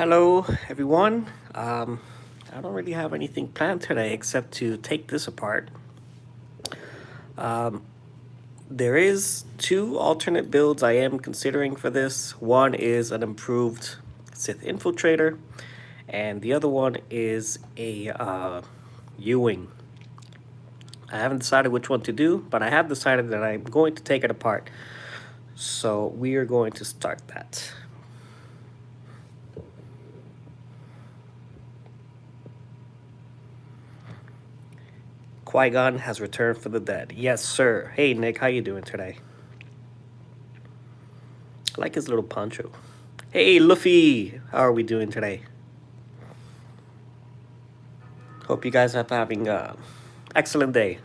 Hello, everyone. I don't really have anything planned today except to take this apart. Um, there is two alternate builds I am considering for this. One is an improved Sith Infiltrator, and the other one is a Ewing. I haven't decided which one to do, but I have decided that I'm going to take it apart. So we are going to start that. Qui-Gon has returned for the dead. Yes, sir. Hey, Nick, how you doing today? I like his little poncho. Hey, Luffy, how are we doing today? Hope you guys are having a excellent day.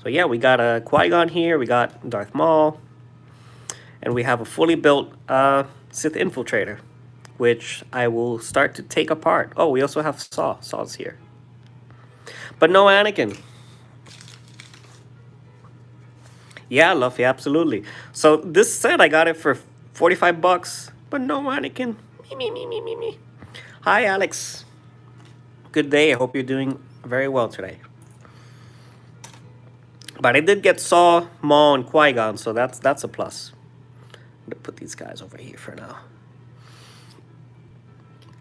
So yeah, we got a Qui-Gon here, we got Darth Maul, and we have a fully built Sith Infiltrator, which I will start to take apart. Oh, we also have Saw. Saw's here. But no Anakin. Yeah, Luffy, absolutely. So this set, I got it for 45 bucks, but no Anakin. Me. Hi, Alex. Good day. I hope you're doing very well today. But I did get Saw, Maul, and Qui-Gon, so that's a plus. I'm gonna put these guys over here for now.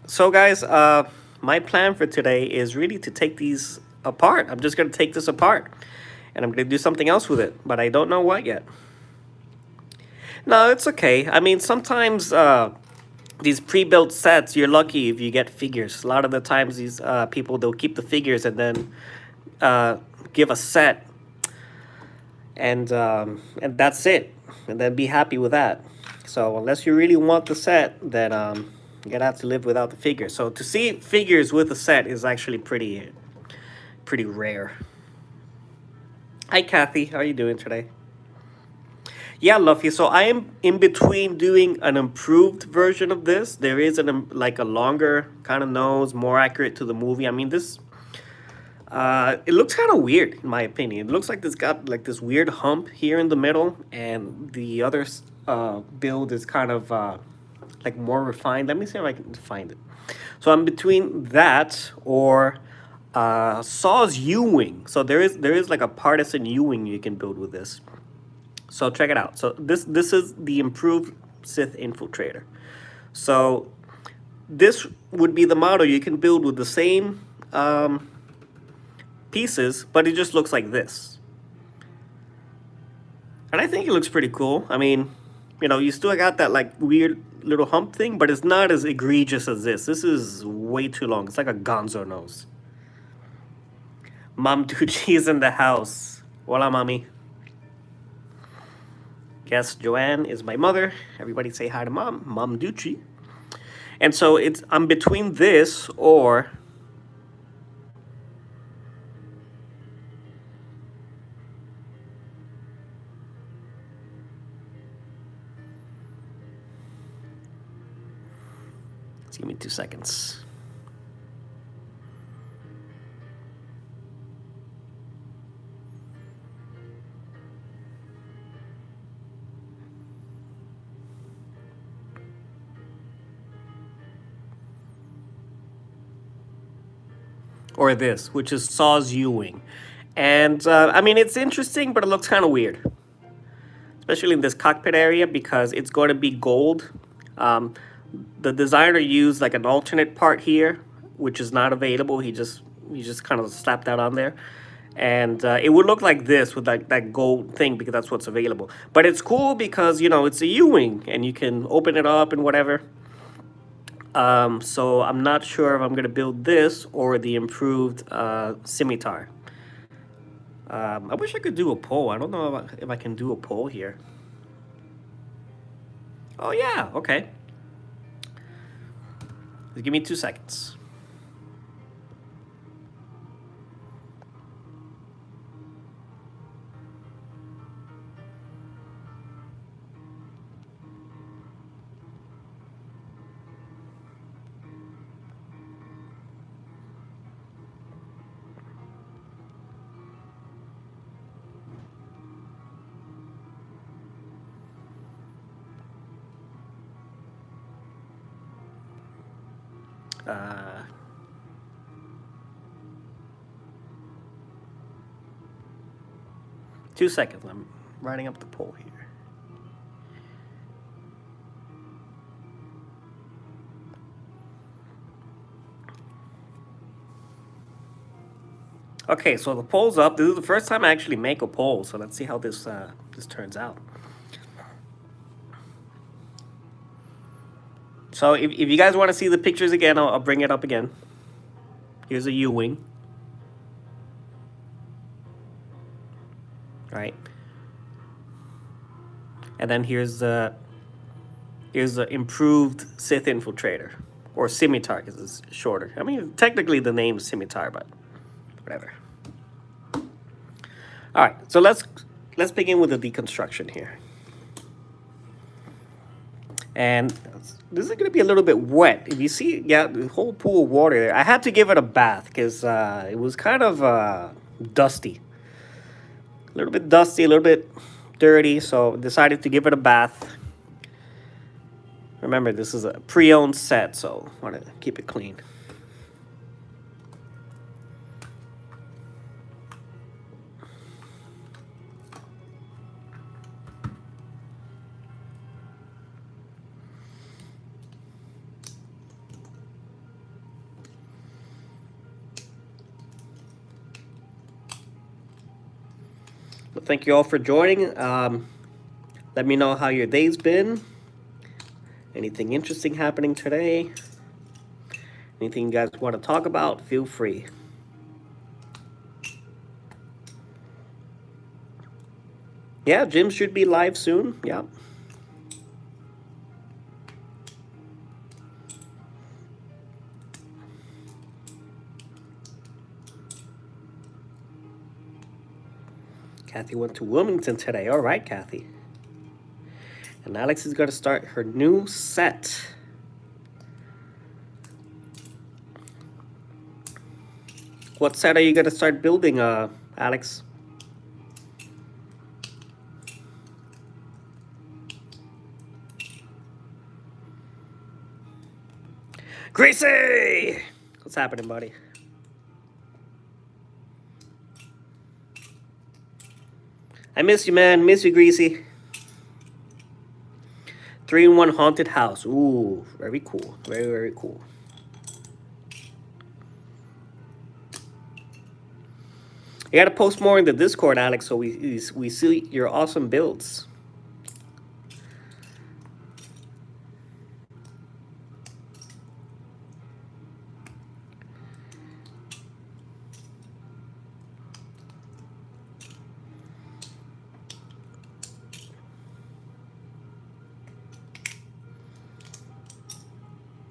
So guys, my plan for today is really to take these apart. I'm just gonna take this apart, and I'm gonna do something else with it, but I don't know what yet. No, it's okay. I mean, sometimes these pre-built sets, you're lucky if you get figures. A lot of the times, these people, they'll keep the figures and then give a set, and that's it, and then be happy with that. So unless you really want the set, then you're gonna have to live without the figures. So to see figures with a set is actually pretty rare. Hi, Kathy. How are you doing today? Yeah, Luffy. So I am in between doing an improved version of this. There is like a longer kind of nose, more accurate to the movie. I mean, this it looks kind of weird in my opinion. It looks like this got like this weird hump here in the middle, and the other build is kind of like more refined. Let me see if I can find it. So I'm between that or Saw's Ewing. So there is like a partisan Ewing you can build with this. So check it out. So this is the improved Sith Infiltrator. So this would be the model you can build with the same pieces, but it just looks like this. And I think it looks pretty cool. I mean, you know, you still got that like weird little hump thing, but it's not as egregious as this. This is way too long. It's like a gonzo nose. Mom Ducci is in the house. Hola, mommy. Yes, Joanne is my mother. Everybody say hi to Mom. Mom Ducci. And so I'm between this or just give me 2 seconds. Or this, which is Saw's Ewing. And I mean, it's interesting, but it looks kind of weird. Especially in this cockpit area because it's going to be gold. The designer used like an alternate part here, which is not available. He just kind of slapped that on there. And it would look like this with like that gold thing because that's what's available. But it's cool because, you know, it's a Ewing and you can open it up and whatever. So I'm not sure if I'm going to build this or the improved Scimitar. I wish I could do a poll. I don't know if I can do a poll here. Oh, yeah. Okay. Just give me 2 seconds. Uh, 2 seconds. I'm writing up the poll here. Okay, so the poll's up. This is the first time I actually make a poll, so let's see how this this turns out. So if you guys want to see the pictures again, I'll bring it up again. Here's a U-wing. Right. And then here's the improved Sith Infiltrator, or Scimitar because it's shorter. I mean, technically the name is Scimitar, but whatever. All right, so let's begin with the deconstruction here. And this is going to be a little bit wet. If you see, yeah, the whole pool of water there. I had to give it a bath because it was kind of dusty. A little bit dusty, a little bit dirty, so decided to give it a bath. Remember, this is a pre-owned set, so I want to keep it clean. Well, thank you all for joining. Let me know how your day's been. Anything interesting happening today? Anything you guys want to talk about? Feel free. Yeah, Jim should be live soon. Yeah. Kathy went to Wilmington today. All right, Kathy. And Alex is going to start her new set. What set are you going to start building, Alex? Gracie! What's happening, buddy? I miss you, man. Miss you, Greasy. 3-in-1 haunted house. Ooh, very cool. Very, very cool. You gotta post more in the Discord, Alex, so we see your awesome builds.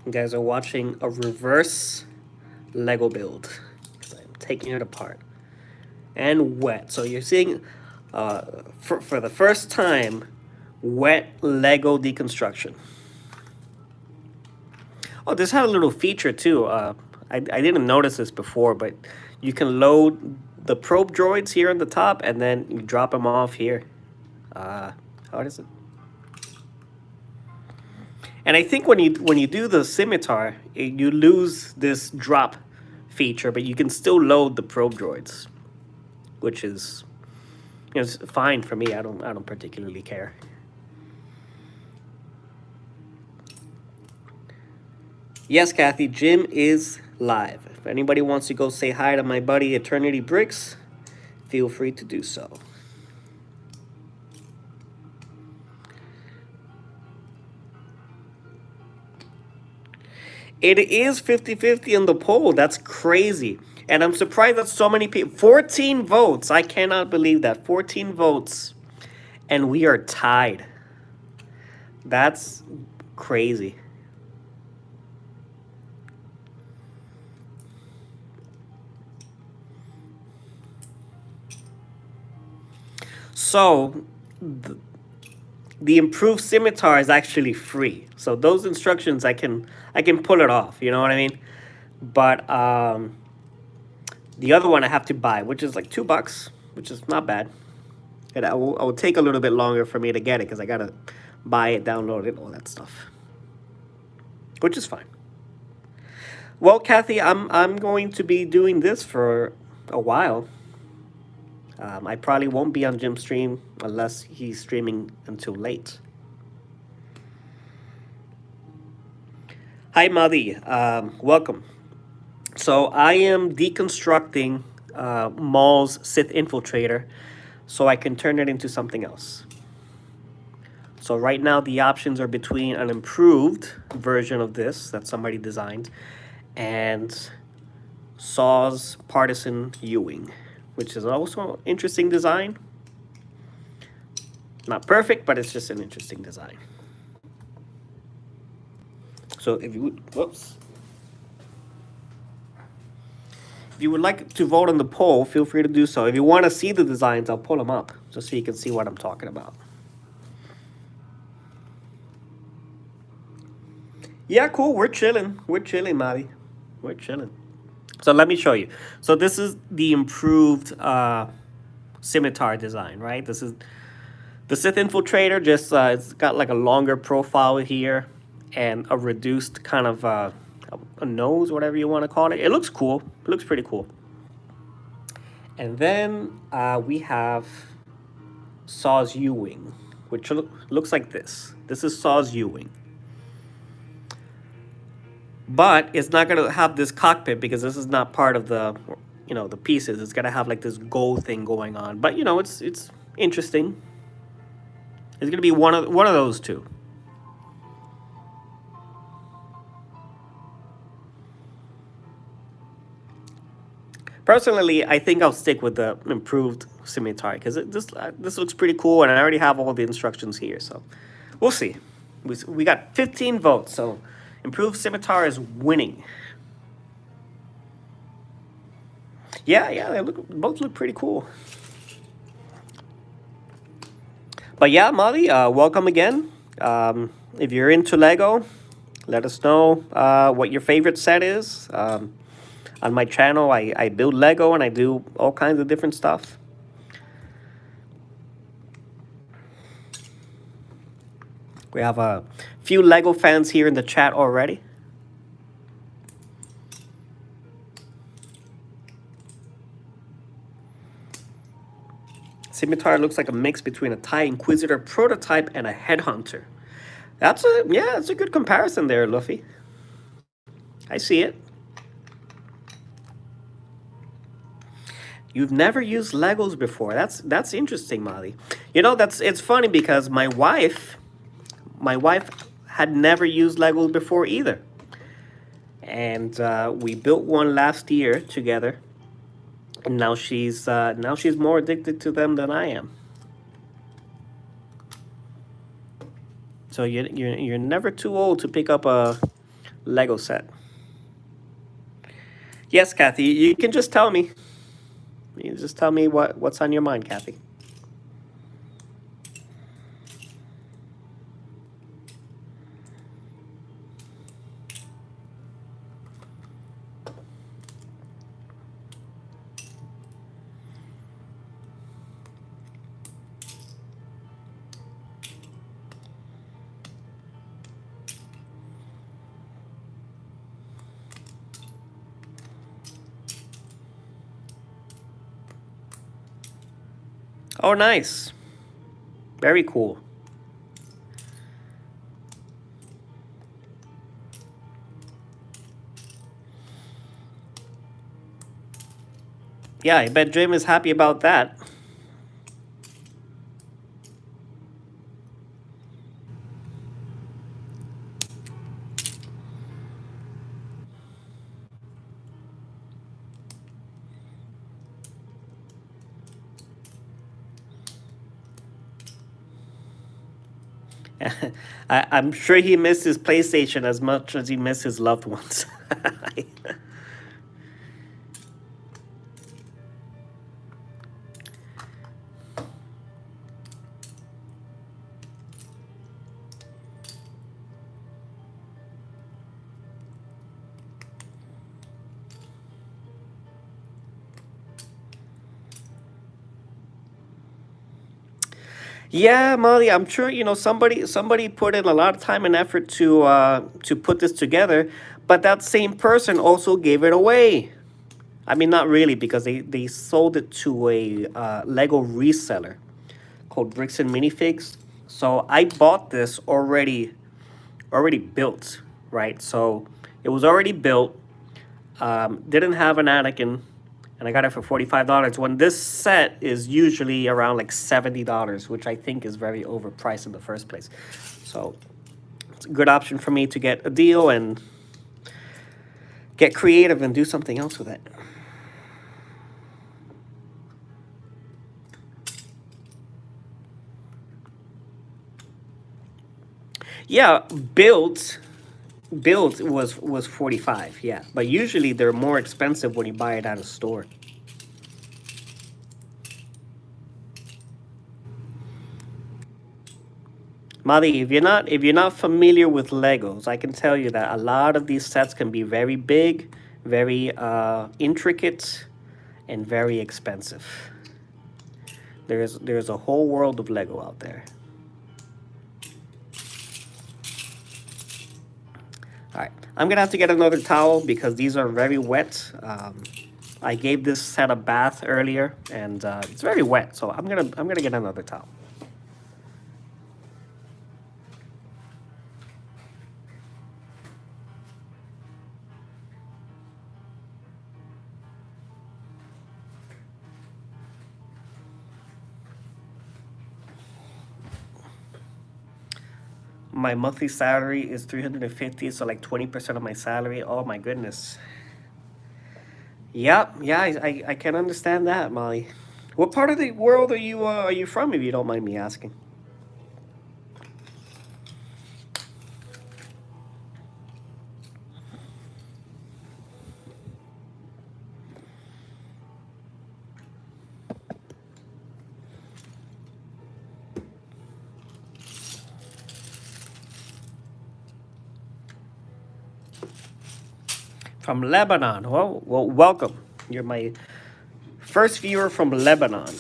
You guys are watching a reverse Lego build because I'm taking it apart. And wet. So you're seeing, for the first time, wet Lego deconstruction. Oh, this had a little feature too. I didn't notice this before, but you can load the probe droids here on the top, and then you drop them off here. How is it? And I think when you do the Scimitar, you lose this drop feature, but you can still load the probe droids, which is, you know, it's fine for me. I don't particularly care. Yes, Kathy, Jim is live. If anybody wants to go say hi to my buddy Eternity Bricks, feel free to do so. It is 50-50 in the poll. That's crazy. And I'm surprised that so many people... 14 votes. I cannot believe that. 14 votes. And we are tied. That's crazy. So, the improved Scimitar is actually free. So those instructions, I can pull it off. You know what I mean? But the other one I have to buy, which is like $2, which is not bad. And it will take a little bit longer for me to get it because I gotta buy it, download it, all that stuff, which is fine. Well, Kathy, I'm going to be doing this for a while. I probably won't be on Jim's stream unless he's streaming until late. Hi, Madi. Welcome. So I am deconstructing Maul's Sith Infiltrator so I can turn it into something else. So right now the options are between an improved version of this that somebody designed and Saw's Partisan Ewing, which is also an interesting design. Not perfect, but it's just an interesting design. So if you would, whoops. If you would like to vote on the poll, feel free to do so. If you want to see the designs, I'll pull them up just so you can see what I'm talking about. Yeah, cool. We're chilling. We're chilling, Maddie. We're chilling. So let me show you. So this is the improved Scimitar design, right? This is the Sith Infiltrator. Just it's got like a longer profile here and a reduced kind of a nose, whatever you want to call it. It looks cool. It looks pretty cool. And then we have Saw's U-Wing, which looks like this. This is Saw's U-Wing. But it's not going to have this cockpit because this is not part of the, the pieces. It's going to have like this gold thing going on. But, it's interesting. It's going to be one of those two. Personally, I think I'll stick with the improved Scimitar because this looks pretty cool, and I already have all the instructions here. So we'll see. We got 15 votes, so improved Scimitar is winning. Yeah, they both look pretty cool. But yeah, Molly, welcome again. If you're into Lego, let us know what your favorite set is. On my channel, I build Lego and I do all kinds of different stuff. We have a few Lego fans here in the chat already. Scimitar looks like a mix between a TIE Inquisitor prototype and a Headhunter. That's a good comparison there, Luffy. I see it. You've never used Legos before. That's interesting, Molly. It's funny because my wife had never used Legos before either. And we built one last year together. And now she's more addicted to them than I am. So you're never too old to pick up a Lego set. Yes, Kathy, you can just tell me. You just tell me what's on your mind, Kathy. Oh, nice. Very cool. Yeah, I bet Jim is happy about that. I'm sure he missed his PlayStation as much as he missed his loved ones. Yeah, Molly, I'm sure somebody put in a lot of time and effort to put this together, but that same person also gave it away. I mean, not really, because they sold it to a Lego reseller called Bricks and Minifigs. So I bought this already built, right? So it was already built. Didn't have an Anakin, and I got it for $45. When this set is usually around like $70, which I think is very overpriced in the first place. So it's a good option for me to get a deal and get creative and do something else with it. Yeah, built was 45, yeah, but usually they're more expensive when you buy it at a store. Madi, if you're not familiar with Legos, I can tell you that a lot of these sets can be very big, very intricate, and very expensive. There's a whole world of Lego out there. All right, I'm gonna have to get another towel because these are very wet. I gave this set a bath earlier, and it's very wet, so I'm gonna get another towel. My monthly salary is 350, so like 20% of my salary. Oh my goodness. Yep, yeah, I can understand that, Molly. What part of the world are you from, if you don't mind me asking? From Lebanon. Well, welcome. You're my first viewer from Lebanon.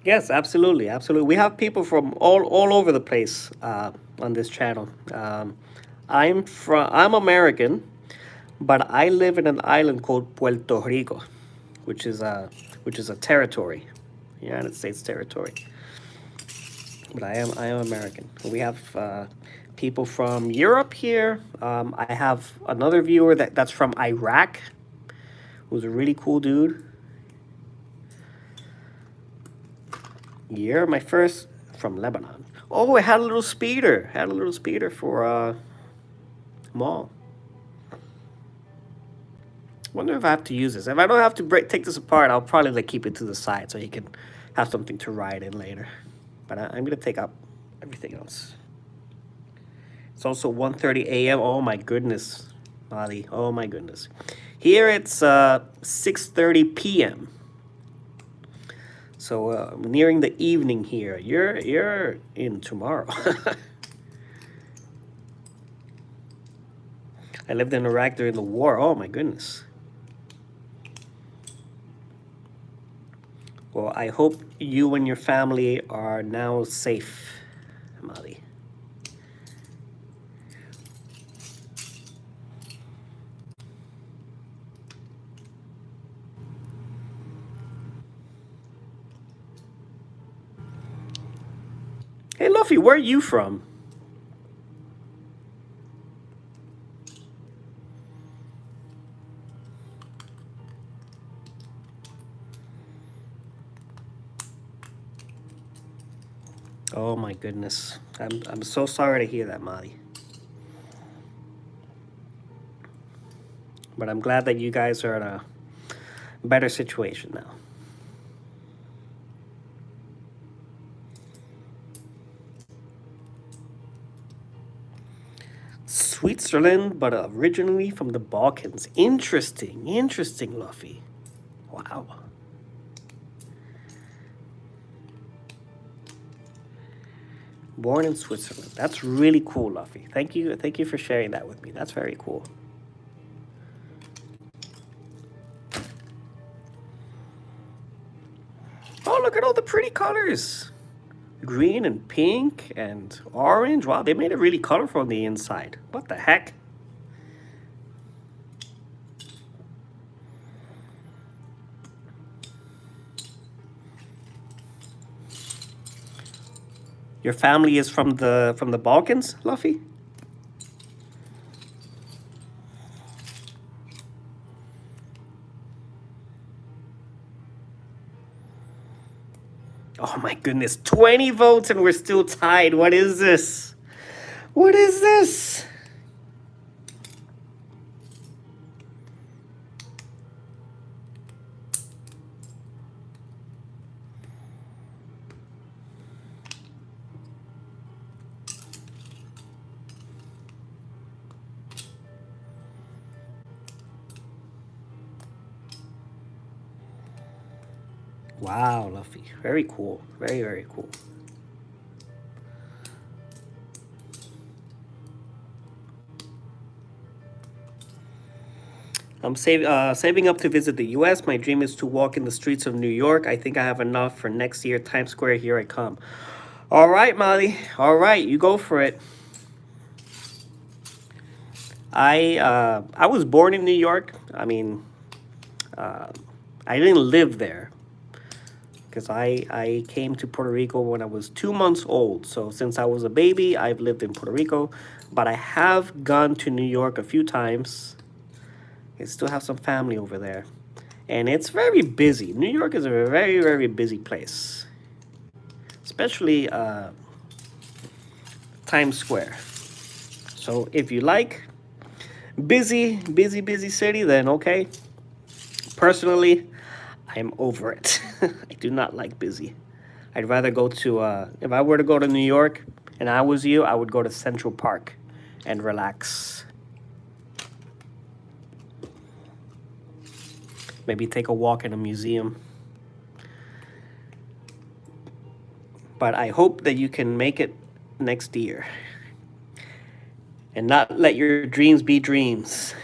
Yes, absolutely, absolutely. We have people from all over the place on this channel. I'm American, but I live in an island called Puerto Rico, which is a territory, United States territory. But I am American. We have people from Europe here. I have another viewer that's from Iraq, who's a really cool dude. You're my first from Lebanon. Oh, I had a little speeder. Had a little speeder for mall. Wonder if I have to use this. If I don't have to take this apart, I'll probably like keep it to the side so he can have something to ride in later. But I'm gonna take up everything else. It's also 1:30 a.m. Oh my goodness, Molly. Oh my goodness. Here it's 6:30 p.m. So nearing the evening here. You're in tomorrow. I lived in Iraq during the war. Oh my goodness. Well, I hope you and your family are now safe, Molly. Hey, Luffy, where are you from? Oh my goodness. I'm so sorry to hear that, Molly. But I'm glad that you guys are in a better situation now. Switzerland, but originally from the Balkans. Interesting, interesting, Luffy. Wow. Born in Switzerland. That's really cool, Luffy. Thank you for sharing that with me. That's very cool. Oh, look at all the pretty colors. Green and pink and orange. Wow, they made it really colorful on the inside. What the heck? Your family is from the Balkans, Luffy? Oh my goodness, 20 votes and we're still tied. What is this? What is this? Wow, Luffy. Very cool. Very, very cool. I'm saving up to visit the US. My dream is to walk in the streets of New York. I think I have enough for next year. Times Square, here I come. All right, Molly. All right, you go for it. I was born in New York. I mean, I didn't live there because I came to Puerto Rico when I was 2 months old. So since I was a baby, I've lived in Puerto Rico. But I have gone to New York a few times. I still have some family over there. And it's very busy. New York is a very, very busy place. Especially Times Square. So if you like busy city, then okay. Personally, I'm over it. I do not like busy. I'd rather go to, if I were to go to New York and I was you, I would go to Central Park and relax. Maybe take a walk in a museum. But I hope that you can make it next year. And not let your dreams be dreams.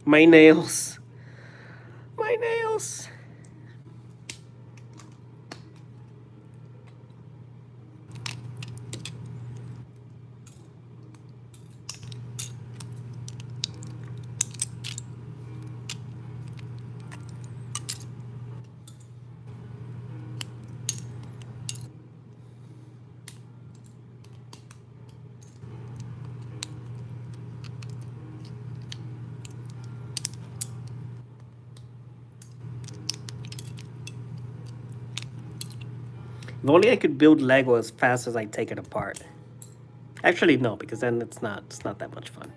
My nails. My nails. If only I could build Lego as fast as I take it apart. Actually, no, because then it's not that much fun.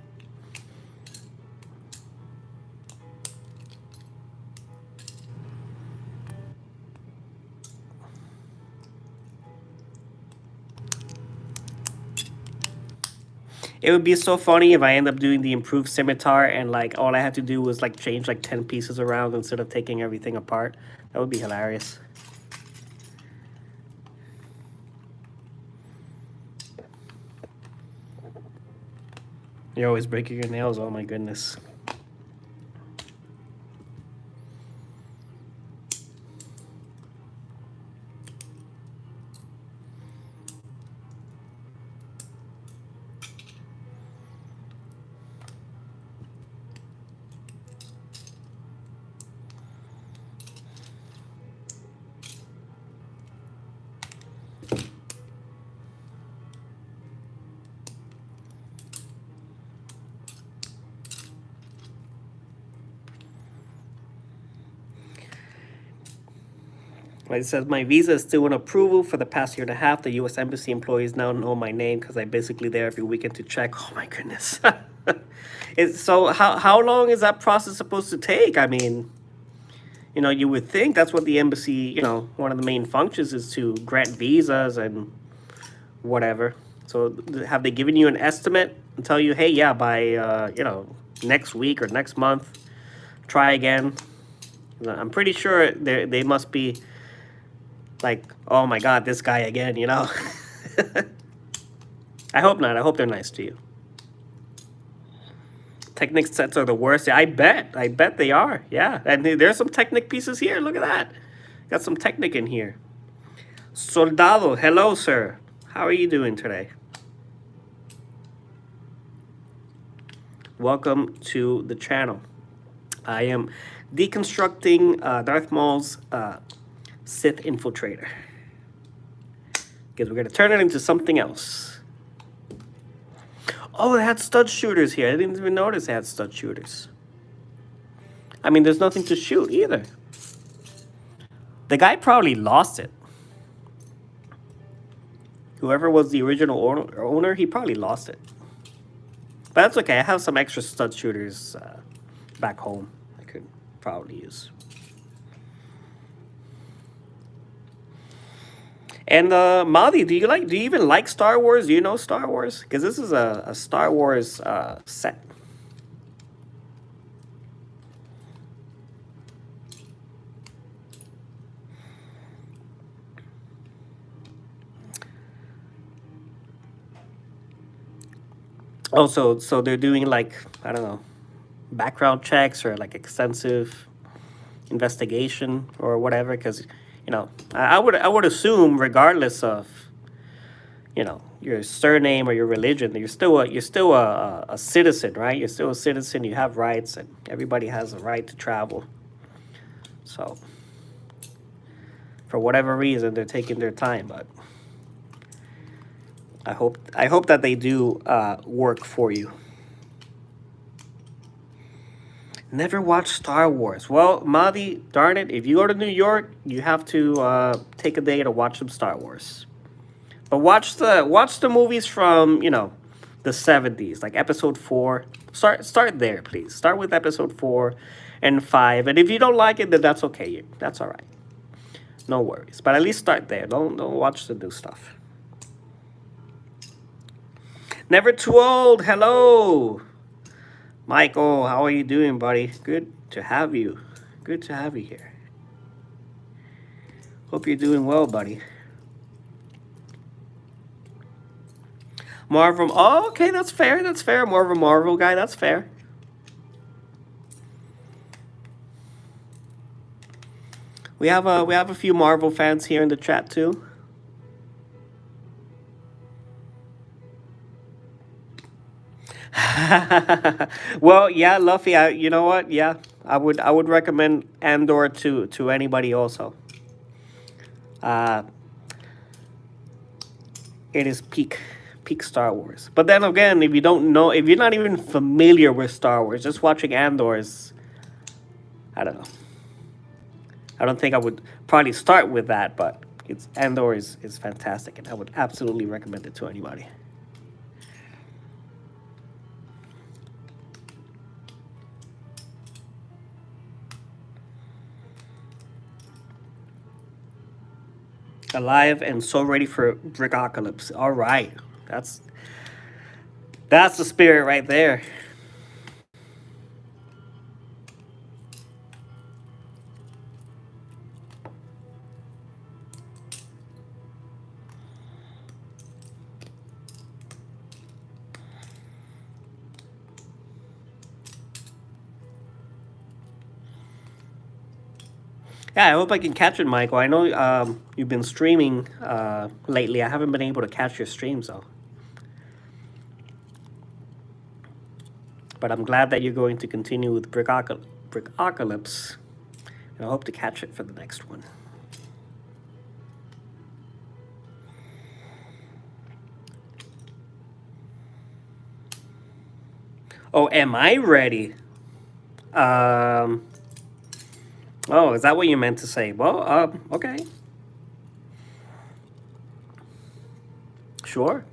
It would be so funny if I end up doing the improved Scimitar and like all I had to do was like change like 10 pieces around instead of taking everything apart. That would be hilarious. You're always breaking your nails, oh my goodness. It says, my visa is still in approval for the past year and a half. The U.S. Embassy employees now know my name because I'm basically there every weekend to check. Oh, my goodness. So how long is that process supposed to take? I mean, you would think that's what the embassy, one of the main functions is to grant visas and whatever. So have they given you an estimate and tell you, hey, yeah, by, next week or next month, try again? I'm pretty sure they must be like, oh my God, this guy again, I hope not. I hope they're nice to you. Technic sets are the worst. I bet they are. Yeah, and there's some Technic pieces here. Look at that. Got some Technic in here. Soldado, hello, sir. How are you doing today? Welcome to the channel. I am deconstructing Darth Maul's Sith Infiltrator, because we're going to turn it into something else. Oh, they had stud shooters here. I didn't even notice they had stud shooters. I mean, there's nothing to shoot either. The guy probably lost it. Whoever was the original owner, he probably lost it. But that's okay. I have some extra stud shooters back home I could probably use. And Mali, do you even like Star Wars? Do you know Star Wars? Because this is a Star Wars set. Also, so they're doing like, I don't know, background checks or like extensive investigation or whatever, because I would assume, regardless of your surname or your religion, you're still a citizen, right? You're still a citizen. You have rights, and everybody has a right to travel. So for whatever reason, they're taking their time, but I hope that they do work for you. Never watched Star Wars. Well, Mahdi, darn it, if you go to New York, you have to take a day to watch some Star Wars. But watch the movies from, the 70s, like episode 4. Start there, please. Start with episode 4 and 5. And if you don't like it, then that's okay. That's all right. No worries. But at least start there. Don't watch the new stuff. Never Too Old. Hello. Michael, how are you doing, buddy? Good to have you. Good to have you here. Hope you're doing well, buddy. Marvel. Oh, okay, that's fair. That's fair. More of a Marvel guy. That's fair. We have a few Marvel fans here in the chat too. Well, yeah, Luffy. You know what? Yeah, I would recommend Andor to anybody also. It is peak Star Wars. But then again, if you don't know, if you're not even familiar with Star Wars, just watching Andor is, I don't know. I don't think I would probably start with that, but Andor is fantastic, and I would absolutely recommend it to anybody. Alive and so ready for Brickocalypse. All right, that's the spirit right there. Yeah, I hope I can catch it, Michael. I know you've been streaming lately. I haven't been able to catch your streams, though. But I'm glad that you're going to continue with Brickocalypse. And I hope to catch it for the next one. Oh, am I ready? Oh, is that what you meant to say? Well, okay. Sure.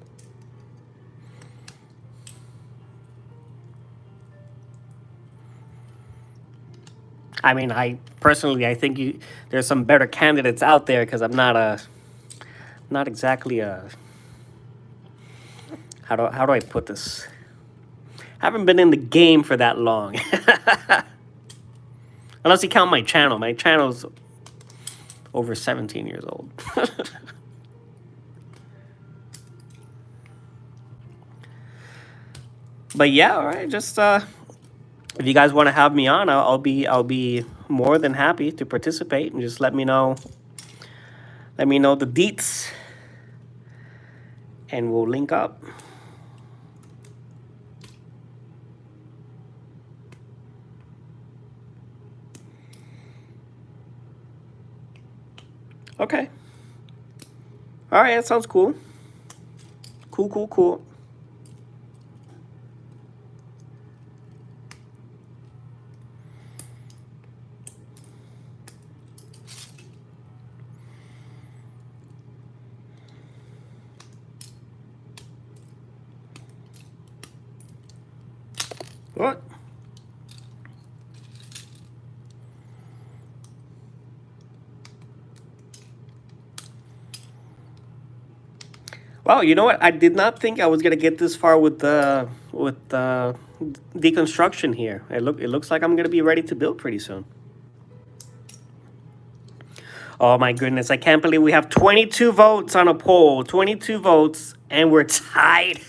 I mean, I personally, I think there's some better candidates out there because I'm not exactly a, how do I put this? Haven't been in the game for that long. Unless you count my channel. My channel's over 17 years old. But yeah, all right. Just if you guys want to have me on, I'll be more than happy to participate, and just let me know. Let me know the deets, and we'll link up. Okay. All right, that sounds cool. Cool. What? Well, you know what? I did not think I was gonna get this far with the deconstruction here. It looks like I'm gonna be ready to build pretty soon. Oh my goodness! I can't believe we have 22 votes on a poll. 22 votes, and we're tied.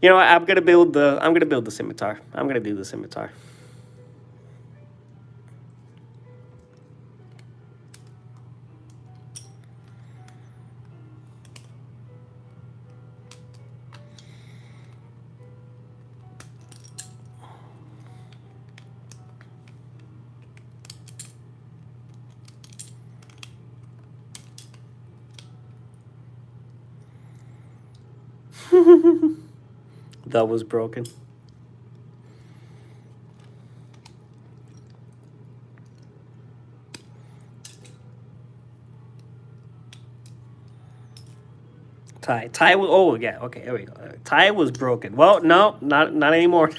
You know what? I'm gonna build the scimitar. I'm gonna do the scimitar. That was broken. Tie was, oh yeah, okay, here we go. Tie was broken. Well, no, not anymore.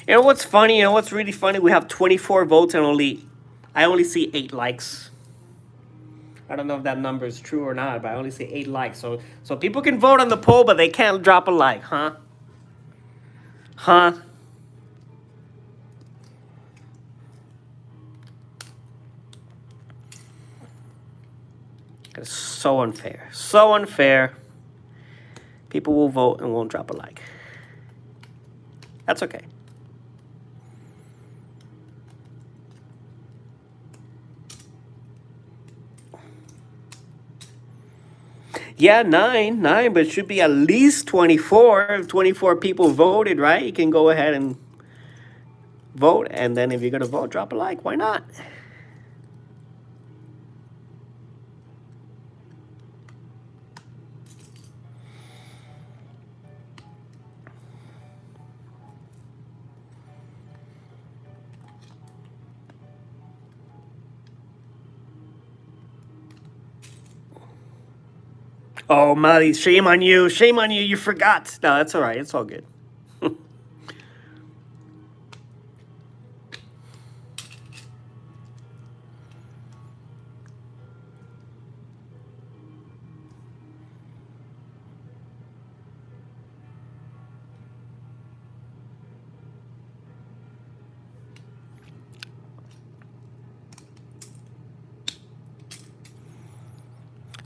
You know what's funny? You know what's really funny? We have 24 votes and I only see 8 likes. I don't know if that number is true or not, but I only see 8 likes. So people can vote on the poll, but they can't drop a like, huh? Huh? It's so unfair. So unfair. People will vote and won't drop a like. That's okay. Yeah, 9, but it should be at least 24. If 24 people voted, right? You can go ahead and vote, and then if you're gonna vote, drop a like. Why not? Oh, Mali, shame on you. Shame on you. You forgot. No, that's all right. It's all good.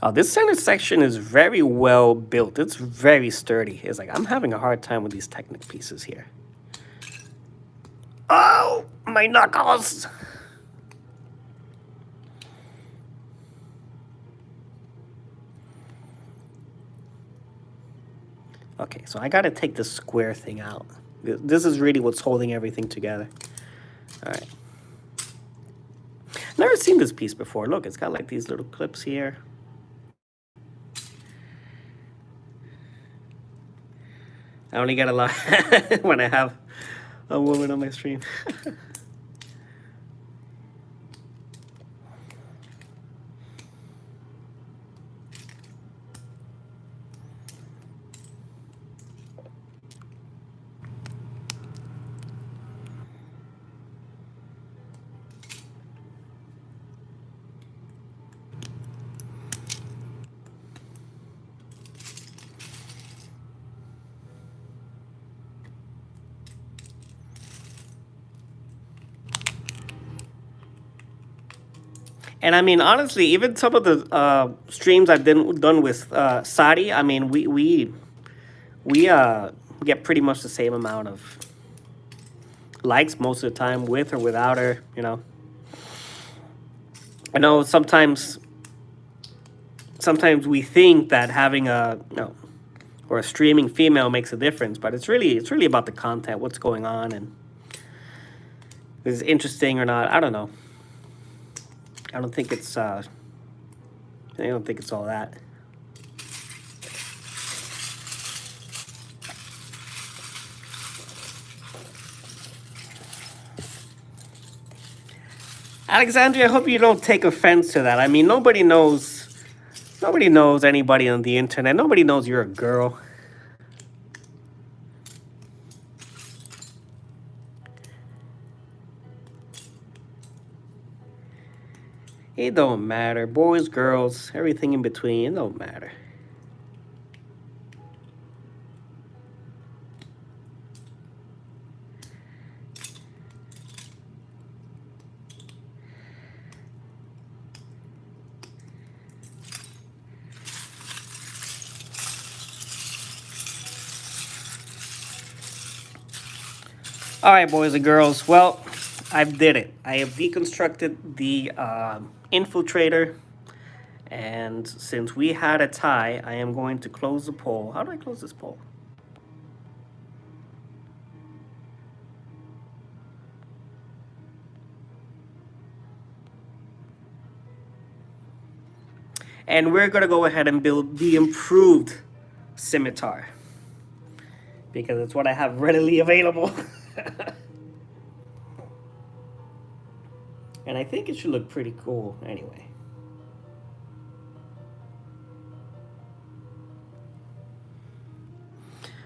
Oh, this center section is very well built. It's very sturdy. It's like I'm having a hard time with these Technic pieces here. Oh, my knuckles! Okay, so I gotta take the square thing out. This is really what's holding everything together. All right. Never seen this piece before. Look, it's got like these little clips here. I only get a lot when I have a woman on my stream. And I mean, honestly, even some of the streams I've done with Sadi, I mean, we get pretty much the same amount of likes most of the time, with or without her. You know, I know sometimes we think that having a or a streaming female makes a difference, but it's really about the content, what's going on, and is it interesting or not. I don't know. I don't think it's all that. Alexandria, I hope you don't take offense to that. I mean, nobody knows anybody on the internet. Nobody knows you're a girl. It don't matter. Boys, girls, everything in between, it don't matter. All right, boys and girls. Well, I did it. I have deconstructed the Infiltrator. And since we had a tie, I am going to close the poll. How do I close this poll? And we're going to go ahead and build the improved Scimitar, because it's what I have readily available. And I think it should look pretty cool anyway.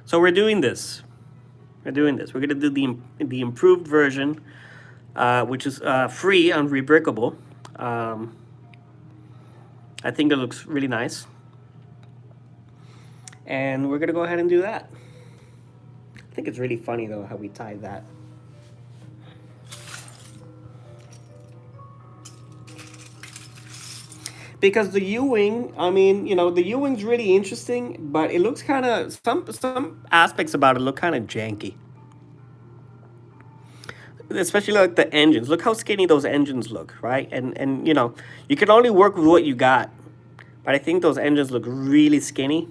So we're doing this. We're going to do the improved version, which is free on Rebrickable. I think it looks really nice. And we're going to go ahead and do that. I think it's really funny, though, how we tied that. Because the U-wing, I mean, you know, the U-wing's really interesting, but it looks kind of, some aspects about it look kind of janky. Especially like the engines. Look how skinny those engines look, right? And you know, you can only work with what you got. But I think those engines look really skinny.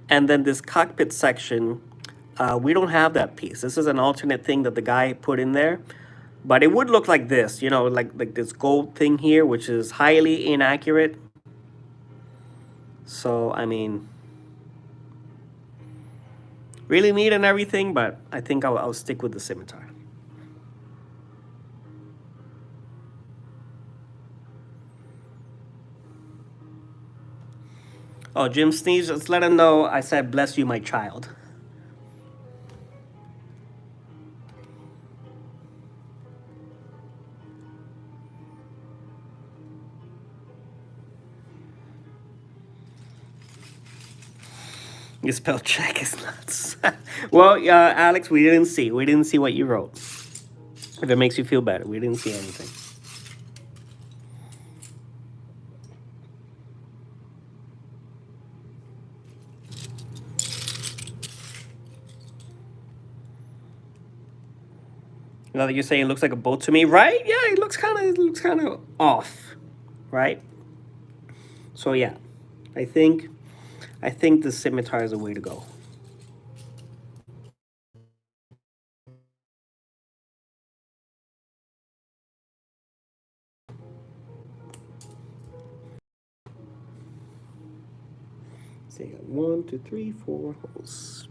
And then this cockpit section, we don't have that piece. This is an alternate thing that the guy put in there. But it would look like this, you know, like this gold thing here, which is highly inaccurate. So, I mean, really neat and everything, but I think I'll stick with the Scimitar. Oh, Jim Sneeze, just let him know I said, bless you, my child. Your spell check is nuts. Well, Alex, we didn't see what you wrote. If it makes you feel better, we didn't see anything. Now that you're saying it looks like a boat to me, right? Yeah, it looks kind of off, right? So yeah, I think the Scimitar is the way to go. So you got 1, 2, 3, 4 holes.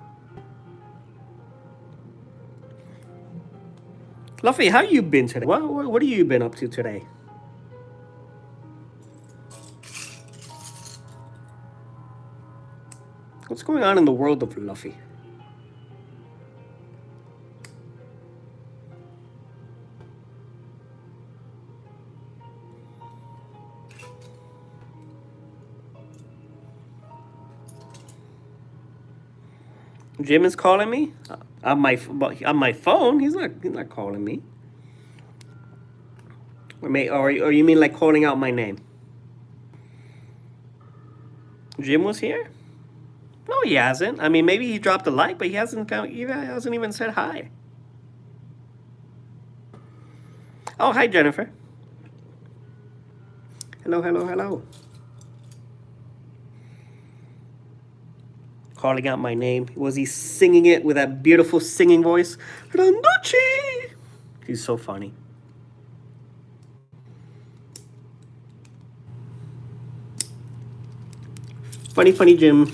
Luffy, how you been today? What have you been up to today? What's going on in the world of Luffy? Jim is calling me on my phone. He's not calling me. Or you mean like calling out my name? Jim was here? No, he hasn't. I mean, maybe he dropped a like, but he hasn't even said hi. Oh, hi, Jennifer. Hello, hello, hello. Calling out my name. Was he singing it with that beautiful singing voice? Randucci! He's so funny. Funny, funny Jim.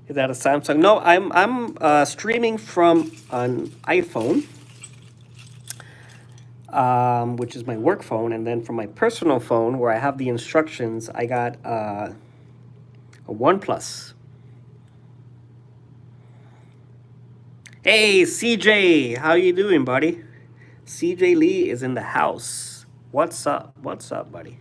Is that a Samsung? No, I'm streaming from an iPhone, which is my work phone, and then from my personal phone, where I have the instructions, I got a OnePlus. Hey, CJ, how you doing, buddy? CJ Lee is in the house. What's up? What's up, buddy?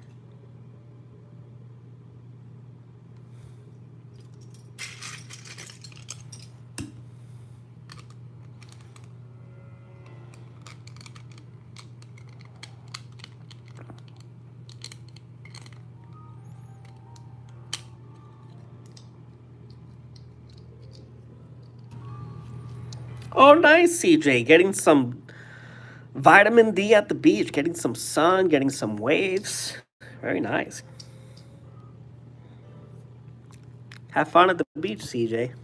Oh, nice, CJ. Getting some vitamin D at the beach, getting some sun, getting some waves. Very nice. Have fun at the beach, CJ.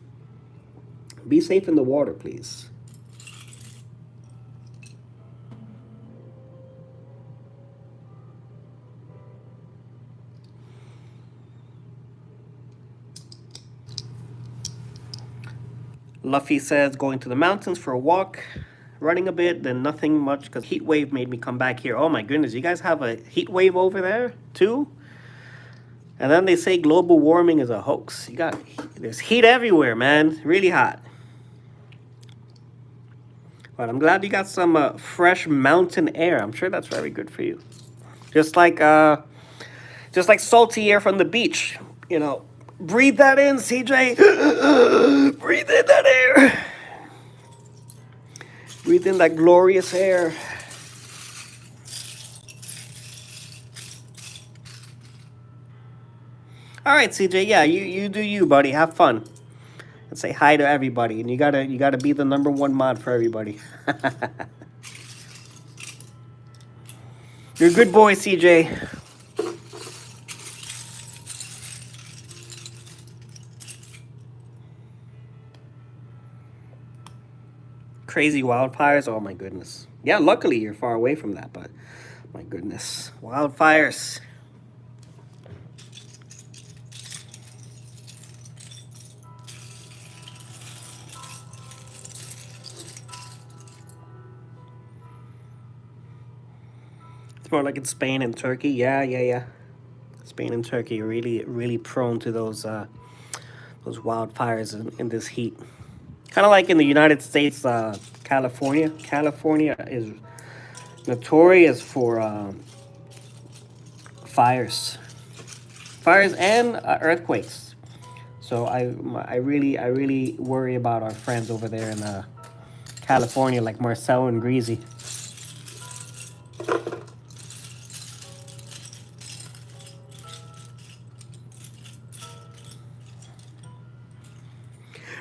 Be safe in the water, please. Luffy says going to the mountains for a walk, running a bit, then nothing much because heat wave made me come back here. Oh my goodness, you guys have a heat wave over there too? And then they say global warming is a hoax. There's heat everywhere, man. Really hot. But I'm glad you got some fresh mountain air. I'm sure that's very good for you. Just like salty air from the beach. You know, breathe that in, CJ. Breathe in that air. Breathe in that glorious air. All right, CJ. Yeah, you do you, buddy. Have fun. And say hi to everybody. And you gotta be the #1 mod for everybody. You're a good boy, CJ. Crazy wildfires. Oh my goodness. Yeah, luckily you're far away from that, but my goodness. Wildfires. It's more like in Spain and Turkey. Yeah. Spain and Turkey are really prone to those wildfires in this heat. Kind of like in the United States, California. California is notorious for fires and earthquakes. So I really worry about our friends over there in California, like Marcelo and Greasy.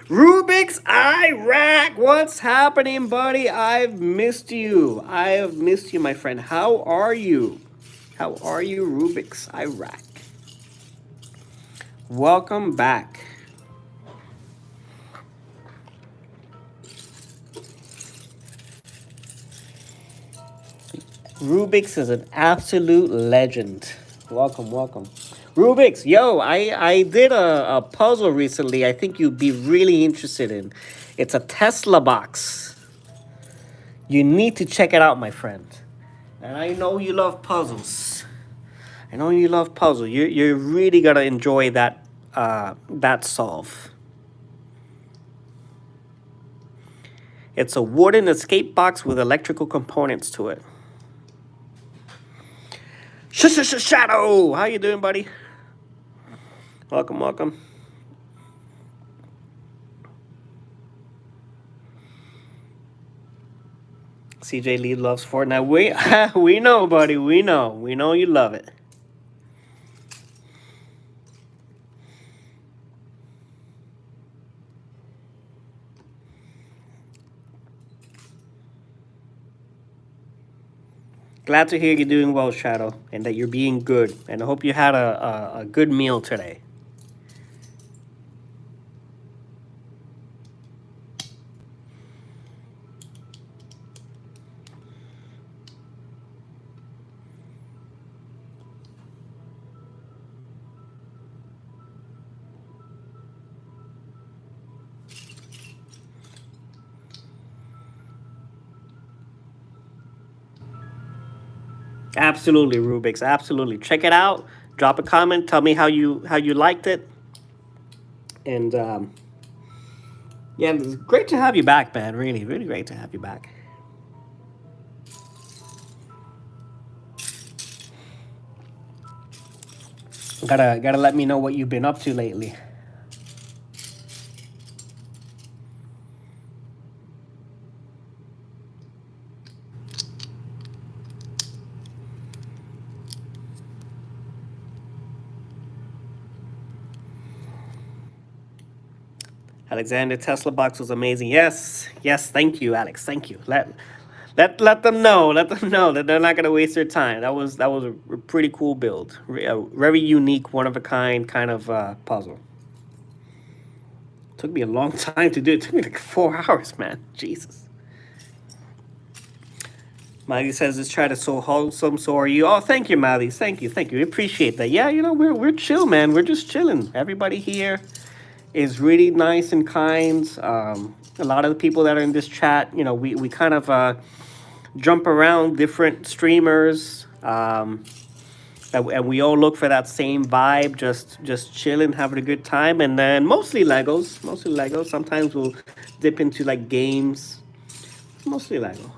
Rubik's Iraq, what's happening, buddy? I've missed you. I have missed you, my friend. How are you? How are you, Rubik's Iraq? Welcome back. Rubik's is an absolute legend. Welcome, welcome. Rubik's, yo, I did a puzzle recently I think you'd be really interested in. It's a Tesla box. You need to check it out, my friend. And I know you love puzzles. I know you love puzzles. You're really gonna enjoy that solve. It's a wooden escape box with electrical components to it. Shadow, how you doing, buddy? Welcome, welcome. CJ Lee loves Fortnite. We know, buddy. We know you love it. Glad to hear you're doing well, Shadow, and that you're being good. And I hope you had a good meal today. Absolutely, Rubik's. Absolutely. Check it out. Drop a comment. Tell me how you liked it. And yeah, it's great to have you back, man. Really, really great to have you back. Gotta let me know what you've been up to lately. Alexander, Tesla box was amazing. Yes, yes, thank you, Alex. Thank you. Let them know. Let them know that they're not gonna waste their time. That was a pretty cool build. A very unique, one of a kind of puzzle. Took me a long time to do it. Took me like 4 hours, man. Jesus. Miley says this chat is so wholesome. So are you. Oh, thank you, Miley. Thank you, thank you. We appreciate that. Yeah, you know we're chill, man. We're just chilling. Everybody here is really nice and kind. A lot of the people that are in this chat, you know, we kind of jump around different streamers, and we all look for that same vibe, just chilling, having a good time, and then mostly Legos. Sometimes we'll dip into like games, mostly Lego.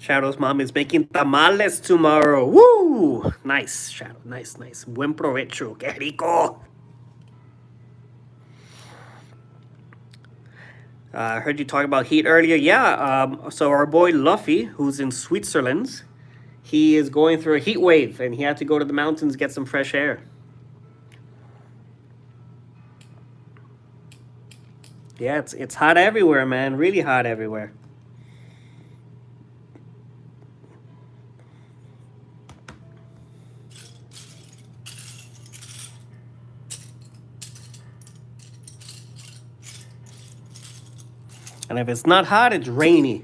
Shadow's mom is making tamales tomorrow. Woo! Nice, Shadow. Nice, nice. Buen provecho. Que rico. I heard you talk about heat earlier. Yeah, so our boy Luffy, who's in Switzerland, he is going through a heat wave, and he had to go to the mountains get some fresh air. Yeah, it's hot everywhere, man. Really hot everywhere. And if it's not hot, it's rainy.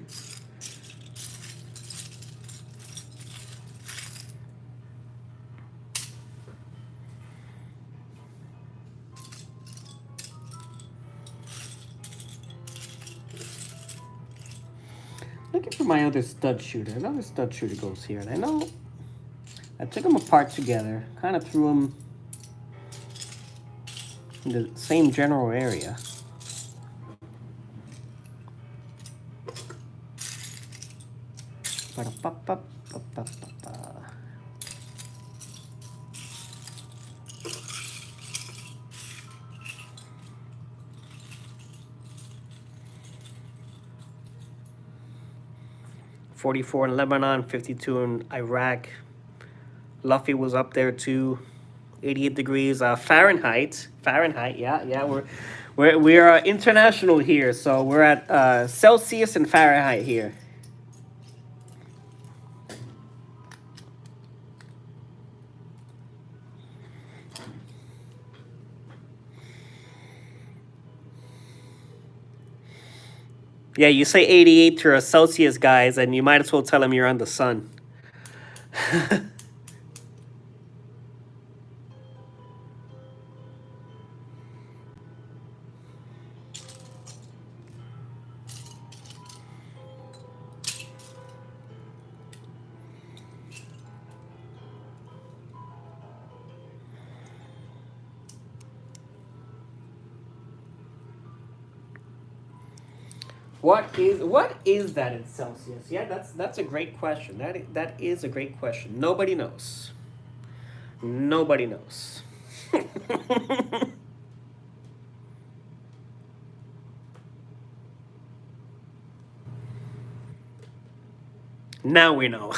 Looking for my other stud shooter. Another stud shooter goes here. And I know I took them apart together, kind of threw them in the same general area. Ba-da-ba-ba-ba-ba-ba. 44 in Lebanon, 52 in Iraq. Luffy was up there too. 88 degrees Fahrenheit. Fahrenheit, yeah. We're international here, so we're at Celsius and Fahrenheit here. Yeah, you say 88 to a Celsius, guys, and you might as well tell them you're on the sun. What is that in Celsius? Yeah, that's a great question. That is a great question. Nobody knows. Nobody knows. Now we know.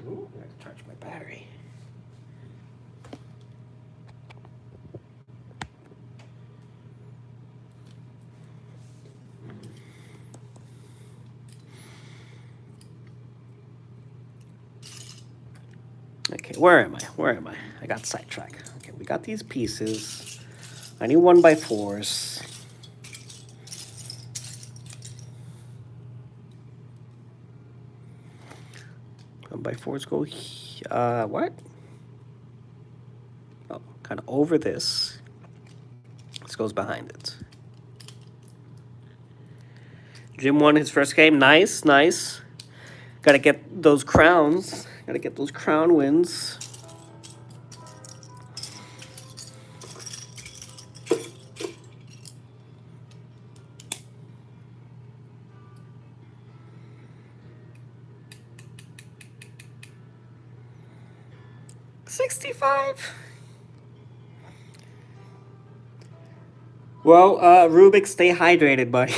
Ooh, I have to charge my battery. Okay, where am I? Where am I? I got sidetracked. Okay, we got these pieces. I need 1x4s. One by fours go. What? Oh, kind of over this. This goes behind it. Jim won his first game. Nice, nice. Gotta get those crowns. Gotta get those crown wins. $65. Well, Rubik, stay hydrated, buddy.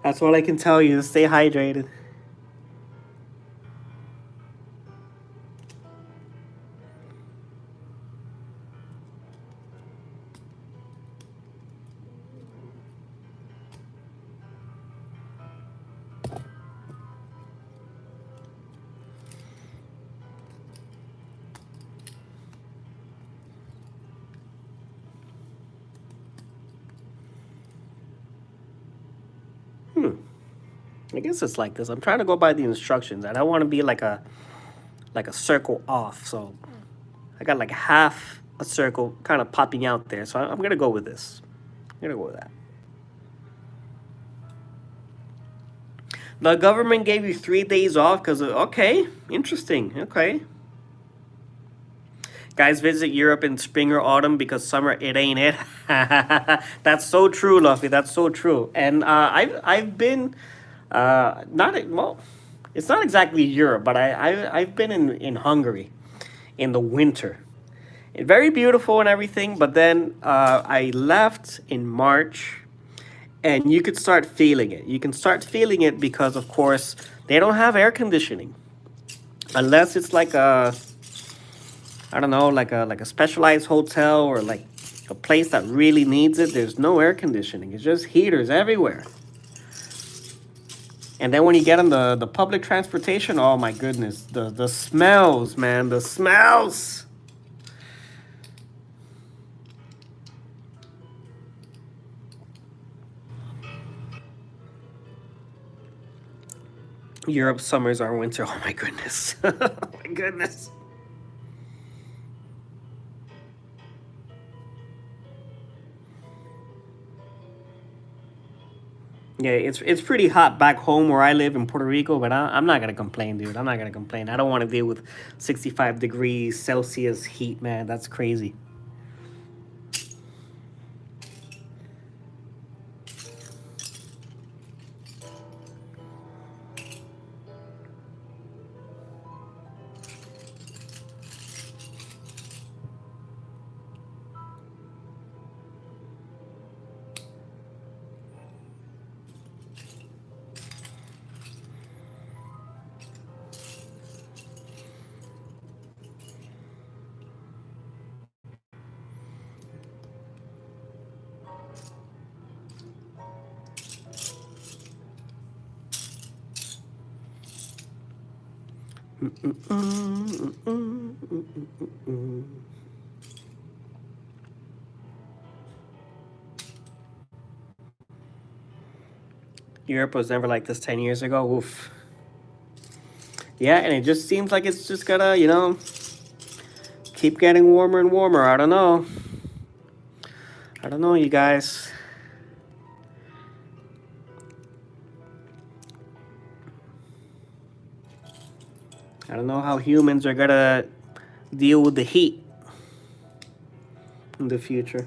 That's all I can tell you. Stay hydrated. I guess it's like this. I'm trying to go by the instructions. I don't want to be like a circle off. So I got like half a circle kind of popping out there. So I'm gonna go with this. I'm gonna go with that. The government gave you 3 days off because of, okay, interesting. Okay. Guys visit Europe in spring or autumn because summer it ain't it. That's so true, Luffy. That's so true. And I've been well, it's not exactly Europe, but I've been in Hungary in the winter. It's very beautiful and everything, but then I left in March, and you could start feeling it. You can start feeling it because, of course, they don't have air conditioning unless it's like a, I don't know, like a specialized hotel or like a place that really needs it. There's no air conditioning. It's just heaters everywhere. And then when you get on the public transportation, oh my goodness, the smells, man, the smells. Europe summers are winter. Oh my goodness. Oh my goodness. Yeah, it's pretty hot back home where I live in Puerto Rico, but I'm not gonna complain, dude. I'm not gonna complain. I don't want to deal with 65 degrees Celsius heat, man. That's crazy. Mm-mm-mm, mm-mm-mm, mm-mm-mm. Europe was never like this 10 years ago. Oof. Yeah, and it just seems like it's just gonna, you know, keep getting warmer and warmer. I don't know. I don't know, you guys. I don't know how humans are gonna deal with the heat in the future.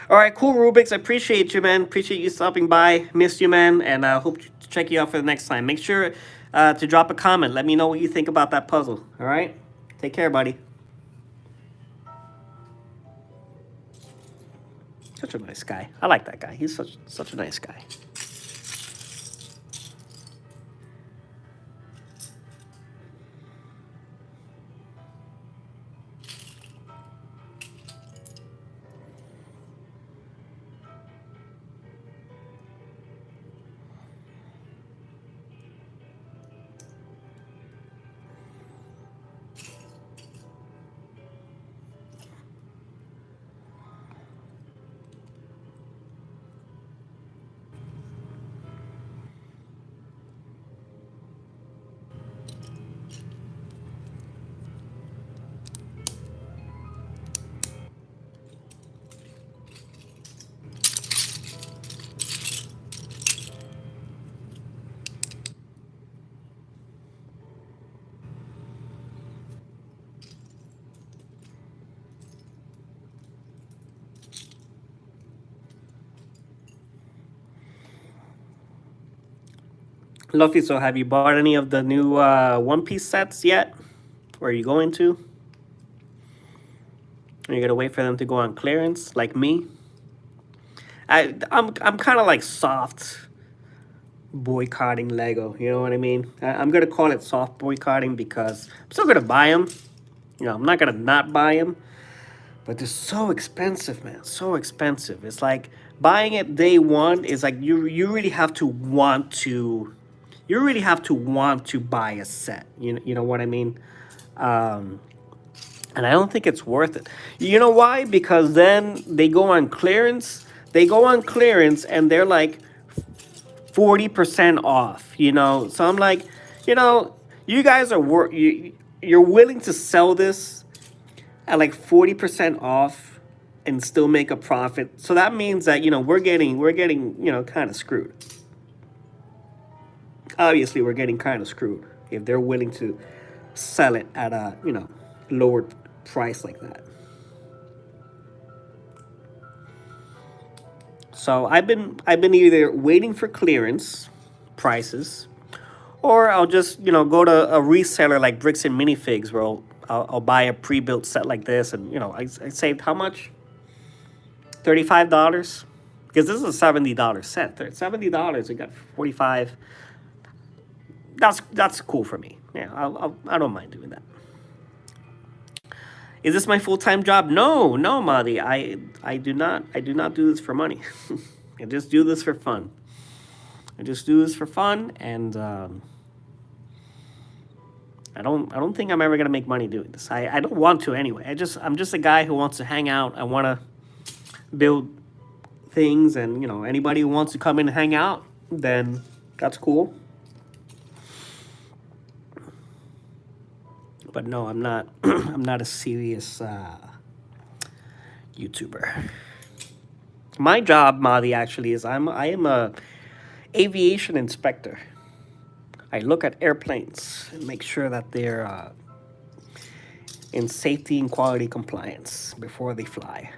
All right, cool, Rubik's. I appreciate you, man. Appreciate you stopping by. Missed you, man, and I hope to check you out for the next time. Make sure to drop a comment. Let me know what you think about that puzzle. All right? Take care, buddy. Such a nice guy. I like that guy. He's such a nice guy. Luffy, so have you bought any of the new One Piece sets yet? Where are you going to? Are you gonna wait for them to go on clearance, like me? I'm kind of like soft boycotting Lego. You know what I mean? I'm gonna call it soft boycotting because I'm still gonna buy them. You know, I'm not gonna not buy them, but they're so expensive, man. So expensive. It's like buying it day one is like you really have to want to. You really have to want to buy a set. You know what I mean? And I don't think it's worth it. You know why? Because then they go on clearance. They go on clearance and they're like 40% off. You know, so I'm like, you know, you guys are you're willing to sell this at like 40% off and still make a profit. So that means that, you know, we're getting you know, kind of screwed. Obviously, we're getting kind of screwed if they're willing to sell it at a, you know, lower price like that. So I've been either waiting for clearance prices, or I'll just, you know, go to a reseller like Bricks and Minifigs where I'll buy a pre-built set like this, and you know, I saved how much? $35, because this is a $70 set. $70, we got 45. That's cool for me. Yeah, I don't mind doing that. Is this my full-time job? No, Madi. I do not do this for money. I just do this for fun. And I don't think I'm ever gonna make money doing this. I don't want to anyway. I'm just a guy who wants to hang out. I want to build things, and you know, anybody who wants to come in and hang out, then that's cool. But no, I'm not. I'm not a serious YouTuber. My job, Madi, actually is I am a aviation inspector. I look at airplanes and make sure that they're in safety and quality compliance before they fly.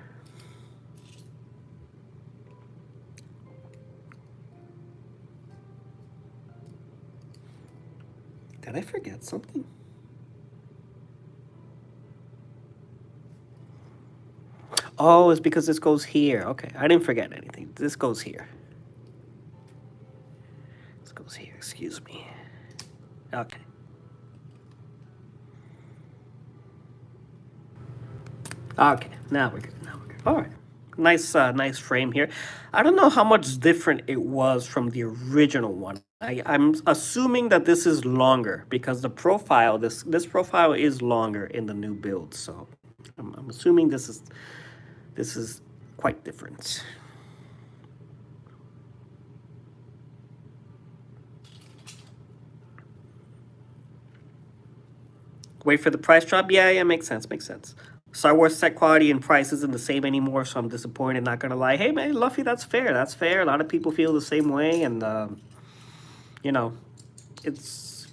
Did I forget something? Oh, it's because this goes here. Okay, I didn't forget anything. This goes here. This goes here, excuse me. Okay. Okay, now we're good. All right. Nice frame here. I don't know how much different it was from the original one. I'm assuming that this is longer because the profile, this profile is longer in the new build. So I'm assuming this is quite different. Wait for the price drop? Yeah, makes sense, makes sense. Star Wars set quality and price isn't the same anymore, so I'm disappointed, not gonna lie. Hey man, Luffy, that's fair, that's fair. A lot of people feel the same way, and you know, it's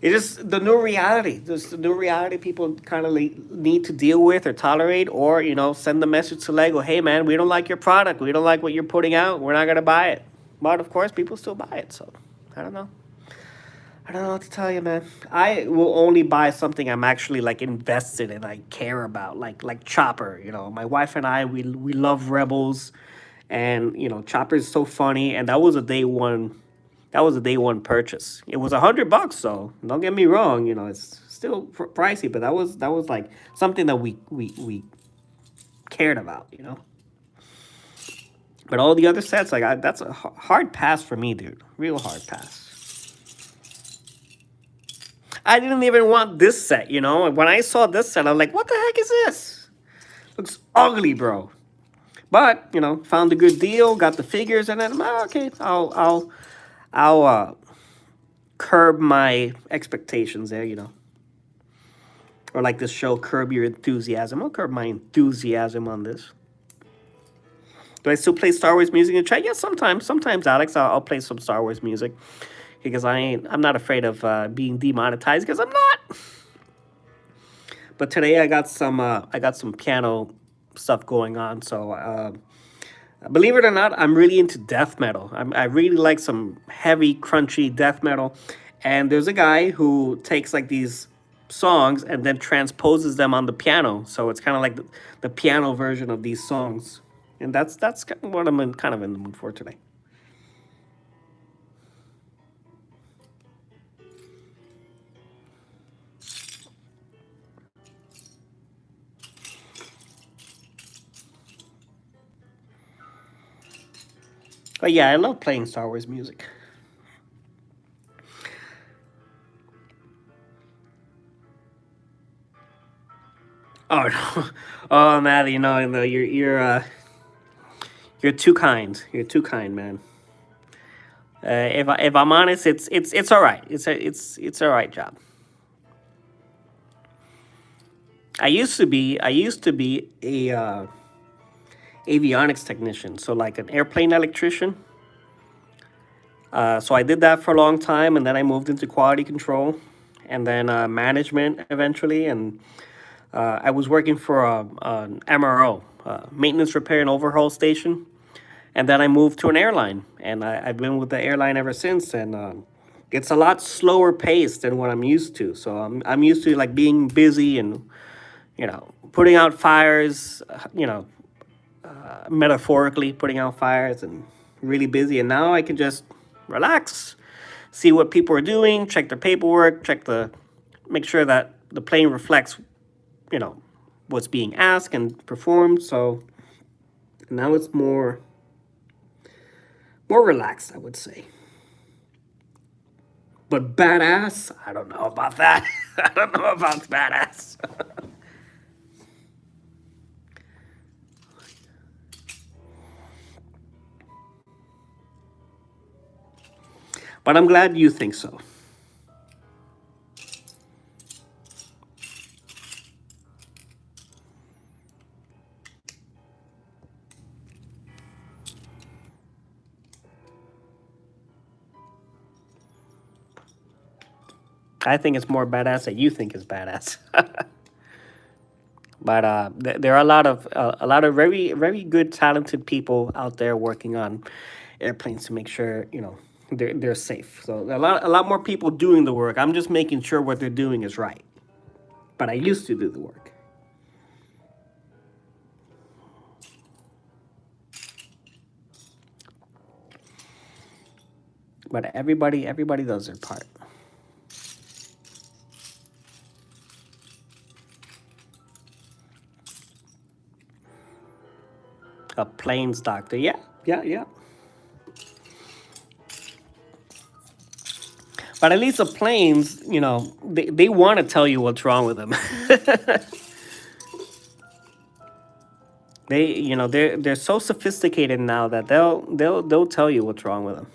just the new reality. Just the new reality people kind of need to deal with or tolerate, or send the message to Lego, hey man, we don't like your product, we don't like what you're putting out, we're not gonna buy it. But of course, people still buy it, so I don't know. I don't know what to tell you, man. I will only buy something I'm actually like invested in, I care about, like Chopper. My wife and I, we love Rebels, and Chopper's so funny, and that was a day one. That was a day one purchase. It was $100 though. Don't get me wrong. It's still pricey, but that was like something that we cared about. But all the other sets, like that's a hard pass for me, dude. Real hard pass. I didn't even want this set, When I saw this set, I'm like, what the heck is this? Looks ugly, bro. But, found a good deal, got the figures, and then I'm like, okay, I'll curb my expectations there, Or like this show, Curb Your Enthusiasm. I'll curb my enthusiasm on this. Do I still play Star Wars music in the chat? Yeah, sometimes. Sometimes, Alex, I'll play some Star Wars music. Because I'm not afraid of being demonetized, because I'm not. But today I got some piano stuff going on. So believe it or not, I'm really into death metal. I really like some heavy, crunchy death metal. And there's a guy who takes like these songs and then transposes them on the piano. So it's kind of like the piano version of these songs. And that's what I'm kind of in the mood for today. But yeah, I love playing Star Wars music. Oh no, oh Maddie, no, you're too kind. You're too kind, man. If I'm honest, it's all right. It's all right job. I used to be a avionics technician, so like an airplane electrician. So I did that for a long time, and then I moved into quality control, and then management eventually, and I was working for an MRO, maintenance, repair, and overhaul station, and then I moved to an airline, and I've been with the airline ever since, and it's a lot slower paced than what I'm used to. So I'm used to like being busy and putting out fires, metaphorically putting out fires and really busy. And now I can just relax, see what people are doing, check their paperwork, make sure that the plane reflects, what's being asked and performed. So now it's more relaxed, I would say. But badass, I don't know about that. I don't know about badass. But I'm glad you think so. I think it's more badass that you think is badass. But there are a lot of very, very good, talented people out there working on airplanes to make sure they're safe. So a lot more people doing the work. I'm just making sure what they're doing is right. But I used to do the work. But everybody does their part. A planes doctor, yeah. But at least the planes, they want to tell you what's wrong with them. They're so sophisticated now that they'll tell you what's wrong with them.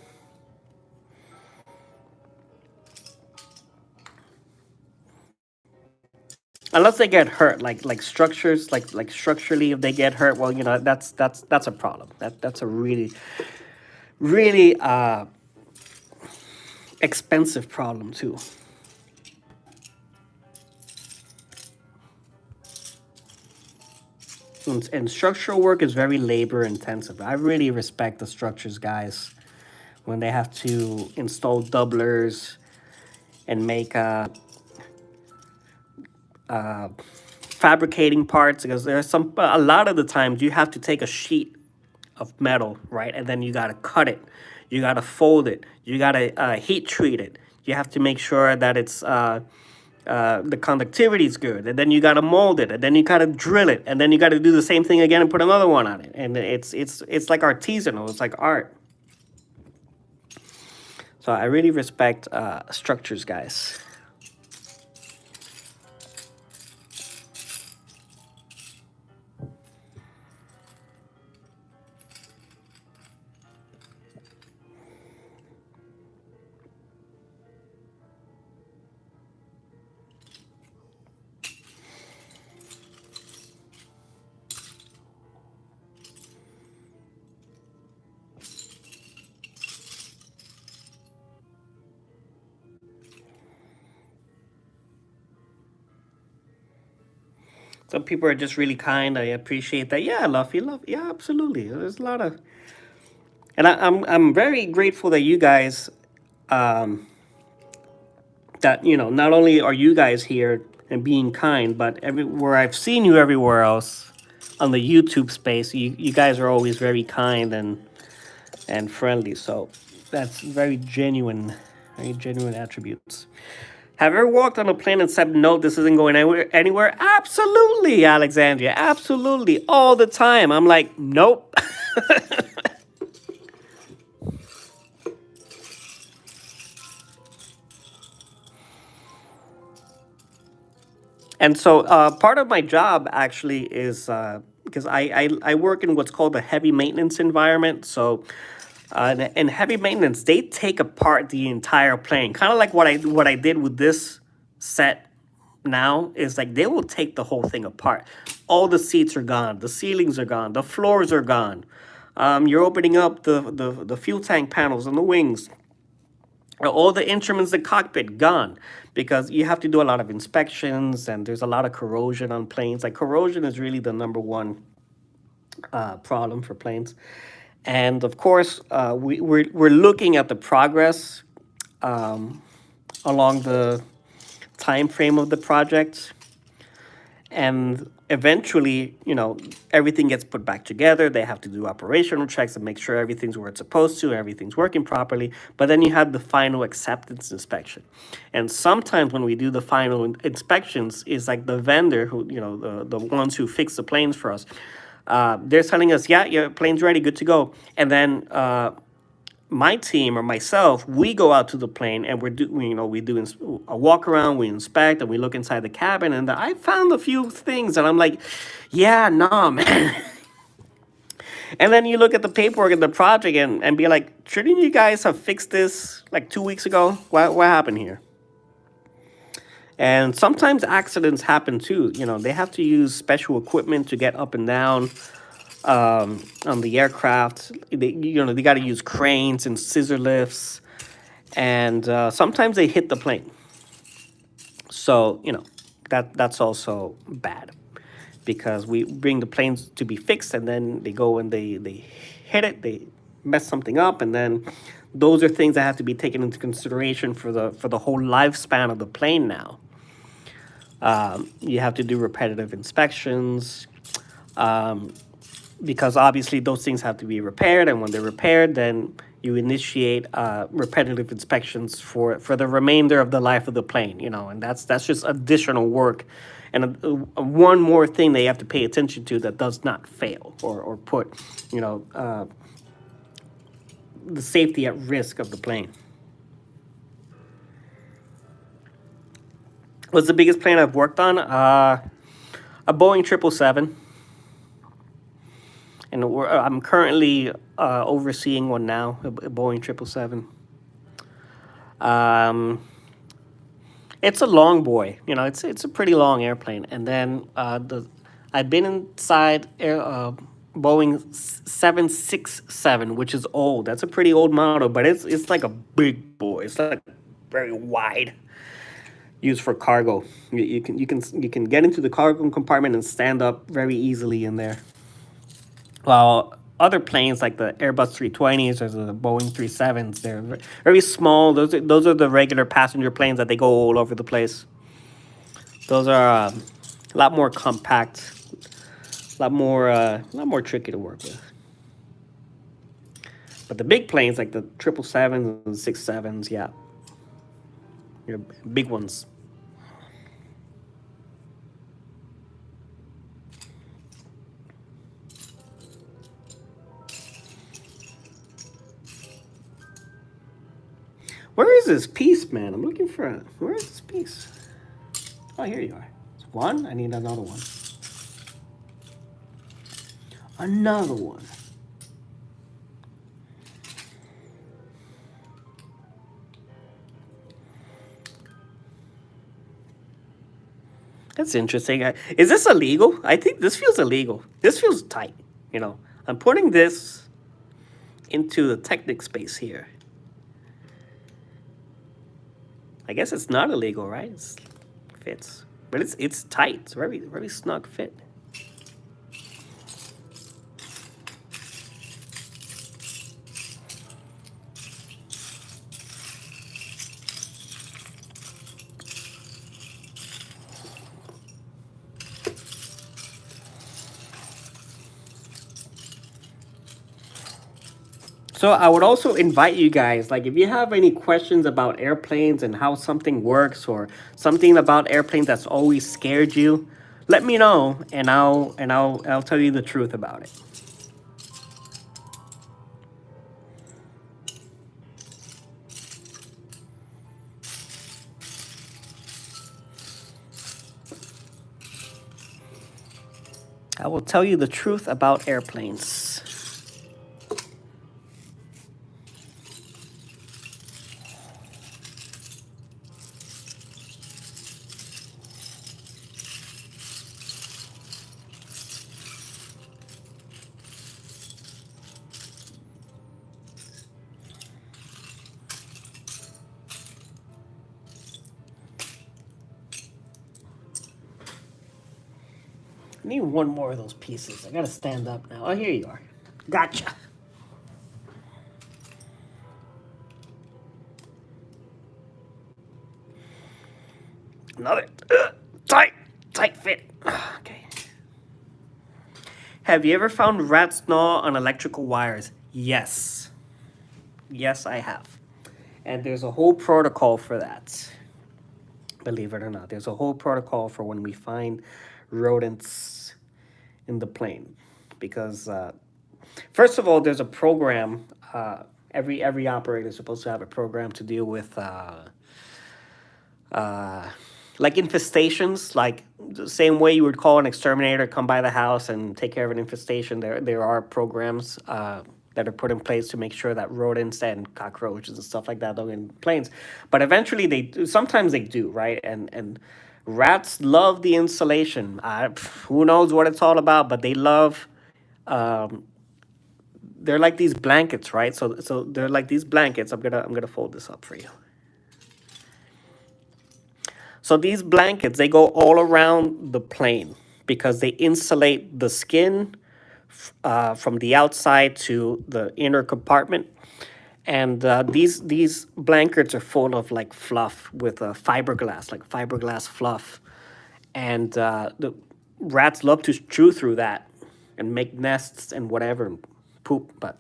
Unless they get hurt, like structures, like structurally, if they get hurt, well, that's a problem. That's a really expensive problem too. And structural work is very labor intensive. I really respect the structures guys when they have to install doublers and make fabricating parts, because there's a lot of the times you have to take a sheet of metal, right, and then you got to cut it, you got to fold it, you got to heat treat it, you have to make sure that it's the conductivity is good, and then you got to mold it, and then you got to drill it, and then you got to do the same thing again and put another one on it, and it's like artisanal, it's like art. So I really respect structures guys. Some people are just really kind. I appreciate that. Yeah, love. Yeah, absolutely. There's a lot of, and I'm very grateful that you guys, that not only are you guys here and being kind, but everywhere I've seen you everywhere else on the YouTube space, you guys are always very kind and friendly. So that's very genuine attributes. Have you ever walked on a plane and said, no, this isn't going anywhere? Absolutely, Alexandria. Absolutely. All the time. I'm like, nope. And so part of my job actually is because I work in what's called a heavy maintenance environment. So in heavy maintenance, they take apart the entire plane, kind of like what I did with this set. Now is like they will take the whole thing apart. All the seats are gone, the ceilings are gone, the floors are gone. You're opening up the fuel tank panels and the wings. All the instruments, the cockpit gone, because you have to do a lot of inspections and there's a lot of corrosion on planes. Like corrosion is really the number one problem for planes. And of course, we're looking at the progress along the time frame of the project, and eventually, everything gets put back together. They have to do operational checks and make sure everything's where it's supposed to, everything's working properly. But then you have the final acceptance inspection. And sometimes when we do the final inspections, is like the vendor who, the ones who fix the planes for us, they're telling us, yeah, your plane's ready, good to go. And then my team or myself, we go out to the plane and we do a walk around, we inspect, and we look inside the cabin. And I found a few things, and I'm like, yeah, nah, man. And then you look at the paperwork and the project and be like, shouldn't you guys have fixed this like 2 weeks ago? What happened here? And sometimes accidents happen too. They have to use special equipment to get up and down on the aircraft. They got to use cranes and scissor lifts, and sometimes they hit the plane. So that's also bad, because we bring the planes to be fixed, and then they go and they hit it, they mess something up, and then those are things that have to be taken into consideration for the whole lifespan of the plane. Now you have to do repetitive inspections. Because obviously those things have to be repaired, and when they're repaired, then you initiate repetitive inspections for the remainder of the life of the plane. And that's just additional work, and one more thing they have to pay attention to that does not fail or put the safety at risk of the plane. What's the biggest plane I've worked on? A Boeing 777. And I'm currently overseeing one now, a Boeing 777. Um, it's a long boy, you know. It's a pretty long airplane. And then I've been inside Boeing 767, which is old. That's a pretty old model, but it's like a big boy. It's like very wide, used for cargo. You can get into the cargo compartment and stand up very easily in there. While other planes like the Airbus 320s or the Boeing 37s, they're very small. Those are the regular passenger planes that they go all over the place. Those are a lot more compact, a lot more tricky to work with. But the big planes like the 777s and 67s, yeah, you're big ones. Where is this piece, man? I'm looking for it. Where is this piece? Oh, here you are. It's one. I need another one. Another one. That's interesting. Is this illegal? I think this feels illegal. This feels tight. You know, I'm putting this into the Technic space here. I guess it's not illegal, right? It fits, but it's tight. It's very snug fit. So I would also invite you guys, like if you have any questions about airplanes and how something works or something about airplanes that's always scared you, let me know and I'll tell you the truth about it. I will tell you the truth about airplanes. I need one more of those pieces. I gotta stand up now. Oh, here you are. Gotcha. Another tight fit. Okay. Have you ever found rat's gnaw on electrical wires? Yes. Yes, I have. And there's a whole protocol for that. Believe it or not, there's a whole protocol for when we find rodents in the plane. Because first of all, there's a program. Every operator is supposed to have a program to deal with like infestations, like the same way you would call an exterminator come by the house and take care of an infestation. There are programs that are put in place to make sure that rodents and cockroaches and stuff like that don't get in planes. But eventually they do. Sometimes they do, right? And rats love the insulation. Who knows what it's all about, but they love. Um, they're like these blankets, right? So they're like these blankets. I'm gonna fold this up for you. So these blankets, they go all around the plane because they insulate the skin from the outside to the inner compartment. And these blankets are full of like fluff with fiberglass, like fiberglass fluff. And the rats love to chew through that and make nests and whatever, and poop. But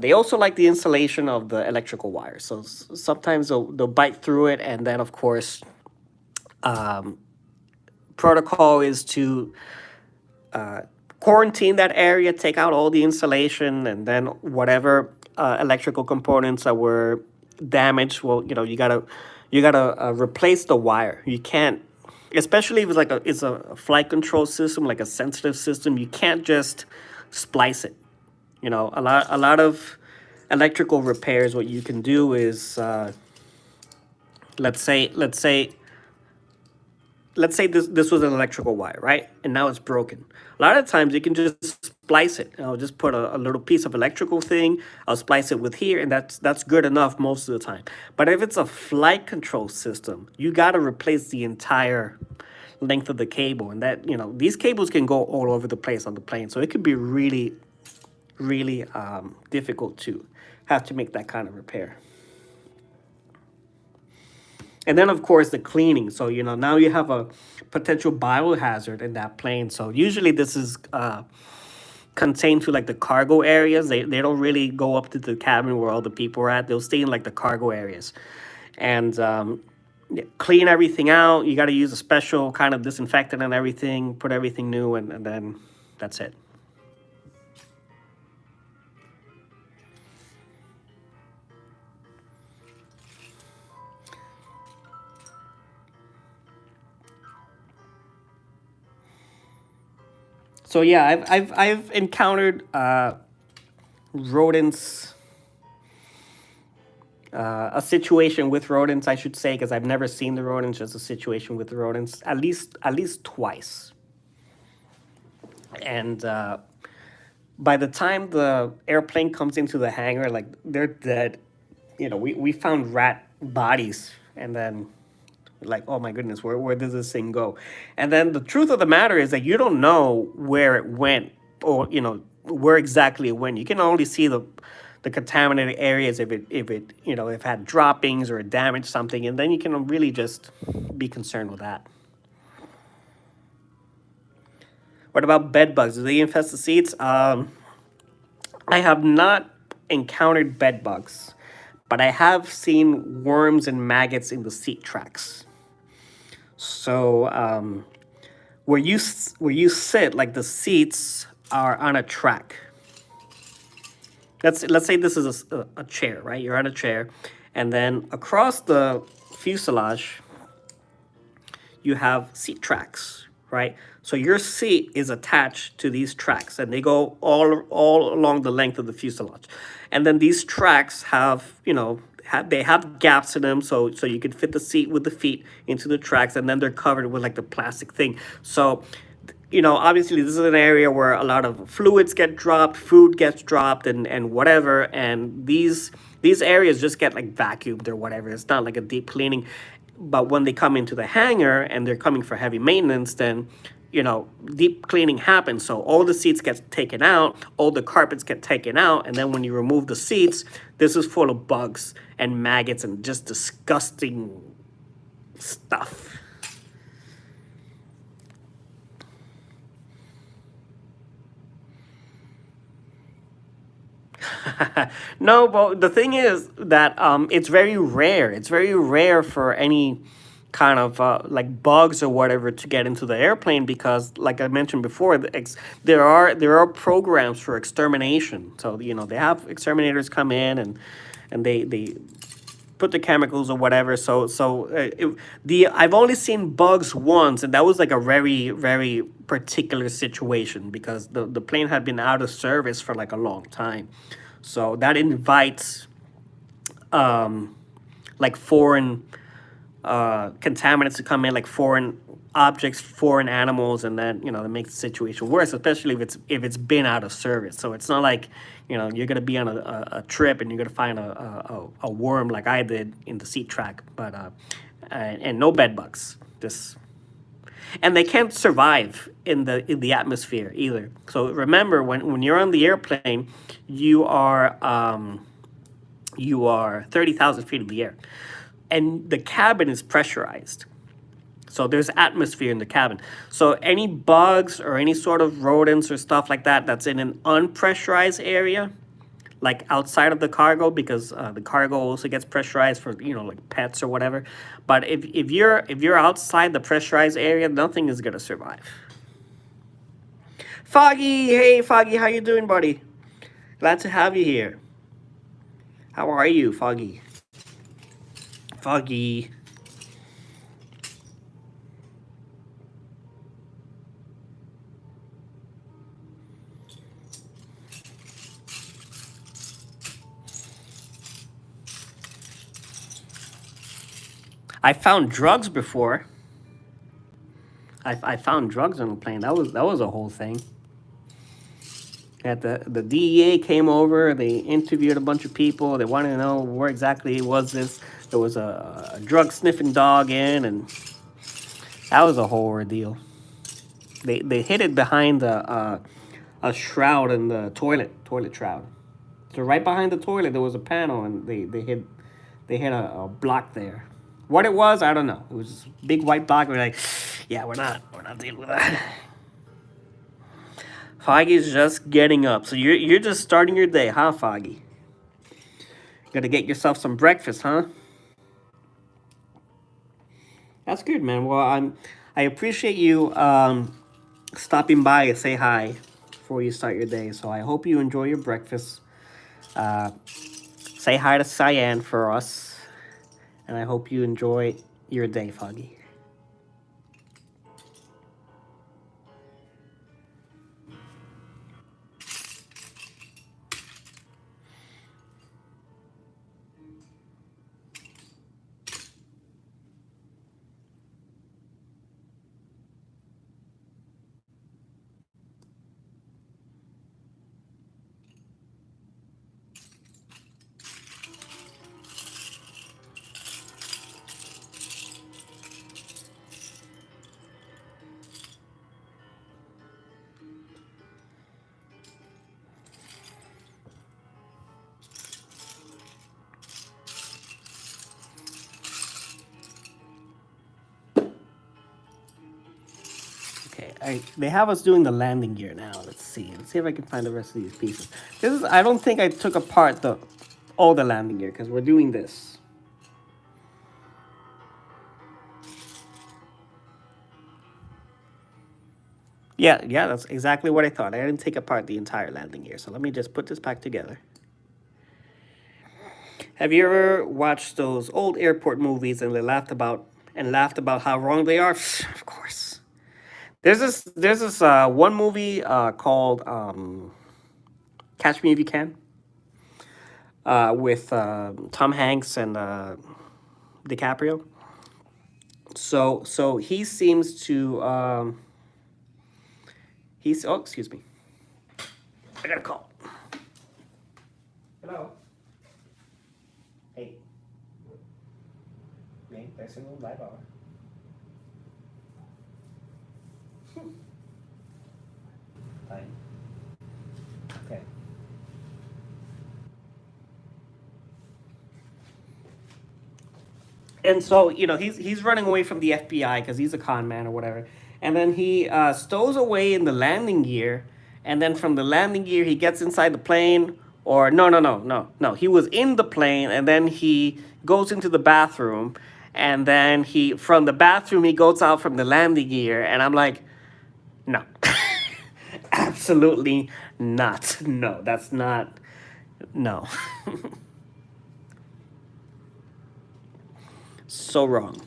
they also like the insulation of the electrical wires. So sometimes they'll bite through it, and then of course protocol is to quarantine that area, take out all the insulation, and then whatever electrical components that were damaged, well, you gotta replace the wire. You can't, especially if it's a flight control system, like a sensitive system. You can't just splice it. A lot of electrical repairs. What you can do is, let's say this was an electrical wire, right? And now it's broken. A lot of times you can just splice it. I'll just put a little piece of electrical thing. I'll splice it with here, and that's good enough most of the time. But if it's a flight control system, you got to replace the entire length of the cable, and that these cables can go all over the place on the plane, so it could be really, really difficult to have to make that kind of repair. And then, of course, the cleaning. So, now you have a potential biohazard in that plane. So usually this is contained to like the cargo areas. They don't really go up to the cabin where all the people are at. They'll stay in like the cargo areas. And clean everything out. You got to use a special kind of disinfectant and everything. Put everything new, and then that's it. So yeah, I've encountered rodents, a situation with rodents, I should say, because I've never seen the rodents. Just a situation with the rodents, at least twice. And by the time the airplane comes into the hangar, like they're dead. We found rat bodies, and then like, oh my goodness, where does this thing go? And then the truth of the matter is that you don't know where it went, or where exactly it went. You can only see the contaminated areas if it had droppings or it damaged something, and then you can really just be concerned with that. What about bed bugs? Do they infest the seats? I have not encountered bed bugs, but I have seen worms and maggots in the seat tracks. So where you sit, like the seats are on a track. Let's say this is a chair, right? You're on a chair, and then across the fuselage, you have seat tracks, right? So your seat is attached to these tracks, and they go all along the length of the fuselage. And then these tracks have gaps in them, so you can fit the seat with the feet into the tracks, and then they're covered with like the plastic thing. So obviously this is an area where a lot of fluids get dropped, food gets dropped, and whatever, and these areas just get like vacuumed or whatever. It's not like a deep cleaning. But when they come into the hangar and they're coming for heavy maintenance, then deep cleaning happens. So all the seats get taken out, all the carpets get taken out, and then when you remove the seats, this is full of bugs and maggots and just disgusting stuff. No, but the thing is that it's very rare. It's very rare for any kind of like bugs or whatever to get into the airplane, because, like I mentioned before, there are programs for extermination. So they have exterminators come in, and they put the chemicals or whatever. So I've only seen bugs once, and that was like a very, very particular situation, because the plane had been out of service for like a long time. So that invites like foreign contaminants to come in, like foreign objects, foreign animals, and then that makes the situation worse, especially if it's been out of service. So it's not like you're gonna be on a trip and you're gonna find a worm like I did in the seat track, but and no bed bugs. And they can't survive in the atmosphere either. So remember, when you're on the airplane, you are 30,000 feet in the air, and the cabin is pressurized. So there's atmosphere in the cabin. So any bugs or any sort of rodents or stuff like that that's in an unpressurized area, like outside of the cargo, because the cargo also gets pressurized for like pets or whatever. But if you're outside the pressurized area, nothing is gonna survive. Foggy, hey Foggy, how you doing, buddy? Glad to have you here. How are you, Foggy? Foggy. I found drugs before. I found drugs on the plane. That was a whole thing. At the DEA came over. They interviewed a bunch of people. They wanted to know where exactly was this. There was a drug sniffing dog in, and that was a whole ordeal. They hid it behind a shroud in the toilet shroud. So right behind the toilet there was a panel, and they hid a block there. What it was, I don't know. It was this big white block. We're like, yeah, we're not dealing with that. Foggy's just getting up. So you're just starting your day, huh, Foggy? Gotta get yourself some breakfast, huh? That's good, man. Well, I appreciate you stopping by and say hi before you start your day. So I hope you enjoy your breakfast. Say hi to Cyan for us, and I hope you enjoy your day, Foggy. Okay, they have us doing the landing gear now. Let's see if I can find the rest of these pieces. I don't think I took apart all the landing gear because we're doing this. Yeah, that's exactly what I thought. I didn't take apart the entire landing gear. So let me just put this back together. Have you ever watched those old airport movies and they laughed about how wrong they are? Of course. There's this one movie called Catch Me If You Can with Tom Hanks and DiCaprio. So he seems to he's excuse me. I got a call. Hello. Hey. Me, there's a live hour. Fine. Okay. And so he's running away from the FBI because he's a con man or whatever, and then he stows away in the landing gear, and then from the landing gear he gets inside the plane. Or no, he was in the plane, and then he goes into the bathroom, and then from the bathroom he goes out from the landing gear, and I'm like, no. Absolutely not. No, that's not. No. So wrong.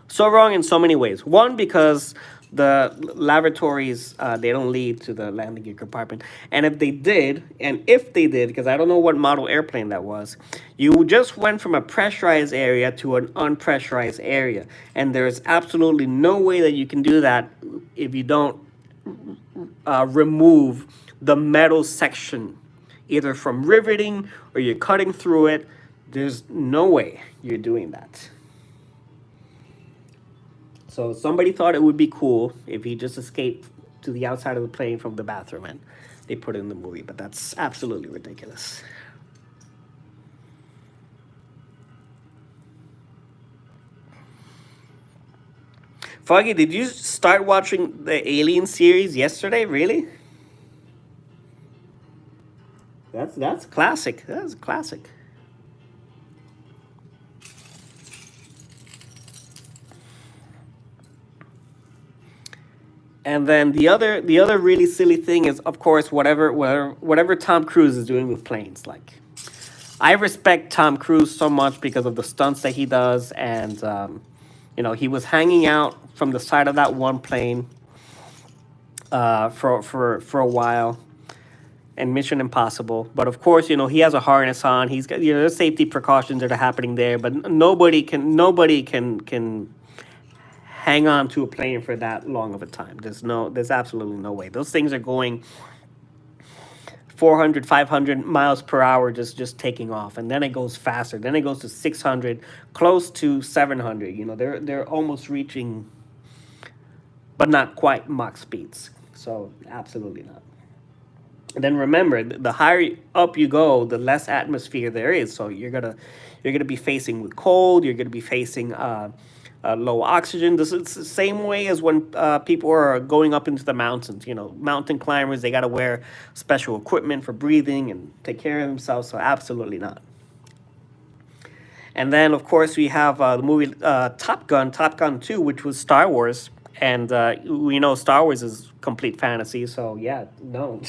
So wrong in so many ways. One, because the lavatories, they don't lead to the landing gear compartment. And if they did, because I don't know what model airplane that was, you just went from a pressurized area to an unpressurized area. And there's absolutely no way that you can do that if you don't remove the metal section, either from riveting or you're cutting through it. There's no way you're doing that. So somebody thought it would be cool if he just escaped to the outside of the plane from the bathroom, and they put it in the movie, but that's absolutely ridiculous. Foggy, did you start watching the Alien series yesterday? Really? That's classic. That's classic. And then the other really silly thing is, of course, whatever Tom Cruise is doing with planes. Like, I respect Tom Cruise so much because of the stunts that he does, and he was hanging out from the side of that one plane for a while, and Mission Impossible. But of course, he has a harness on. He's got, there's safety precautions that are happening there. But nobody can hang on to a plane for that long of a time. There's absolutely no way. Those things are going 400, 500 miles per hour, just taking off, and then it goes faster. Then it goes to 600, close to 700. They're almost reaching, but not quite Mach speeds. So absolutely not. And then remember, the higher up you go, the less atmosphere there is. So you're gonna be facing with cold. You're gonna be facing low oxygen. This is the same way as when people are going up into the mountains. Mountain climbers, they gotta wear special equipment for breathing and take care of themselves. So absolutely not. And then of course we have the movie Top Gun 2, which was Star Wars, and we know Star Wars is complete fantasy. So yeah, no.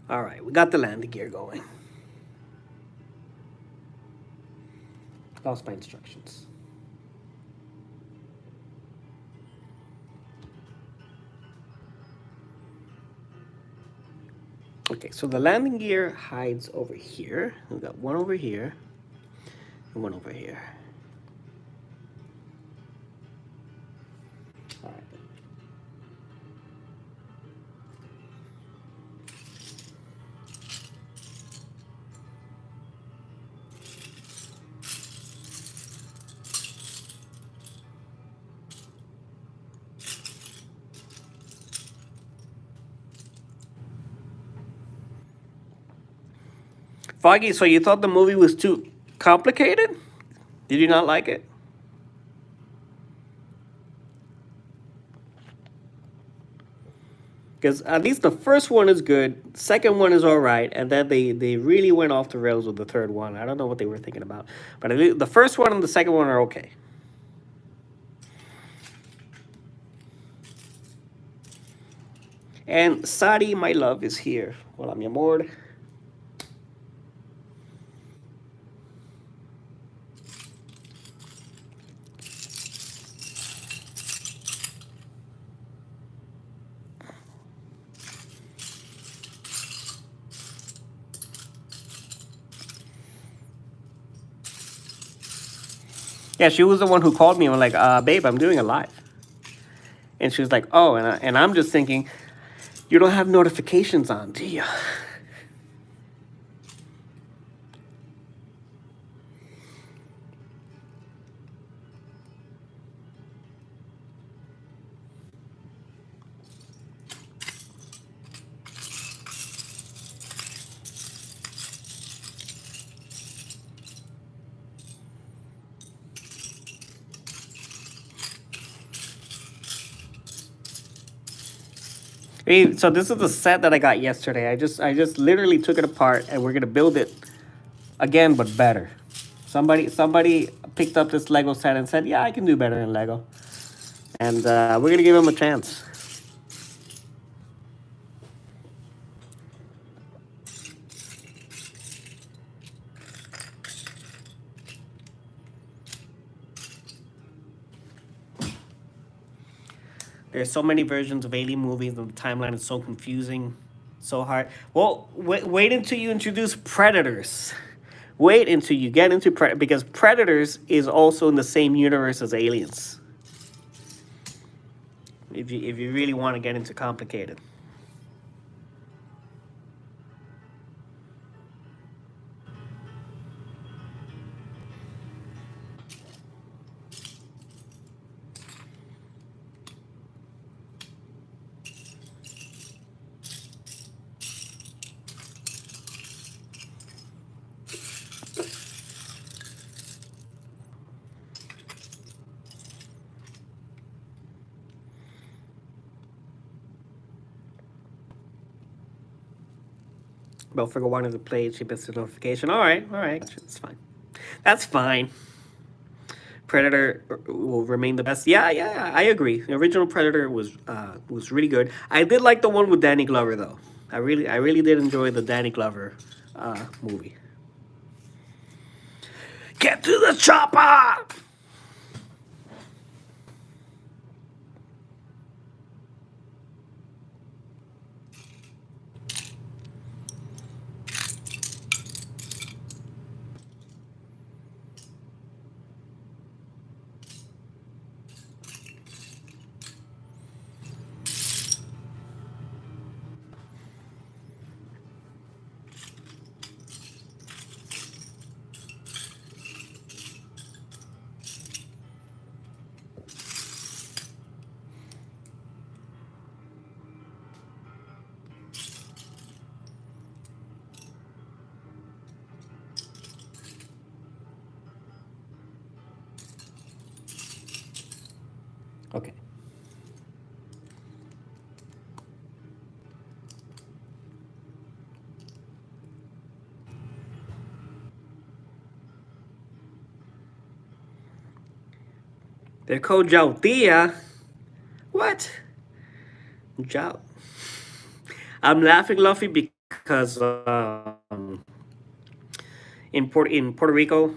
All right, we got the landing gear going. Lost my instructions. Okay, so the landing gear hides over here. We've got one over here and one over here. All right. Foggy, so you thought the movie was too complicated? Did you not like it? Because at least the first one is good, second one is all right, and then they really went off the rails with the third one. I don't know what they were thinking about, but at least the first one and the second one are okay. And Sadi, my love, is here. Hola, mi amor. Yeah, she was the one who called me and was like, babe, I'm doing a live. And she was like, oh, and I'm just thinking, you don't have notifications on, do you? Hey, so this is the set that I got yesterday. I just literally took it apart, and we're gonna build it again, but better. Somebody picked up this Lego set and said, yeah, I can do better in Lego. And we're gonna give him a chance. There's so many versions of Alien movies, and the timeline is so confusing, so hard. Well, wait until you introduce Predators. Wait until you get into because Predators is also in the same universe as Aliens. If you really want to get into complicated. Belfiger wanted to play. She missed the notification. All right, that's fine. That's fine. Predator will remain the best. Yeah, I agree. The original Predator was really good. I did like the one with Danny Glover though. I really did enjoy the Danny Glover movie. Get to the chopper! Okay. They're called Jaltia. What? Jal. I'm laughing, Luffy, because in Puerto Rico,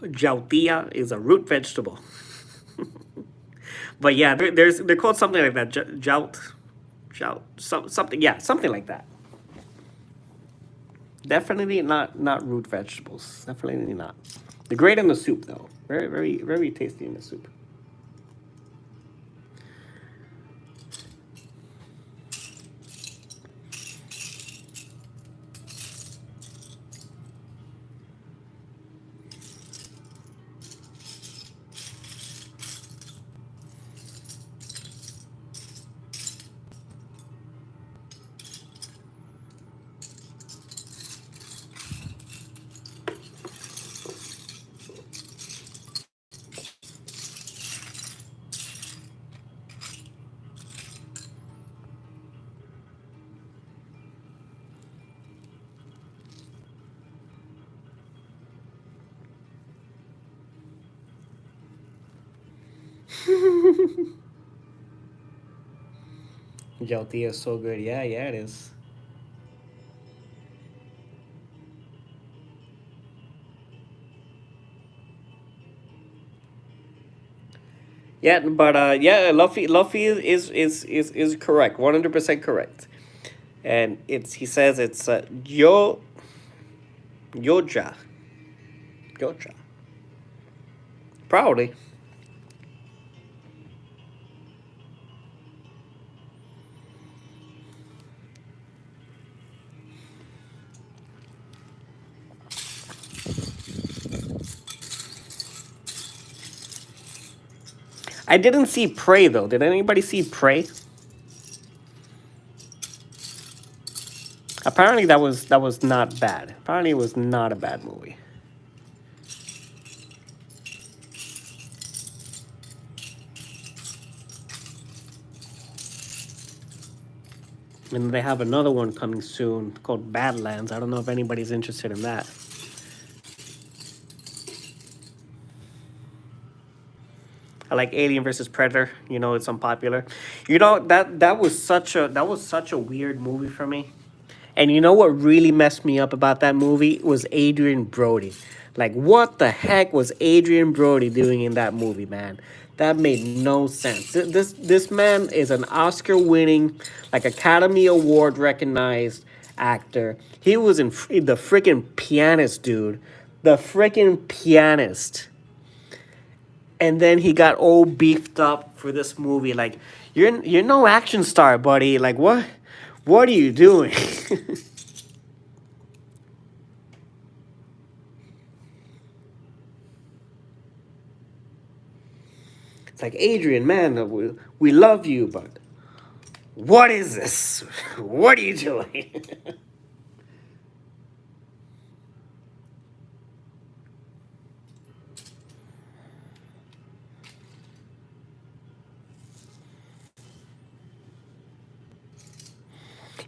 Jaltia is a root vegetable. But yeah, they're called something like that. Jout, something. Yeah, something like that. Definitely not root vegetables. Definitely not. They're great in the soup though. Very tasty in the soup. Jaltia is so good. Yeah, it is. Yeah, but yeah, Luffy is correct, 100% correct, and he says it's Yoja, Yoja, proudly. I didn't see Prey though. Did anybody see Prey? Apparently that was not bad. Apparently it was not a bad movie. And they have another one coming soon called Badlands. I don't know if anybody's interested in that. I like Alien versus Predator. You know, it's unpopular. You know that was such a weird movie for me. And you know what really messed me up about that movie was Adrian Brody. Like, what the heck was Adrian Brody doing in that movie, man? That made no sense. This man is an Oscar-winning, like Academy Award recognized actor. He was in the freaking Pianist, dude. The freaking Pianist. And then he got all beefed up for this movie. Like, you're no action star, buddy. Like, what are you doing? It's like, Adrian, man, we love you, but what is this? What are you doing?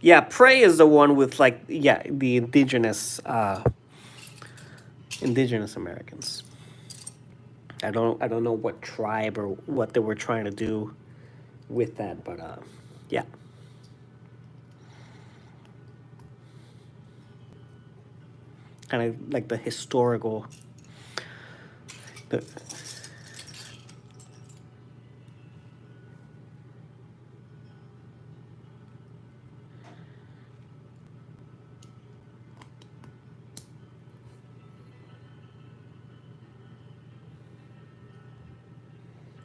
Yeah, Prey is the one with like, yeah, the indigenous Americans. I don't know what tribe or what they were trying to do with that, but yeah. Kind of like the historical the,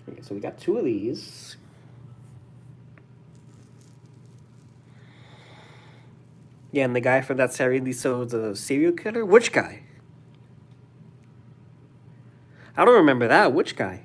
okay, so we got two of these. Yeah, and the guy from that series, so the serial killer? Which guy? I don't remember that. Which guy?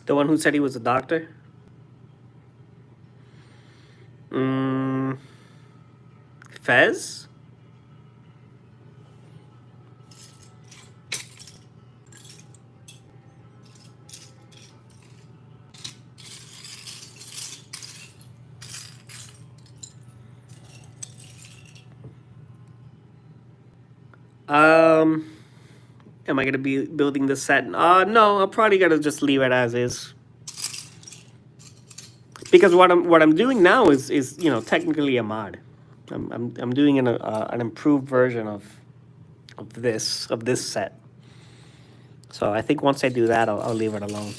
The one who said he was a doctor? Mm, Fez? Um, am I gonna be building the set? No, I'm probably gonna just leave it as is. Because what I'm doing now is technically a mod. I'm doing an improved version of this set. So I think once I do that, I'll leave it alone.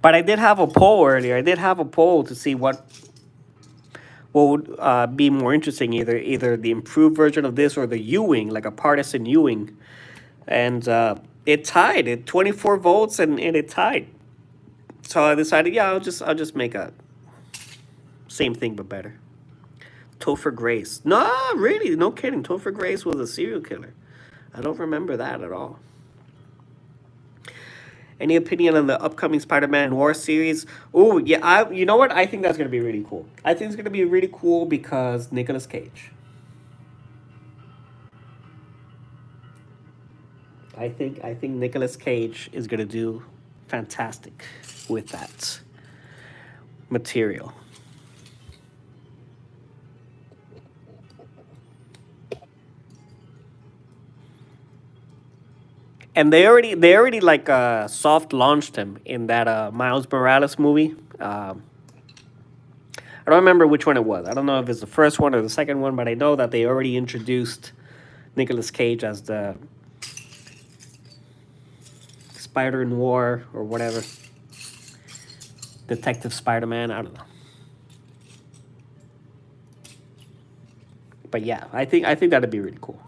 But I did have a poll earlier. I did have a poll to see what would be more interesting, either the improved version of this or the Ewing, like a partisan Ewing, and it tied. It 24 votes, and it tied. So I decided, yeah, I'll just make a same thing but better. Topher Grace. No, really, no kidding. Topher Grace was a serial killer. I don't remember that at all. Any opinion on the upcoming Spider-Man War series? Oh, yeah, you know what? I think that's going to be really cool. I think it's going to be really cool because Nicolas Cage. I think Nicolas Cage is going to do fantastic with that material. And they already like soft launched him in that Miles Morales movie. I don't remember which one it was. I don't know if it's the first one or the second one, but I know that they already introduced Nicolas Cage as the Spider Noir or whatever, Detective Spider-Man. I don't know, but yeah, I think that'd be really cool.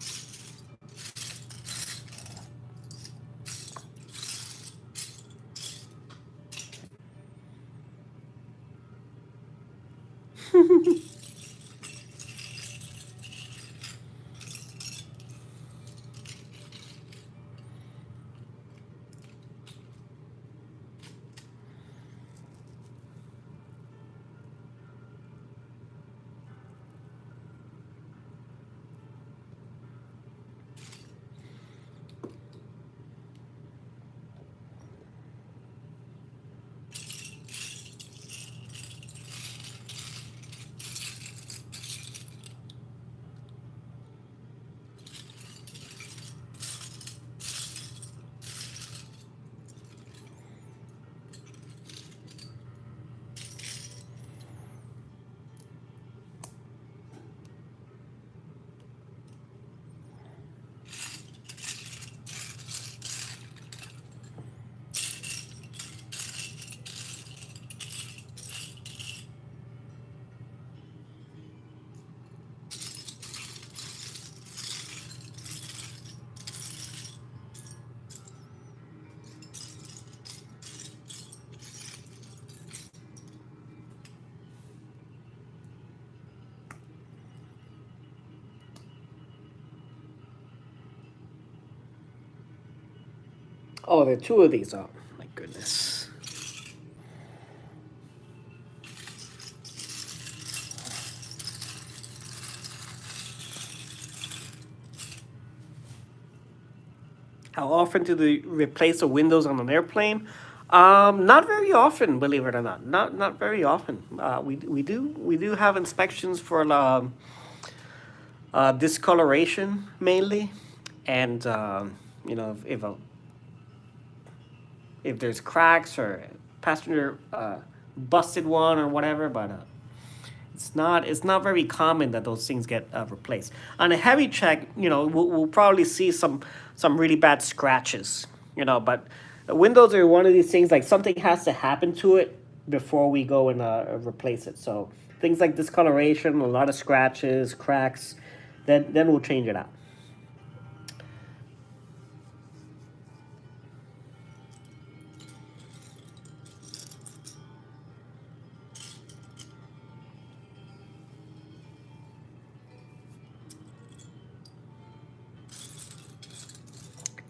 Oh, there are two of these. Oh, my goodness. How often do they replace the windows on an airplane? Not very often, believe it or not. Not very often. We do have inspections for discoloration mainly, and if there's cracks or passenger busted one or whatever, but it's not very common that those things get replaced. On a heavy check, we'll probably see some really bad scratches, but the windows are one of these things, like something has to happen to it before we go and replace it. So things like discoloration, a lot of scratches, cracks, then we'll change it out.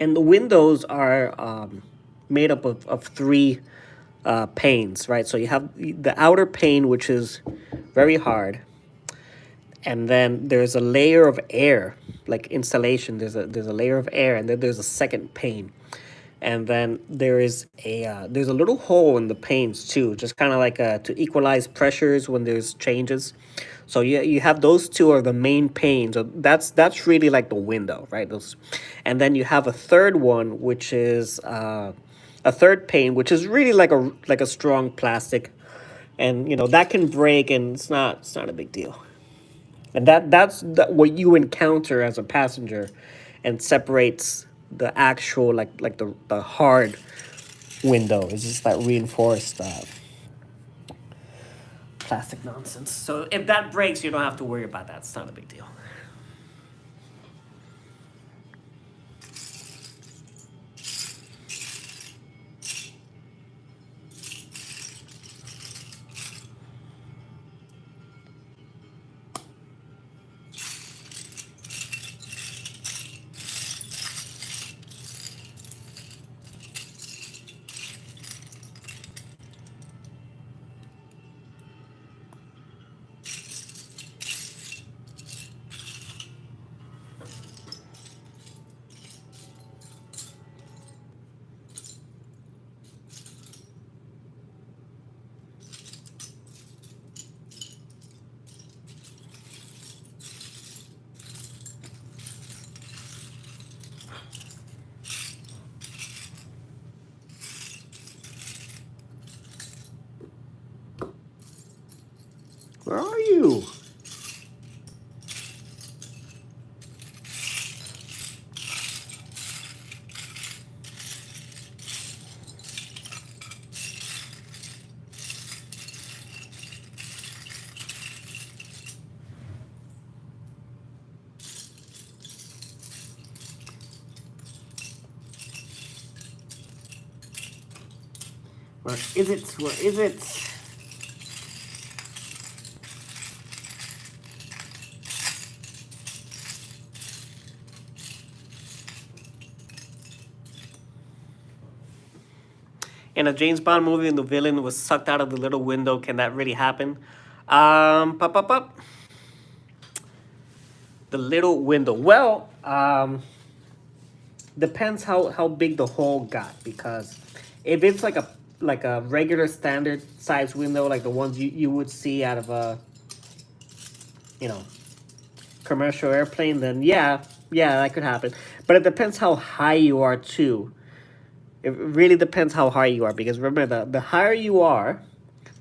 And the windows are made up of three panes, right? So you have the outer pane, which is very hard, and then there's a layer of air, like insulation. There's a layer of air, and then there's a second pane, and then there's a little hole in the panes too, just kind of like to equalize pressures when there's changes. So you have those two are the main panes. So that's really like the window, right? Those, and then you have a third one, which is a third pane, which is really like a strong plastic, and that can break, and it's not a big deal. And that's what you encounter as a passenger, and separates the actual like the hard window. It's just that reinforced plastic nonsense. So if that breaks, you don't have to worry about that. It's not a big deal. Where are you? Where is it? Where is it? In a James Bond movie, and the villain was sucked out of the little window. Can that really happen? Pop, pop, pop. The little window. Well, depends how big the hole got, because if it's like a regular standard size window, like the ones you would see out of a you know commercial airplane, then yeah, that could happen. But it depends how high you are too. It really depends how high you are, because remember, the higher you are,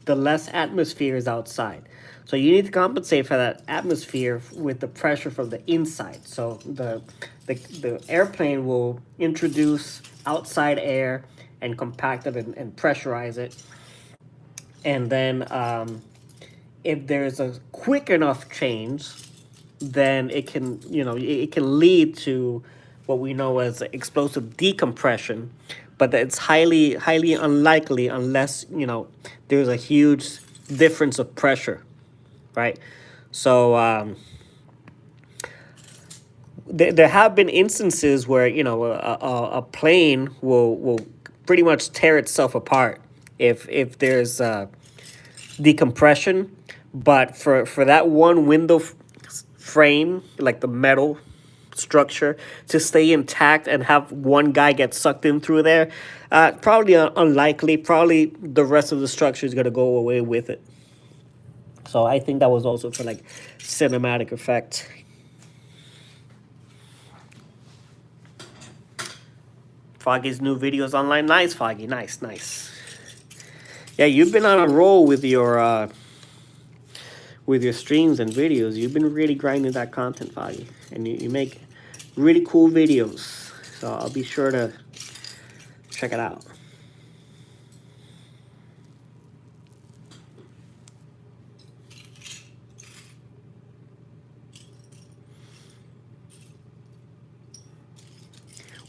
the less atmosphere is outside. So you need to compensate for that atmosphere with the pressure from the inside. So the airplane will introduce outside air and compact it, and pressurize it. And then if there's a quick enough change, then it can lead to what we know as explosive decompression, but it's highly unlikely unless there's a huge difference of pressure, right? So there have been instances where, you know, a plane will pretty much tear itself apart if there's decompression. But for that one window frame, like the metal structure, to stay intact and have one guy get sucked in through there, probably unlikely. Probably the rest of the structure is going to go away with it. So I think that was also for like cinematic effect. Foggy's new videos online. Nice, Foggy. Nice, nice. Yeah, you've been on a roll with your streams and videos. You've been really grinding that content, Foggy, and you make really cool videos. So I'll be sure to check it out.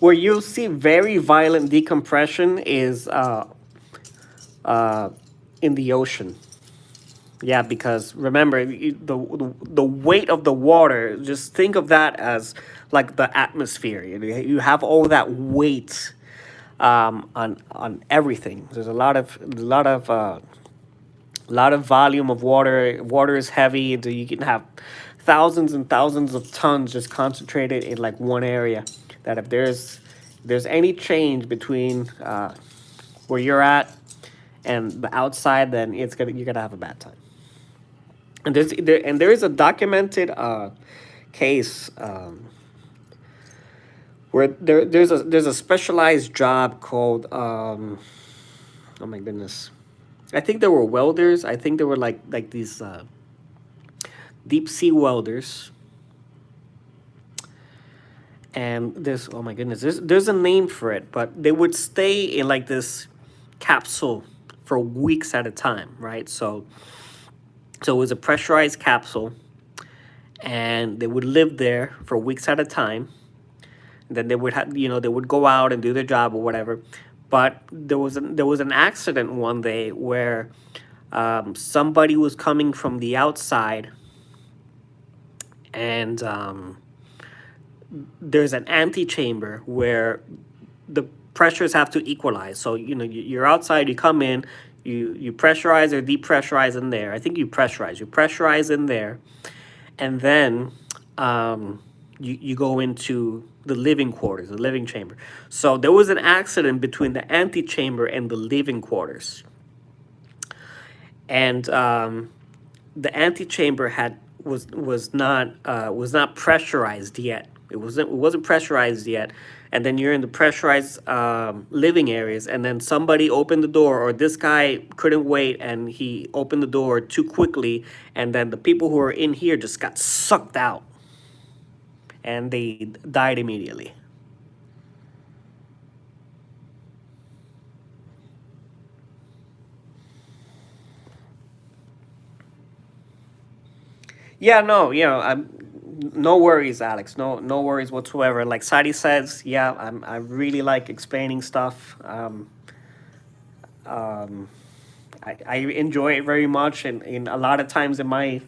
Where you'll see very violent decompression is in the ocean. Yeah, because remember, the weight of the water, just think of that as like the atmosphere. You have all that weight on everything. There's a lot of volume of water. Water is heavy, so you can have thousands and thousands of tons just concentrated in like one area. That if there's any change between where you're at and the outside, then you're gonna have a bad time. And there is a documented case where there's a specialized job called oh my goodness, I think there were welders. I think there were like these deep sea welders. And there's, oh my goodness, there's a name for it, but they would stay in like this capsule for weeks at a time, right? So it was a pressurized capsule, and they would live there for weeks at a time. And then they would have, they would go out and do their job or whatever. But there was an accident one day where somebody was coming from the outside, and there's an antechamber where the pressures have to equalize. So you're outside, you come in, you pressurize or depressurize in there. I think you pressurize in there, and then you go into the living quarters, the living chamber. So there was an accident between the antechamber and the living quarters, and the antechamber was not pressurized yet. It wasn't pressurized yet, and then you're in the pressurized living areas, and then somebody opened the door, or this guy couldn't wait, and he opened the door too quickly, and then the people who were in here just got sucked out, and they died immediately. Yeah, no, no worries, Alex. No worries whatsoever. Like Sadi says, yeah, I really like explaining stuff. I enjoy it very much, and in a lot of times in my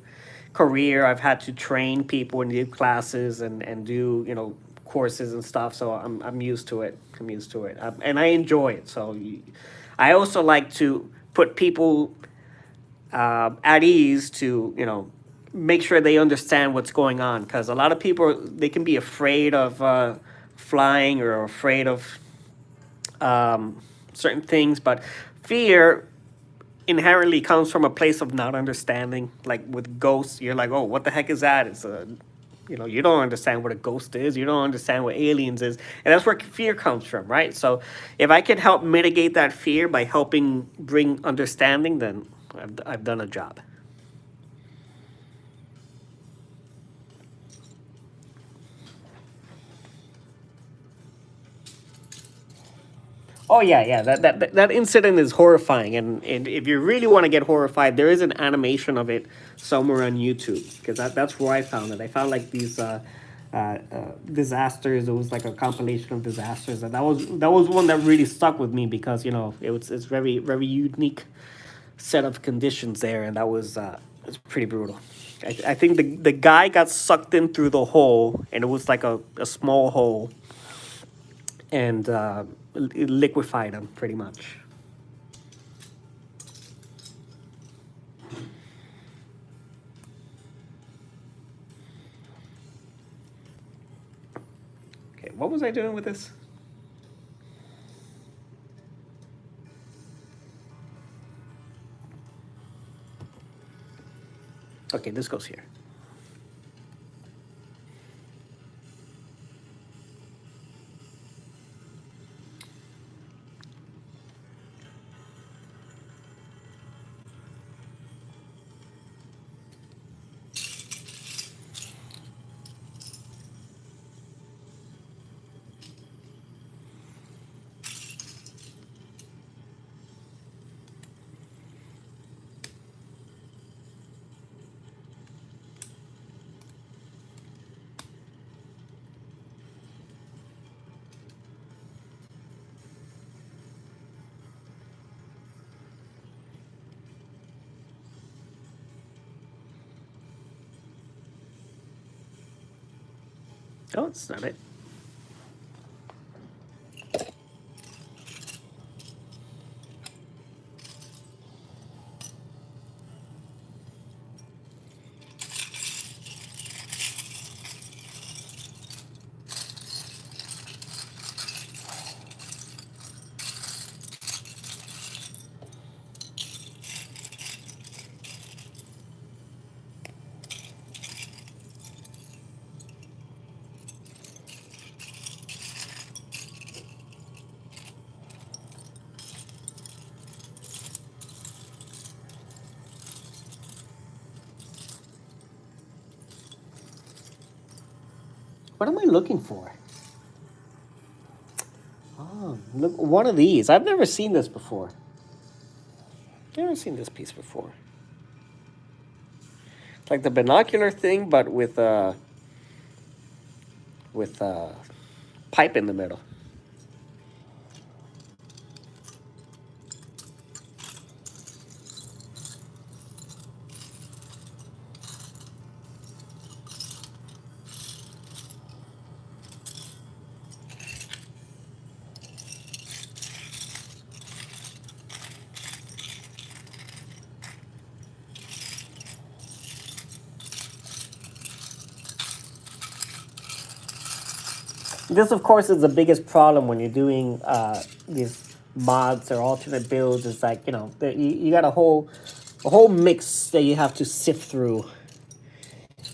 career, I've had to train people and do classes and do courses and stuff. So I'm used to it. I'm used to it, and I enjoy it. So I also like to put people at ease to make sure they understand what's going on, because a lot of people, they can be afraid of flying or afraid of certain things, but fear inherently comes from a place of not understanding. Like with ghosts, you're like, oh, what the heck is that? It's a you don't understand what a ghost is, you don't understand what aliens is, and that's where fear comes from, right? So if I can help mitigate that fear by helping bring understanding, then I've done a job. Oh yeah. That incident is horrifying, and if you really want to get horrified, there is an animation of it somewhere on YouTube, because that's where I found it. I found like these disasters. It was like a compilation of disasters, and that was one that really stuck with me, because it's very very unique set of conditions there, and that was it's pretty brutal. I think the guy got sucked in through the hole, and it was like a small hole, and it liquefied him pretty much. Okay, what was I doing with this? Okay, this goes here. Oh, it's not it. What am I looking for? Oh, look, one of these. I've never seen this before. Never seen this piece before. It's like the binocular thing, but with a pipe in the middle. This, of course, is the biggest problem when you're doing these mods or alternate builds. Is like, you know, you got a whole mix that you have to sift through.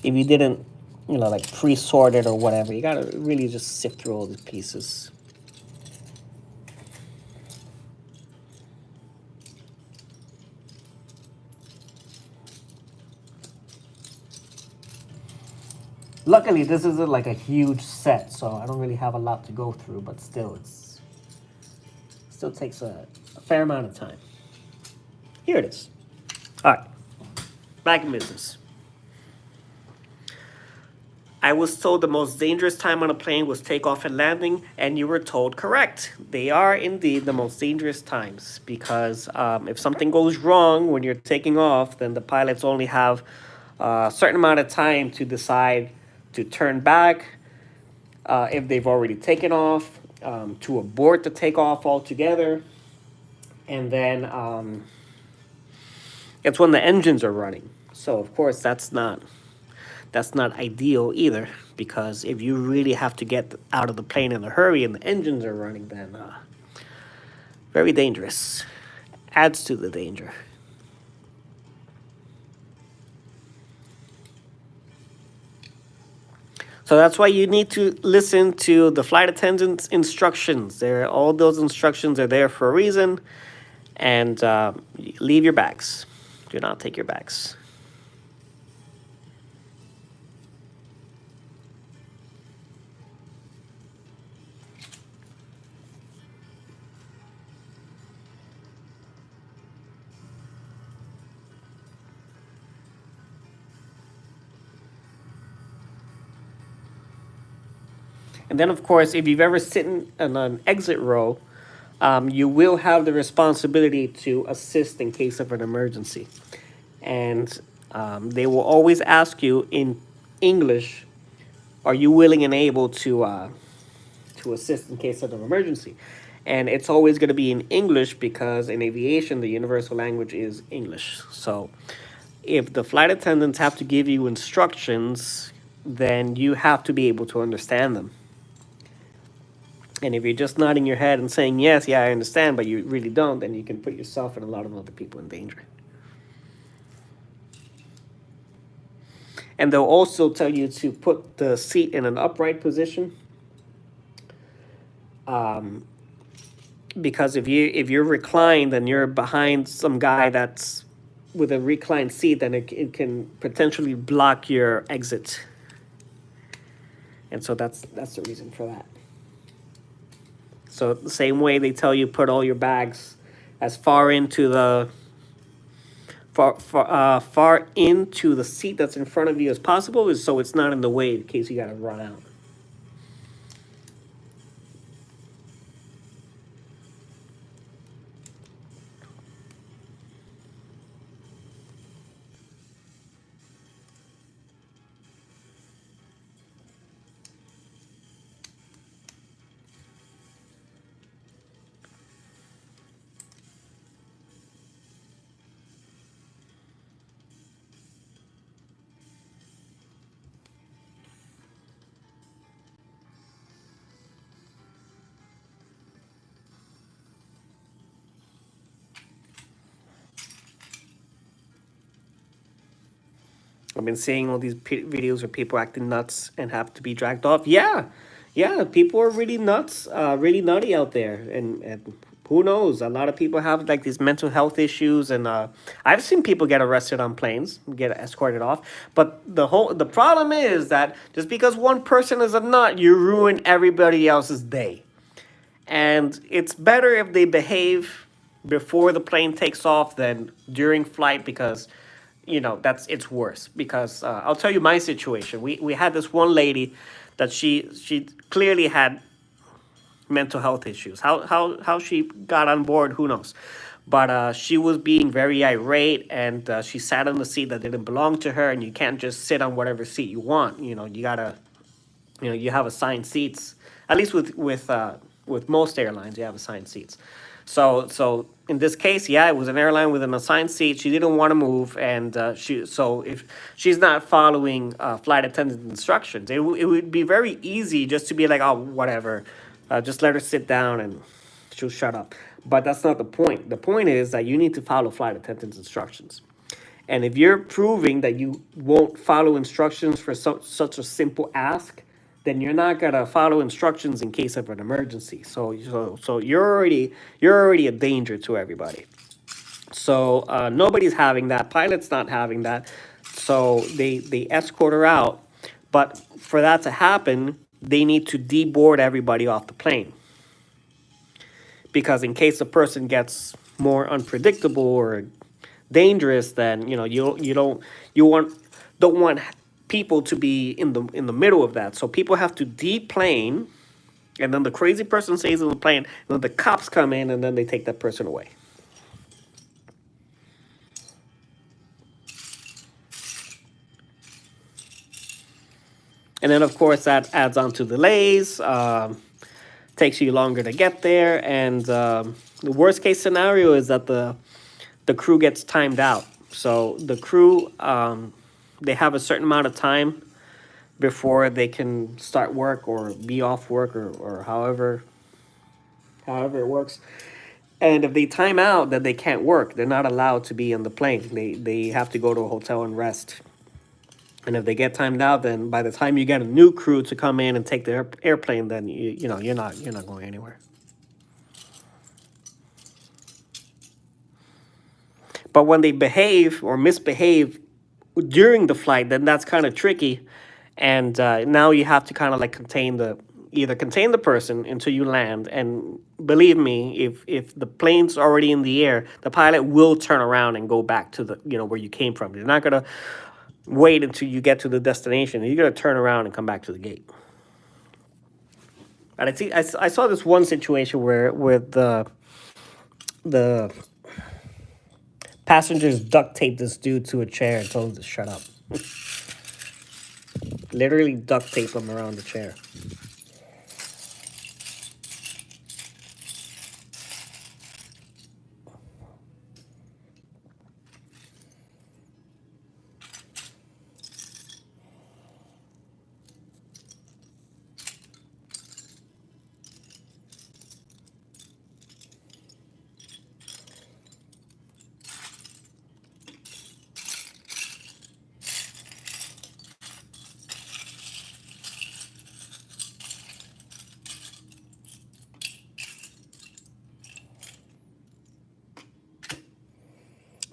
If you didn't, you know, like pre-sort it or whatever, you gotta really just sift through all these pieces. Luckily, this isn't like a huge set, so I don't really have a lot to go through, but still, still takes a fair amount of time. Here it is. All right, back in business. I was told the most dangerous time on a plane was takeoff and landing, and you were told correct. They are indeed the most dangerous times because if something goes wrong when you're taking off, then the pilots only have a certain amount of time to decide to turn back if they've already taken off, to abort the takeoff altogether, and then it's when the engines are running. So of course that's not ideal either, because if you really have to get out of the plane in a hurry and the engines are running, then very dangerous. Adds to the danger. So that's why you need to listen to the flight attendant's instructions. All those instructions are there for a reason. And leave your bags. Do not take your bags. And then, of course, if you've ever sitting in an exit row, you will have the responsibility to assist in case of an emergency. And They will always ask you in English, are you willing and able to assist in case of an emergency? And it's always going to be in English because in aviation, the universal language is English. So if the flight attendants have to give you instructions, then you have to be able to understand them. And if you're just nodding your head and saying, yes, yeah, I understand, but you really don't, then you can put yourself and a lot of other people in danger. And they'll also tell you to put the seat in an upright position. Because if you're reclined and you're behind some guy that's with a reclined seat, then it can potentially block your exit. And so that's the reason for that. So the same way they tell you put all your bags as far into the far into the seat that's in front of you as possible, is so it's not in the way in case you got to run out. I've been seeing all these videos where people acting nuts and have to be dragged off. Yeah, yeah, people are really nuts, really nutty out there, and who knows? A lot of people have like these mental health issues, and I've seen people get arrested on planes, get escorted off. But the problem is that just because one person is a nut, you ruin everybody else's day. And it's better if they behave before the plane takes off than during flight, because that's it's worse. Because I'll tell you my situation. We had this one lady that she clearly had mental health issues. How she got on board, who knows? But she was being very irate, and she sat on the seat that didn't belong to her. And you can't just sit on whatever seat you want. You gotta, you have assigned seats. At least with most airlines, you have assigned seats. So in this case, yeah, it was an airline with an assigned seat. She didn't want to move, and if she's not following flight attendant instructions, it would be very easy just to be like, oh, whatever, just let her sit down and she'll shut up. But that's not the point. The point is that you need to follow flight attendant's instructions. And if you're proving that you won't follow instructions for such a simple ask, then you're not gonna follow instructions in case of an emergency. So you're already a danger to everybody. So nobody's having that. Pilot's not having that. So they escort her out. But for that to happen, they need to deboard everybody off the plane, because in case a person gets more unpredictable or dangerous, then you don't want people to be in the middle of that. So people have to deplane, and then the crazy person stays in the plane, and then the cops come in, and then they take that person away. And then of course that adds on to delays. Takes you longer to get there, and the worst case scenario is that the crew gets timed out. So the crew, they have a certain amount of time before they can start work or be off work, or however it works. And if they time out, then they can't work. They're not allowed to be on the plane. They have to go to a hotel and rest. And if they get timed out, then by the time you get a new crew to come in and take the airplane, then you're not going anywhere. But when they behave or misbehave during the flight, then that's kind of tricky. And now you have to kind of like contain the person until you land. And believe me, if the plane's already in the air, the pilot will turn around and go back to the where you came from. They're not gonna wait until you get to the destination. You're gonna turn around and come back to the gate. And I saw this one situation where the Passengers duct taped this dude to a chair and told him to shut up. Literally duct tape him around the chair.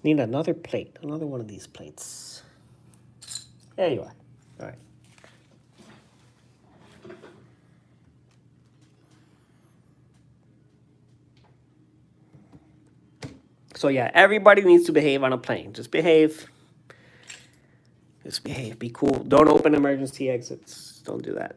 Need another plate. Another one of these plates. There you are. All right. So yeah, everybody needs to behave on a plane. Just behave. Just behave. Be cool. Don't open emergency exits. Don't do that.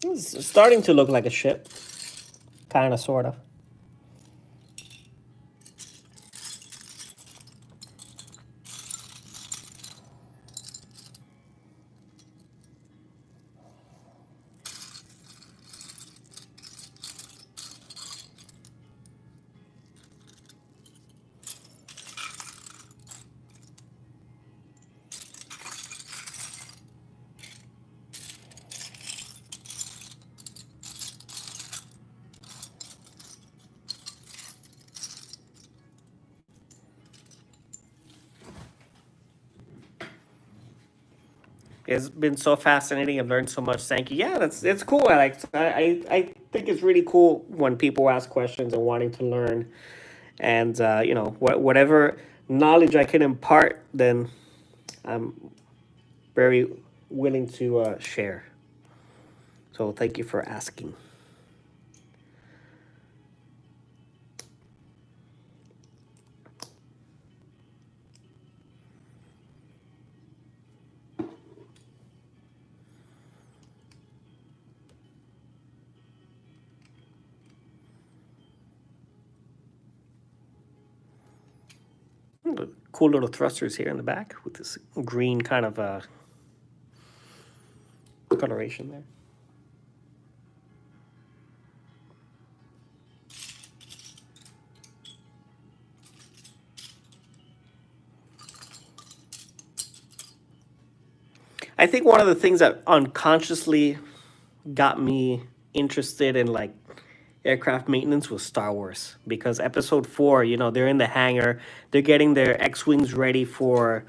It's starting to look like a ship. Kind of, sort of. It's been so fascinating. I've learned so much. Thank you. Yeah, it's cool. I think it's really cool when people ask questions and wanting to learn, and whatever knowledge I can impart, then I'm very willing to share. So thank you for asking. Cool little thrusters here in the back with this green kind of coloration there. I think one of the things that unconsciously got me interested in like aircraft maintenance was Star Wars, because episode 4, they're in the hangar, they're getting their X-wings ready for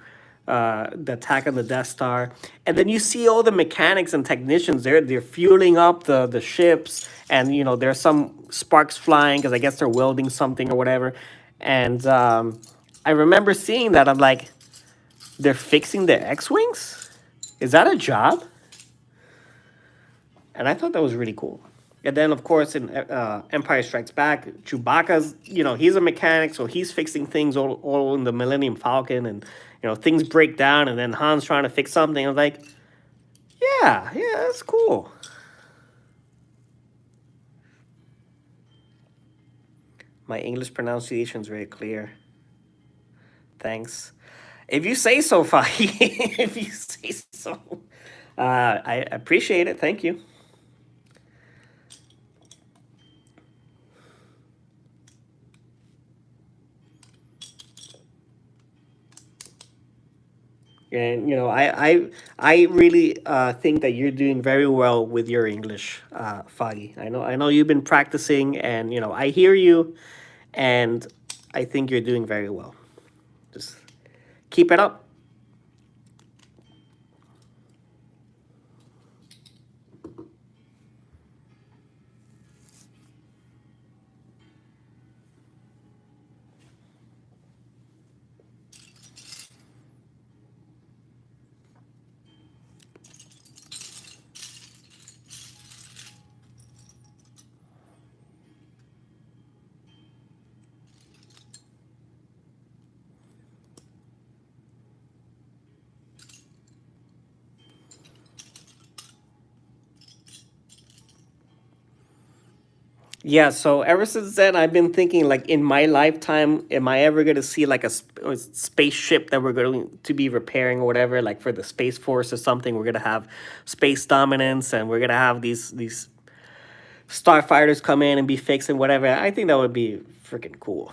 the attack on the Death Star, and then you see all the mechanics and technicians there. They're fueling up the ships, and there's some sparks flying because I guess they're welding something or whatever. And I remember seeing that. I'm like, they're fixing their X-wings. Is that a job? And I thought that was really cool. And then, of course, in Empire Strikes Back, Chewbacca's, he's a mechanic, so he's fixing things all in the Millennium Falcon, and things break down, and then Han's trying to fix something. I was like, yeah, that's cool. My English pronunciation is very clear. Thanks. If you say so, Fahi. If you say so. I appreciate it. Thank you. And I really think that you're doing very well with your English, Foggy. I know you've been practicing, and I hear you, and I think you're doing very well. Just keep it up. Yeah, so ever since then, I've been thinking, like, in my lifetime, am I ever going to see like a spaceship that we're going to be repairing or whatever, like for the Space Force or something? We're going to have space dominance, and we're going to have these starfighters come in and be fixing whatever. I think that would be freaking cool.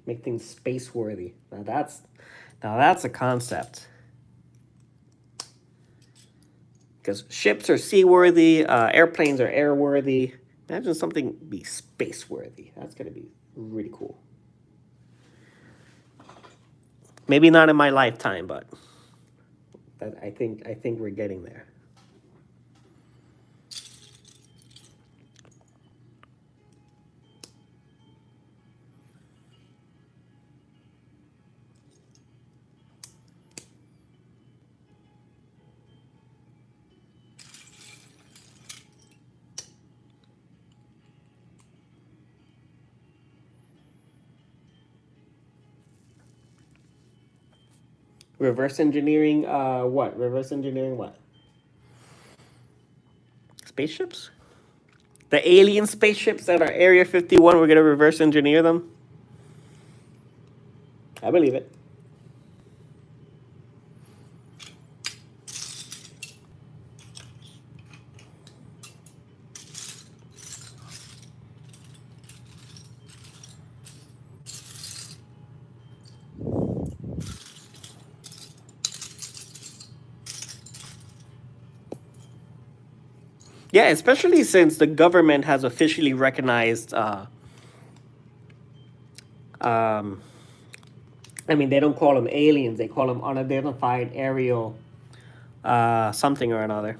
Make things space worthy. Now that's a concept. Because ships are seaworthy, airplanes are airworthy. Imagine something be space worthy. That's gonna be really cool. Maybe not in my lifetime, but I think we're getting there. Reverse engineering, what? Reverse engineering what? Spaceships? The alien spaceships that are Area 51, we're gonna reverse engineer them? I believe it. Yeah, especially since the government has officially recognized. Um, I mean, they don't call them aliens; they call them unidentified aerial something or another.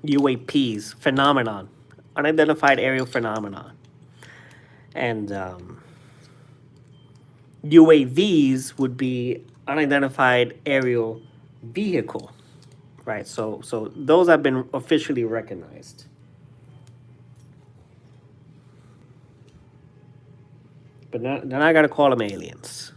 UAPs phenomenon, unidentified aerial phenomenon, and UAVs would be unidentified aerial vehicle, right? So those have been officially recognized. But then I gotta call them aliens.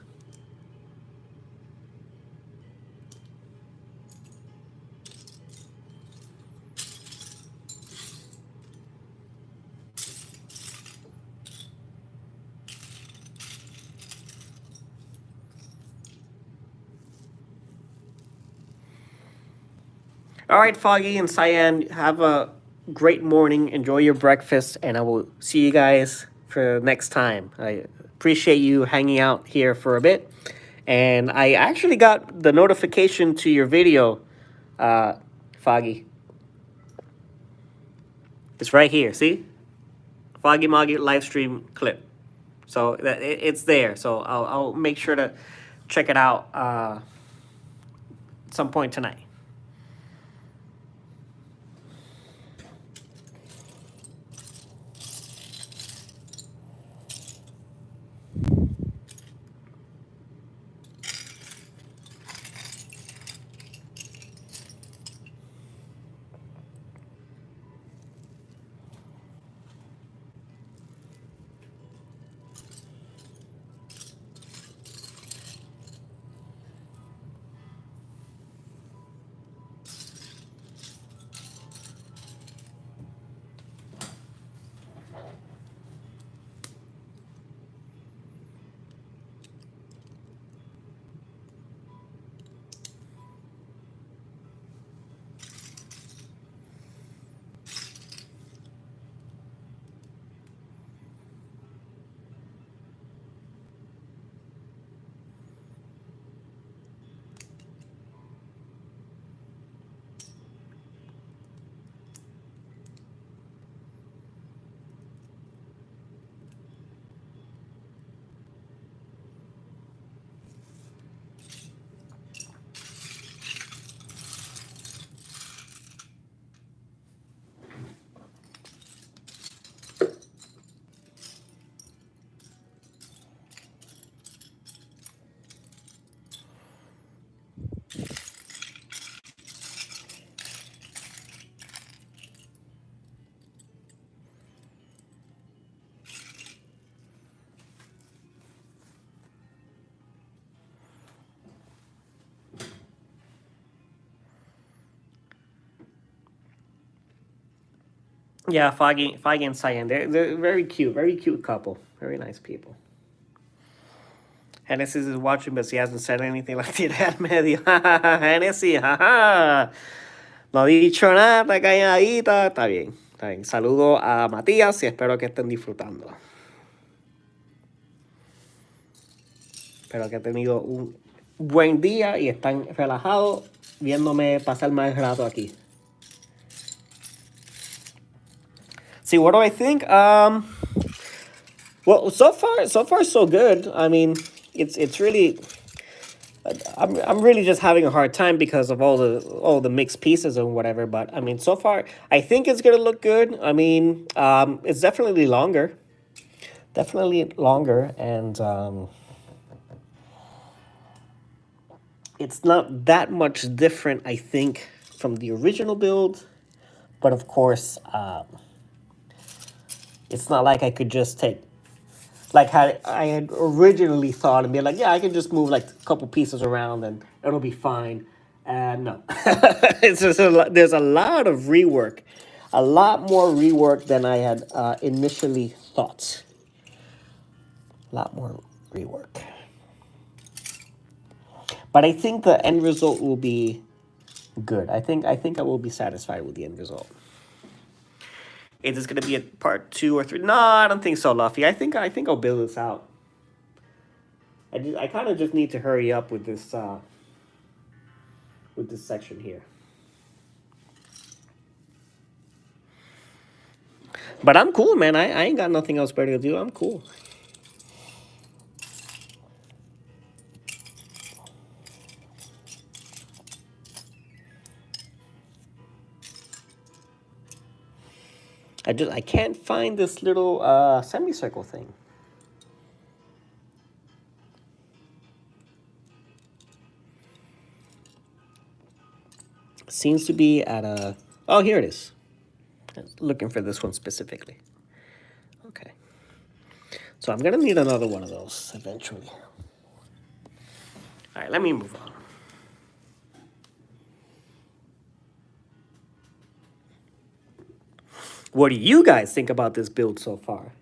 All right, Foggy and Cyan, have a great morning. Enjoy your breakfast, and I will see you guys for next time. I appreciate you hanging out here for a bit. And I actually got the notification to your video, Foggy. It's right here. See? Foggy Moggy live stream clip. So it's there. So I'll make sure to check it out at some point tonight. Yeah, Foggy and Cyan. They're very cute couple. Very nice people. Genesis is watching, but he hasn't said anything like tirar medio. Genesis, jaja. No ha dicho nada, calladita. Está bien, está bien. Saludo a Matías y espero que estén disfrutando. Espero que han tenido un buen día y están relajados viéndome pasar más rato aquí. See, what do I think? Well, so far so good. I mean, it's really. I'm really just having a hard time because of all the mixed pieces and whatever. But I mean, so far I think it's gonna look good. I mean, it's definitely longer, and it's not that much different, I think, from the original build. But of course, it's not like I could just take, like how I had originally thought and be like, yeah, I can just move like a couple pieces around and it'll be fine. And no, it's just there's a lot of rework, a lot more rework than I had initially thought. A lot more rework. But I think the end result will be good. I think I will be satisfied with the end result. Is this gonna be a part 2 or 3? No, I don't think so, Luffy. I think I'll build this out. I kind of just need to hurry up with this section here. But I'm cool, man. I ain't got nothing else better to do. I'm cool. I can't find this little semicircle thing. Seems to be at a... Oh, here it is. Looking for this one specifically. Okay. So I'm going to need another one of those eventually. All right, let me move on. What do you guys think about this build so far?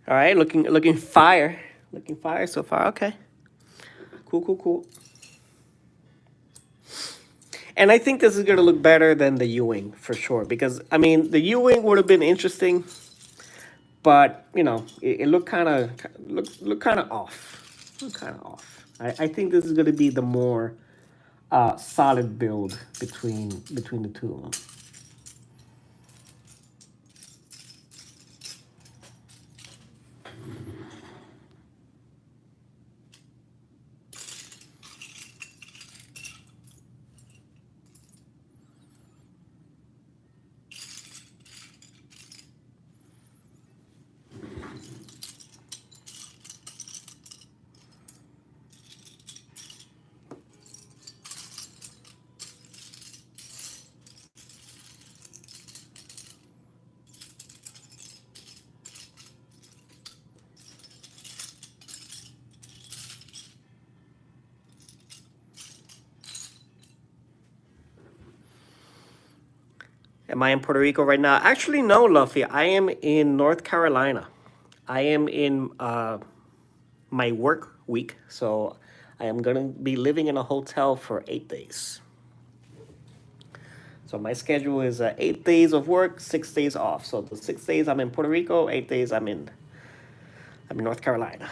All right, looking fire. Looking fire so far. Okay. Cool. And I think this is going to look better than the U-Wing for sure. Because, I mean, the U-Wing would have been interesting. But, you know, it looked kind of off. I think this is going to be the more solid build between the two of them. Am I in Puerto Rico right now? Actually, no, Luffy. I am in North Carolina. I am in my work week, so I am going to be living in a hotel for 8 days. So my schedule is 8 days of work, 6 days off. So the 6 days I'm in Puerto Rico, 8 days I'm in North Carolina.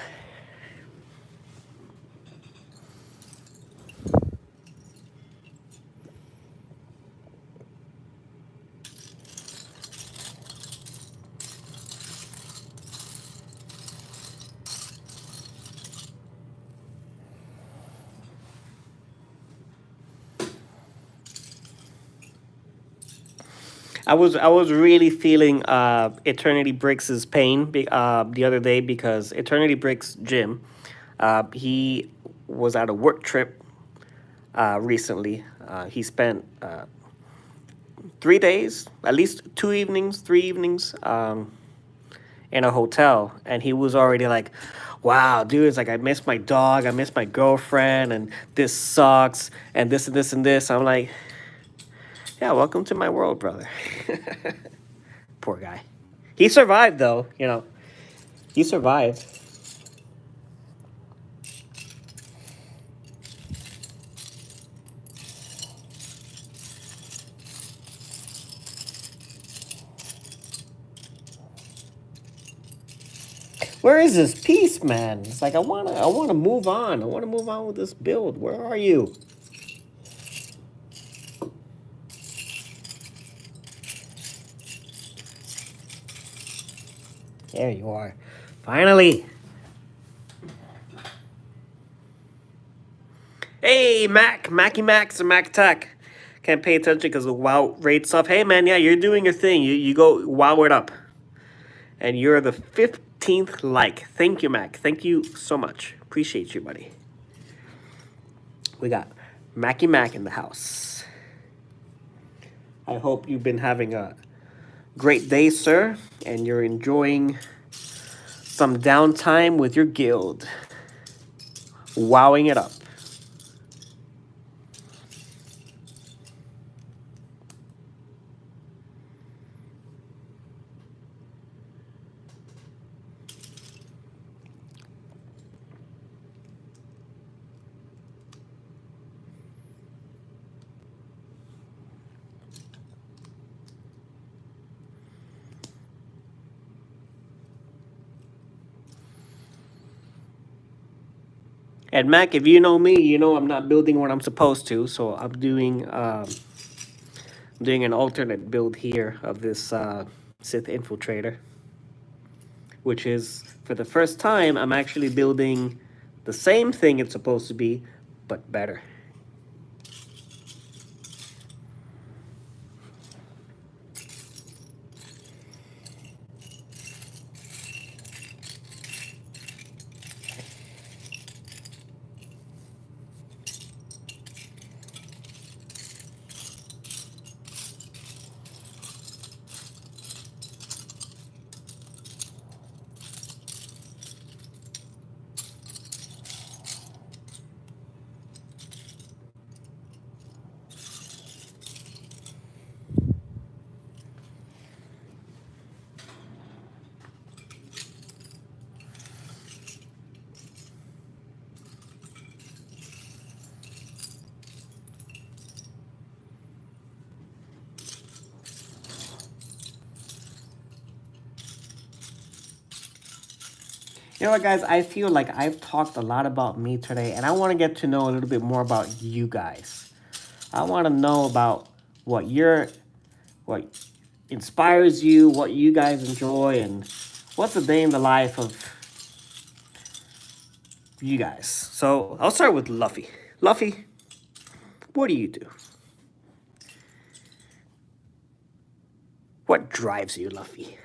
I was really feeling Eternity Bricks' pain the other day because Eternity Bricks Jim, he was at a work trip recently. He spent 3 days, at least 2 evenings, 3 evenings, in a hotel, and he was already like, "Wow, dude, it's like I miss my dog, I miss my girlfriend, and this sucks, and this and this and this." I'm like, "Yeah, welcome to my world, brother." Poor guy. He survived, though. He survived. Where is this peace, man? It's like I wanna move on. I wanna move on with this build. Where are you? There you are. Finally. Hey, Mackie Max, and Mac Tech. Can't pay attention because of WoW raid stuff. Hey, man, yeah, you're doing your thing. You go wow it up. And you're the 15th like. Thank you, Mac. Thank you so much. Appreciate you, buddy. We got Mackie Mac in the house. I hope you've been having a great day, sir, and you're enjoying some downtime with your guild. Wowing it up. And Mac, if you know me, you know I'm not building what I'm supposed to, so I'm doing an alternate build here of this Sith Infiltrator, which is, for the first time, I'm actually building the same thing it's supposed to be, but better. You know what, guys? I feel like I've talked a lot about me today, and I want to get to know a little bit more about you guys. I want to know about what inspires you, what you guys enjoy, and what's a day in the life of you guys. So I'll start with Luffy. Luffy, what do you do? What drives you, Luffy?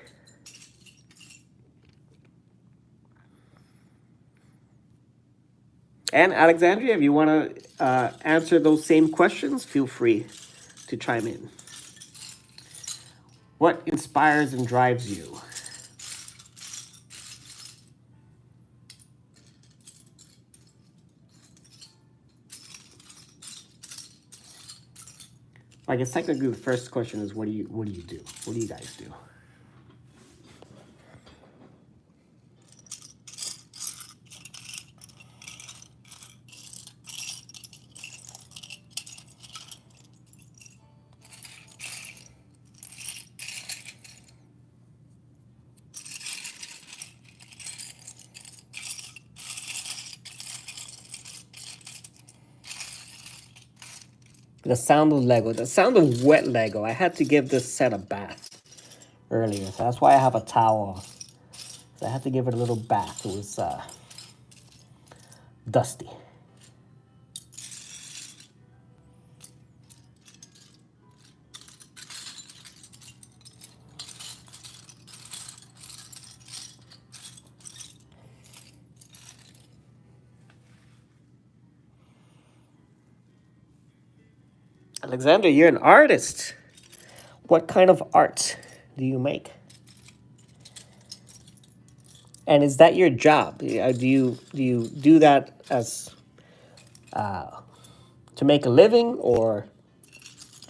And Alexandria, if you want to answer those same questions, feel free to chime in. What inspires and drives you? I guess technically the first question is what do you do? What do you guys do? The sound of Lego, the sound of wet Lego. I had to give this set a bath earlier, so that's why I have a towel. So I had to give it a little bath. It was dusty. Alexander, you're an artist. What kind of art do you make? And is that your job? Do you do that as to make a living or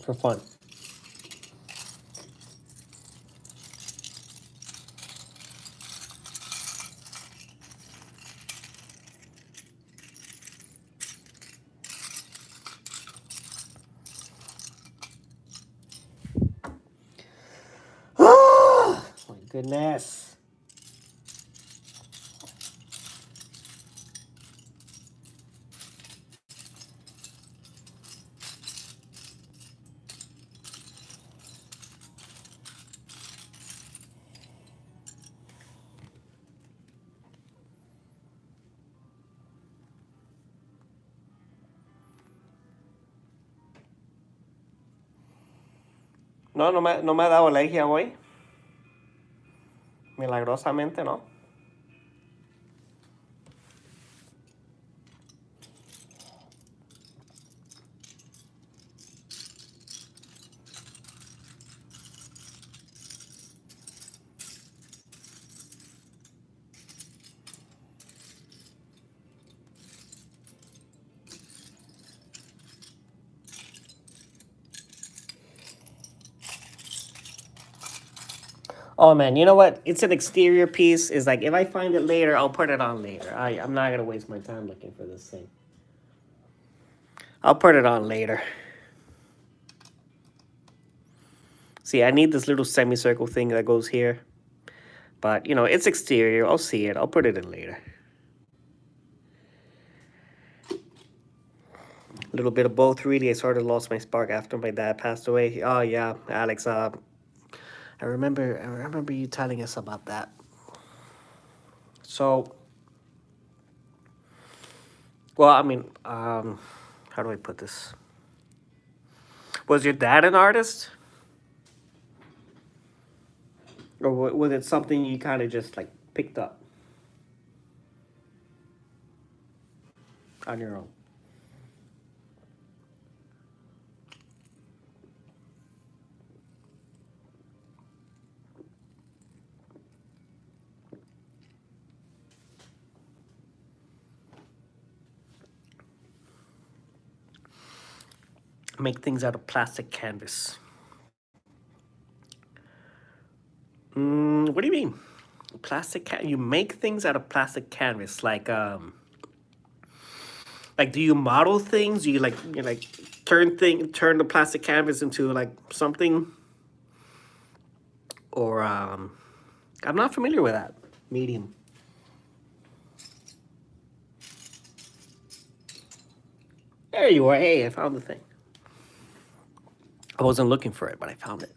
for fun? Oh my goodness. No me ha dado alergia hoy. Milagrosamente, ¿no? Oh man, you know what? It's an exterior piece. It's like if I find it later, I'll put it on later. I'm not gonna waste my time looking for this thing. I'll put it on later. See, I need this little semicircle thing that goes here. But, you know, it's exterior. I'll see it. I'll put it in later. A little bit of both, really. I sort of lost my spark after my dad passed away. Oh, yeah, Alex, I remember you telling us about that. So, well, I mean, how do I put this? Was your dad an artist? Or was it something you kind of just, like, picked up on your own? Make things out of plastic canvas. What do you mean? You make things out of plastic canvas, like do you model things? Do you turn the plastic canvas into like something? Or I'm not familiar with that medium. There you are. Hey, I found the thing. I wasn't looking for it, but I found it.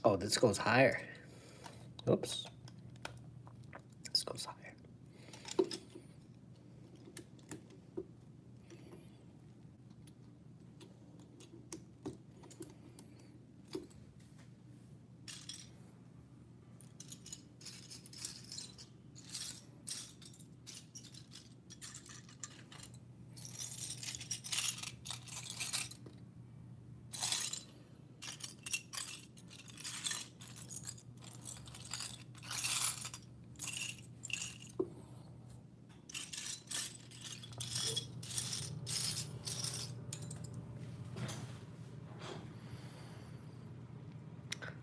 Oh, this goes higher. Oops. This goes higher.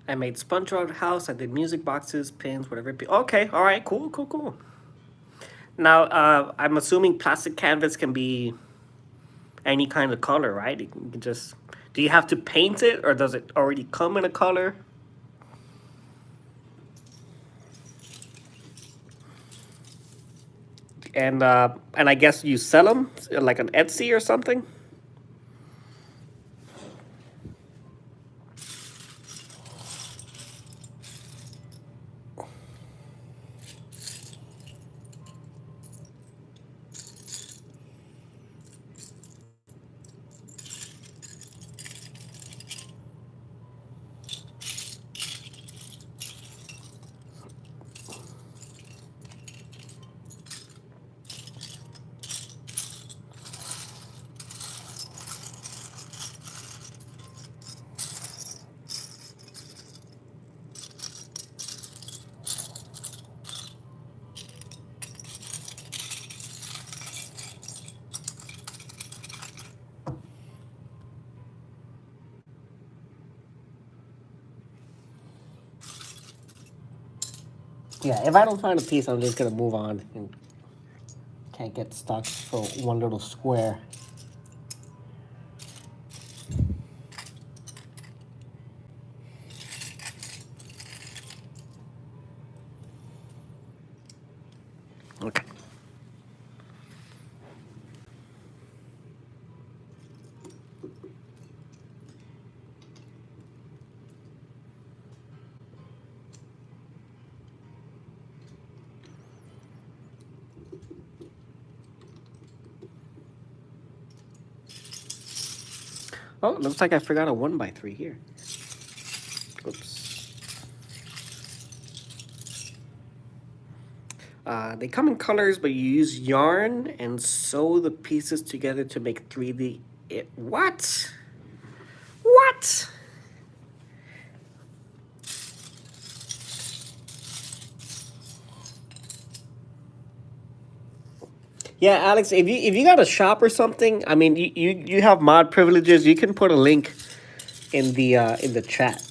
I made SpongeBob house. I did music boxes, pins, whatever it be. Okay, all right, cool, cool, cool. Now, I'm assuming plastic canvas can be any kind of color, right? You can just. Do you have to paint it, or does it already come in a color? And I guess you sell them like on Etsy or something. Yeah, if I don't find a piece, I'm just gonna move on and can't get stuck for one little square. Okay. Oh, looks like I forgot a 1x3 here. Oops. They come in colors, but you use yarn and sew the pieces together to make 3D. What? What? Yeah, Alex, if you got a shop or something, I mean, you have mod privileges. You can put a link in the chat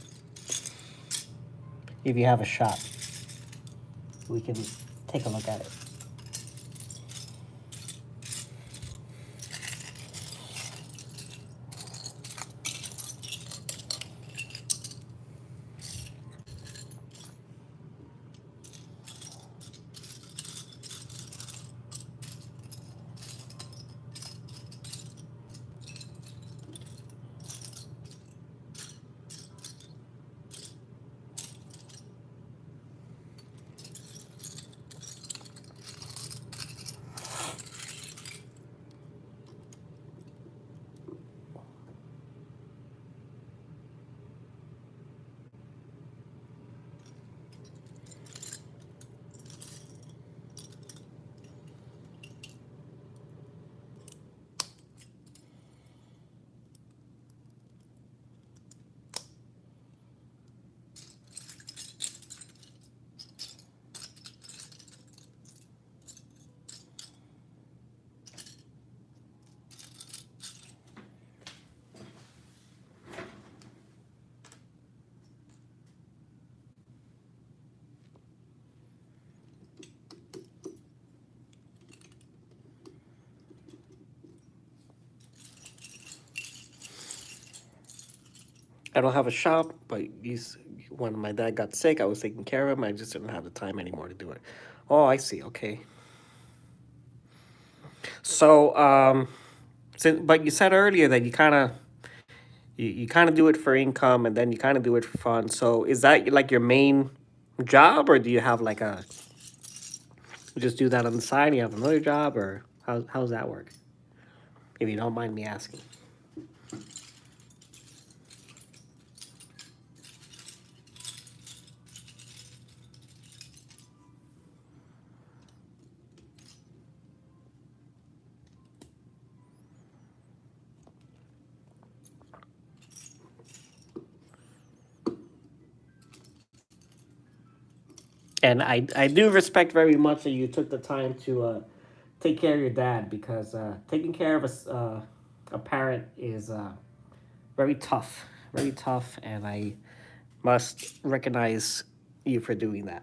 if you have a shop. We can take a look at it. I don't have a shop, but when my dad got sick, I was taking care of him. I just didn't have the time anymore to do it. Oh, I see. Okay. So, but you said earlier that you kind of do it for income, and then you kind of do it for fun. So, is that like your main job, or do you have like you just do that on the side? And you have another job, or how's that work? If you don't mind me asking. And I do respect very much that you took the time to take care of your dad, because taking care of a parent is very tough, and I must recognize you for doing that.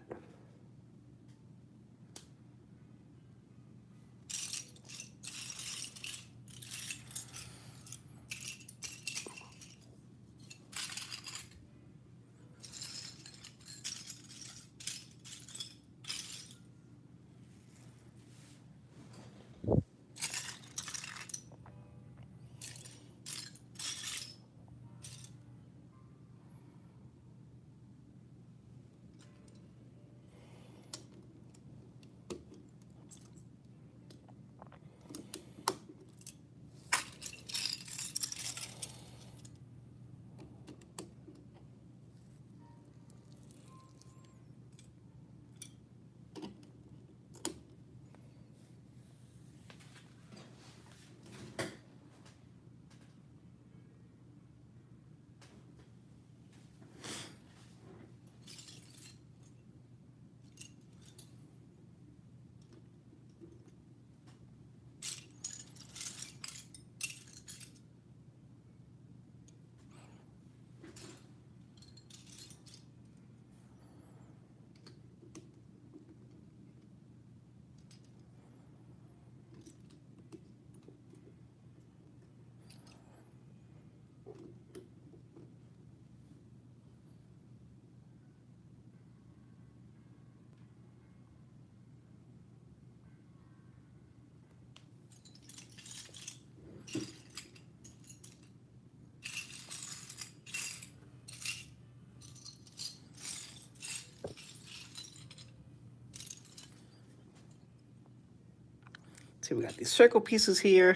See, we got these circle pieces here.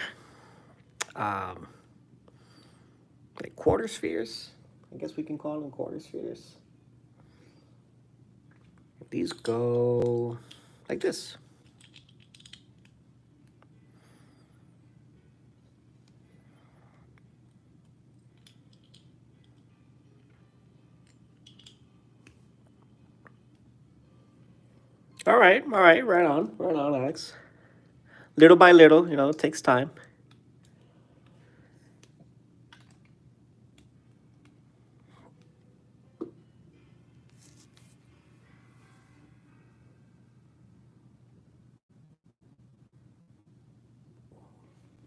Like quarter spheres. I guess we can call them quarter spheres. These go like this. All right, right on, Alex. Little by little, it takes time.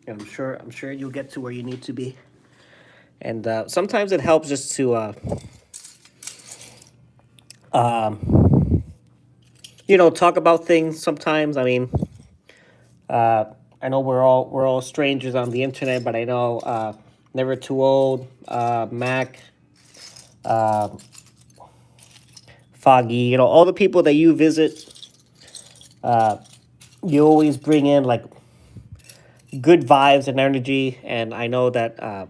And I'm sure you'll get to where you need to be. And sometimes it helps just to, talk about things. Sometimes, I mean, I know we're all strangers on the internet, but I know Never Too Old, Mac, Foggy, all the people that you visit, you always bring in like good vibes and energy, and I know that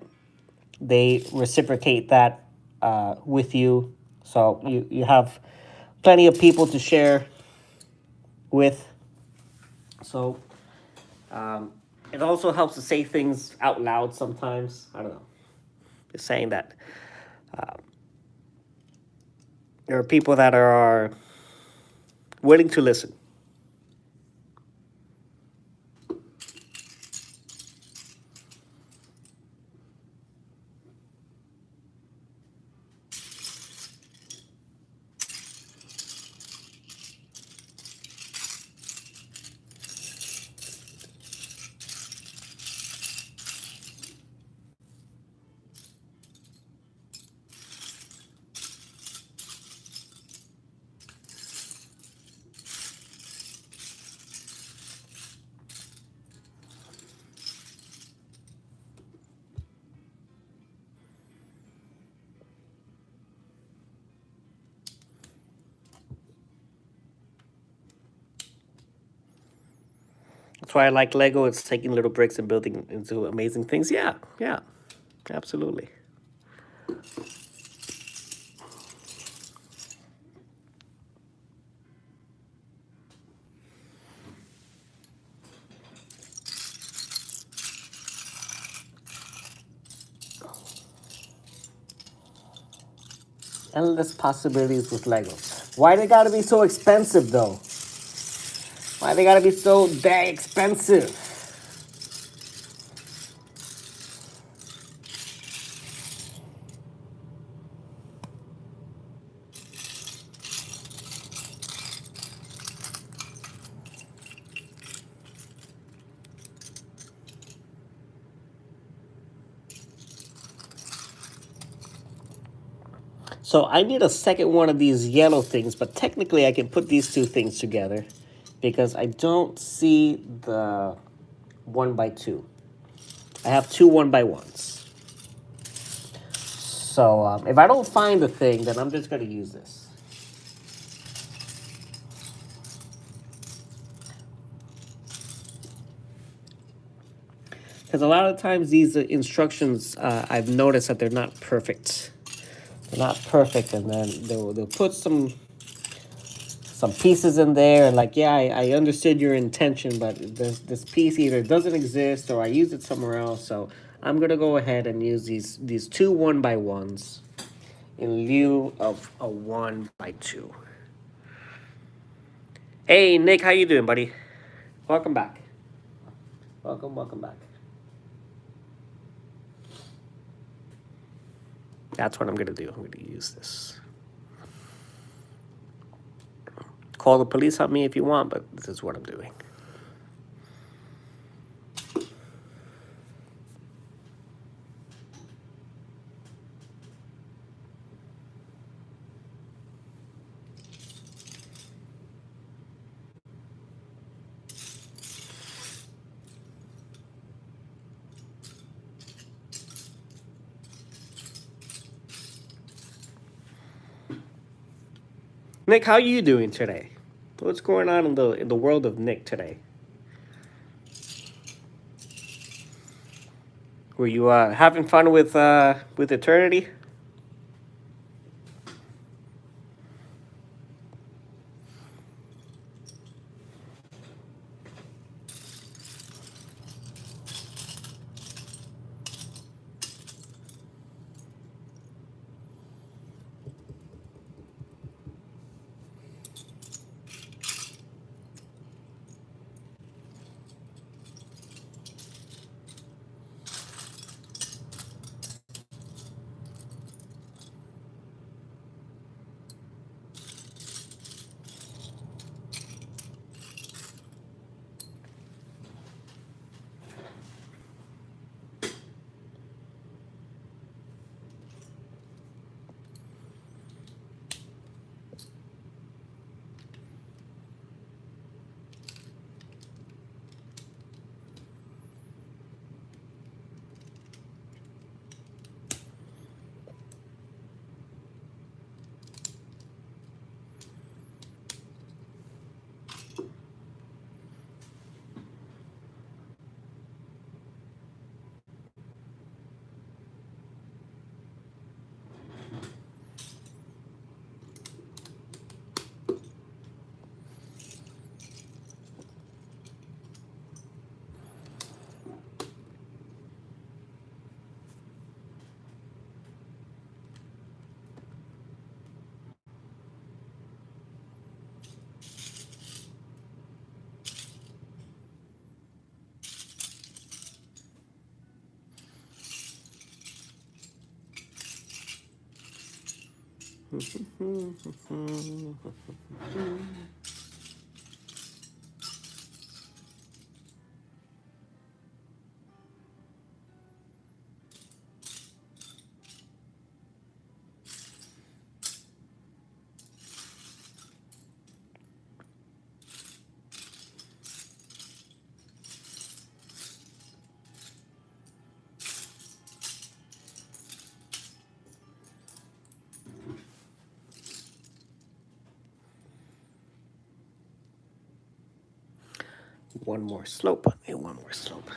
they reciprocate that with you. So you have plenty of people to share with. So it also helps to say things out loud sometimes. I don't know. Just saying that there are people that are willing to listen. That's why I like Lego. It's taking little bricks and building into amazing things. Yeah, yeah, absolutely. Endless possibilities with Legos. Why they gotta be so expensive though? Why they gotta be so dang expensive? So I need a second one of these yellow things, but technically I can put these two things together because I don't see the 1x2. I have two 1x1s. So if I don't find the thing, then I'm just going to use this. Because a lot of times these instructions, I've noticed that they're not perfect. They're not perfect, and then they'll put some pieces in there, and like, yeah, I understood your intention, but this piece either doesn't exist or I used it somewhere else. So I'm gonna go ahead and use these two 1x1s in lieu of a 1x2. Hey Nick, how you doing, buddy? Welcome back. Welcome back. That's what I'm gonna do. I'm gonna use this. Call the police on me if you want, but this is what I'm doing. Nick, how are you doing today? What's going on in the world of Nick today? Were you having fun with Eternity? One more slope. One more slope.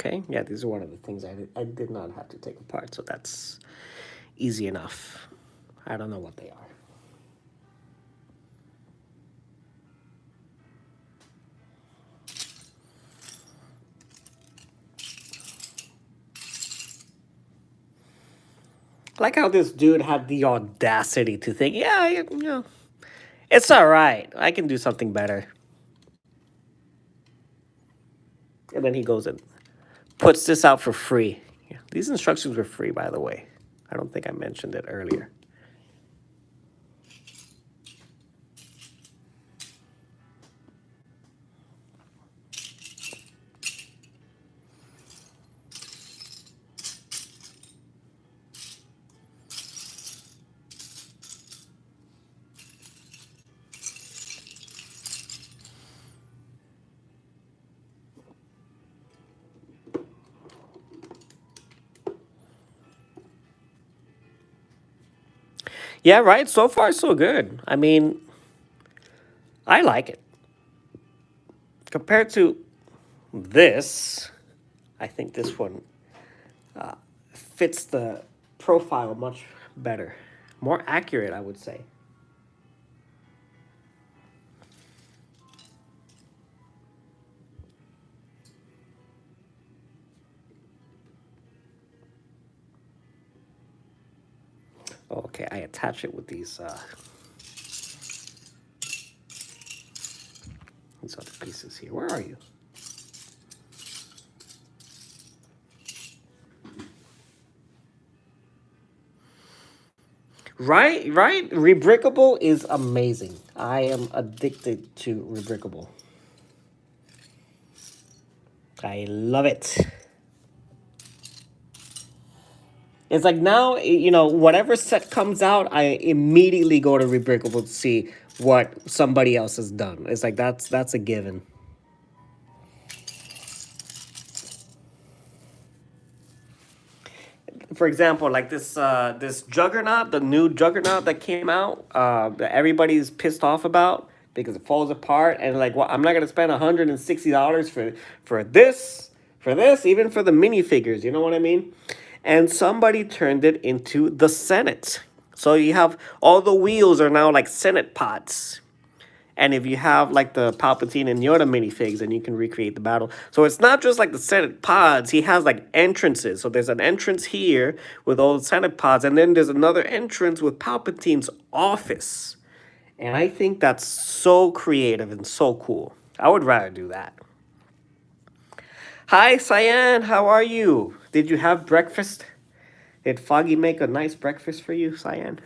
Okay, yeah, these are one of the things I did not have to take apart, so that's easy enough. I don't know what they are. I like how this dude had the audacity to think, yeah, you know, it's all right. I can do something better. And then he goes and puts this out for free. Yeah, these instructions were free, by the way. I don't think I mentioned it earlier. Yeah, right. So far, so good. I mean, I like it. Compared to this, I think this one fits the profile much better. More accurate, I would say. Okay, I attach it with these other pieces here. Where are you? Right, right. Rebrickable is amazing. I am addicted to Rebrickable. I love it. It's like now, you know, whatever set comes out, I immediately go to Rebrickable to see what somebody else has done. It's like that's a given. For example, like this Juggernaut, the new Juggernaut that came out, that everybody's pissed off about because it falls apart, and like, well, I'm not gonna spend $160 for this, even for the minifigures. You know what I mean? And somebody turned it into the Senate. So you have all the wheels are now like Senate pods. And if you have like the Palpatine and Yoda minifigs, then you can recreate the battle. So it's not just like the Senate pods. He has like entrances. So there's an entrance here with all the Senate pods. And then there's another entrance with Palpatine's office. And I think that's so creative and so cool. I would rather do that. Hi, Cyan. How are you? Did you have breakfast? Did Foggy make a nice breakfast for you, Cyan?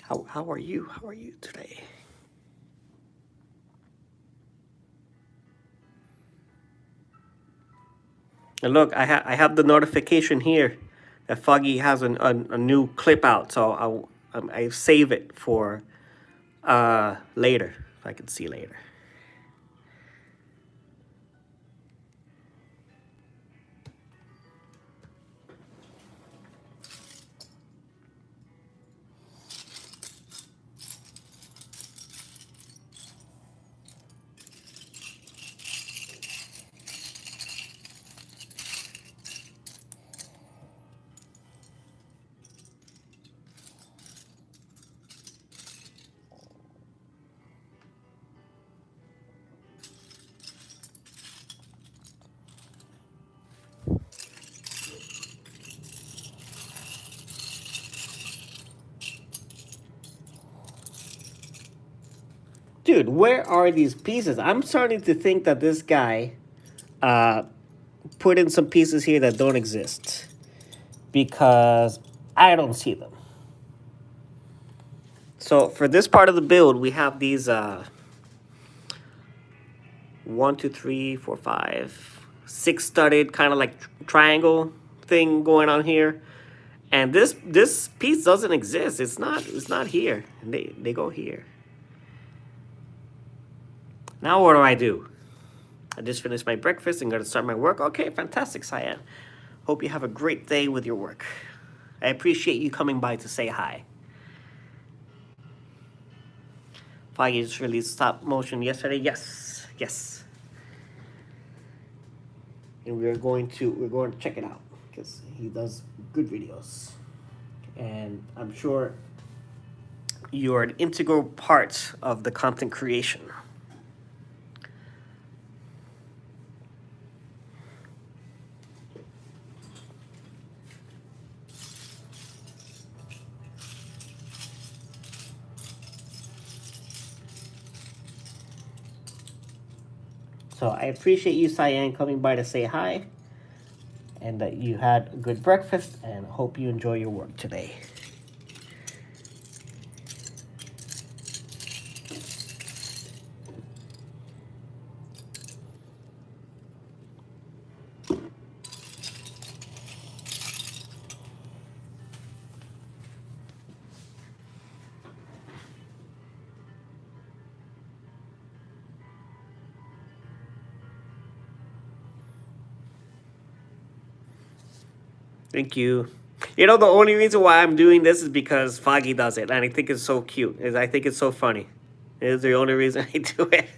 How are you? How are you today? And look, I have the notification here that Foggy has a new clip out, so I save it for later, if I can see later. Dude, where are these pieces? I'm starting to think that this guy put in some pieces here that don't exist because I don't see them. So for this part of the build, we have these 1, 2, 3, 4, 5, 6 studded kind of like triangle thing going on here. And this piece doesn't exist. It's not here. And they go here. Now what do I do? I just finished my breakfast and gonna start my work. Okay, fantastic, Cyan. Hope you have a great day with your work. I appreciate you coming by to say hi. Foggy just released stop motion yesterday. Yes, yes. and we're going to check it out because he does good videos, and I'm sure you're an integral part of the content creation. So I appreciate you, Cyan, coming by to say hi, and that you had a good breakfast, and hope you enjoy your work today. Thank you. You know, the only reason why I'm doing this is because Foggy does it, and I think it's so cute. I think it's so funny. It is the only reason I do it.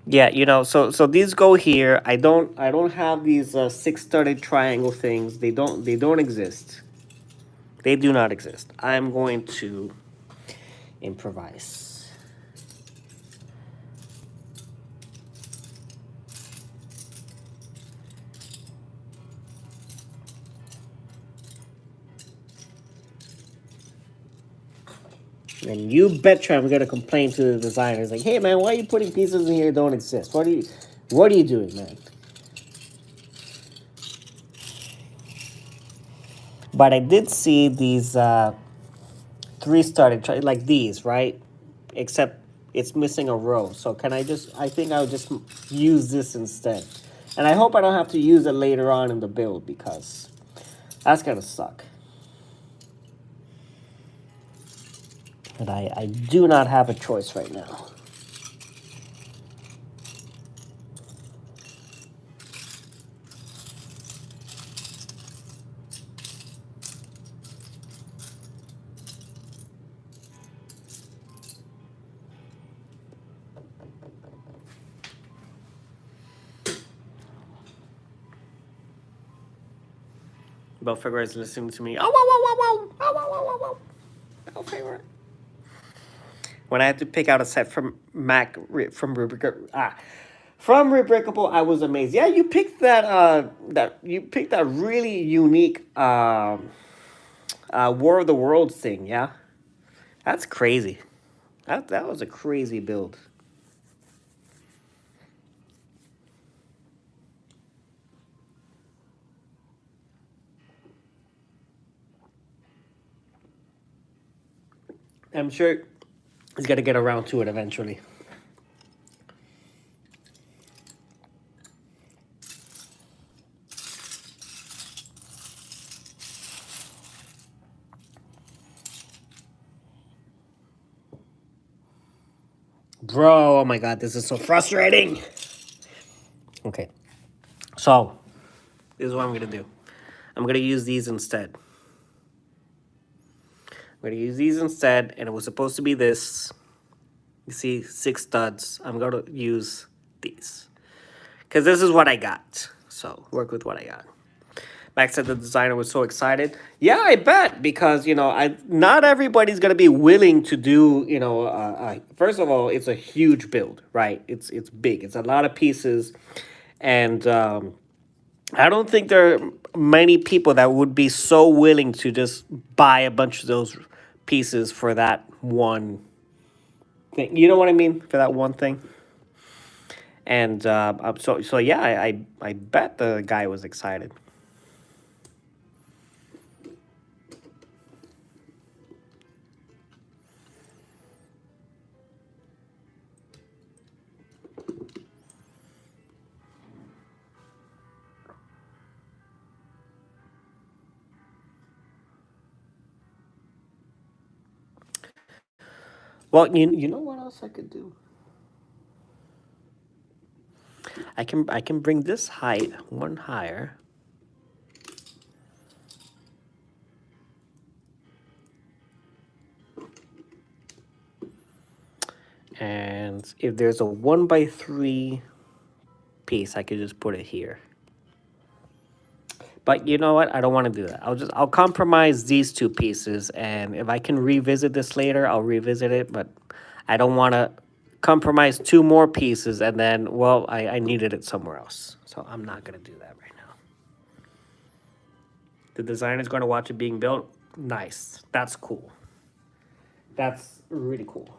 Yeah, you know, so these go here. I don't have these six-studded triangle things. They don't exist. They do not exist. I'm going to improvise. And you betcha I'm gonna complain to the designers like, hey man, why are you putting pieces in here that don't exist? What are you doing, man? But I did see these three-started like these, right? Except it's missing a row. So can I think I'll just use this instead. And I hope I don't have to use it later on in the build because that's gonna suck. But I do not have a choice right now. Belfigure is listening to me. Oh, whoa, whoa, whoa, whoa. Oh, whoa, whoa, whoa, whoa. Belfigure. When I had to pick out a set from from Rubricable, I was amazed. Yeah, you picked that really unique War of the Worlds thing, yeah? That's crazy. That was a crazy build. I'm sure he's gonna get around to it eventually. Bro, oh my god, this is so frustrating. Okay, so this is what I'm gonna do. I'm gonna use these instead. I'm gonna use these instead, and it was supposed to be this. You see, 6 studs. I'm gonna use these. Because this is what I got. So, work with what I got. Max said the designer was so excited. Yeah, I bet. Because, not everybody's gonna be willing to do, first of all, it's a huge build, right? It's big. It's a lot of pieces. And I don't think there are many people that would be so willing to just buy a bunch of those pieces for that one thing. You know what I mean? For that one thing. And so yeah, I bet the guy was excited. Well, you know what else I could do? I can bring this height one higher, if there's a 1x3 piece, I could just put it here. But you know what? I don't want to do that. I'll compromise these two pieces, and if I can revisit this later, I'll revisit it. But I don't want to compromise two more pieces, and then, well, I needed it somewhere else. So I'm not going to do that right now. The designer's going to watch it being built. Nice. That's cool. That's really cool.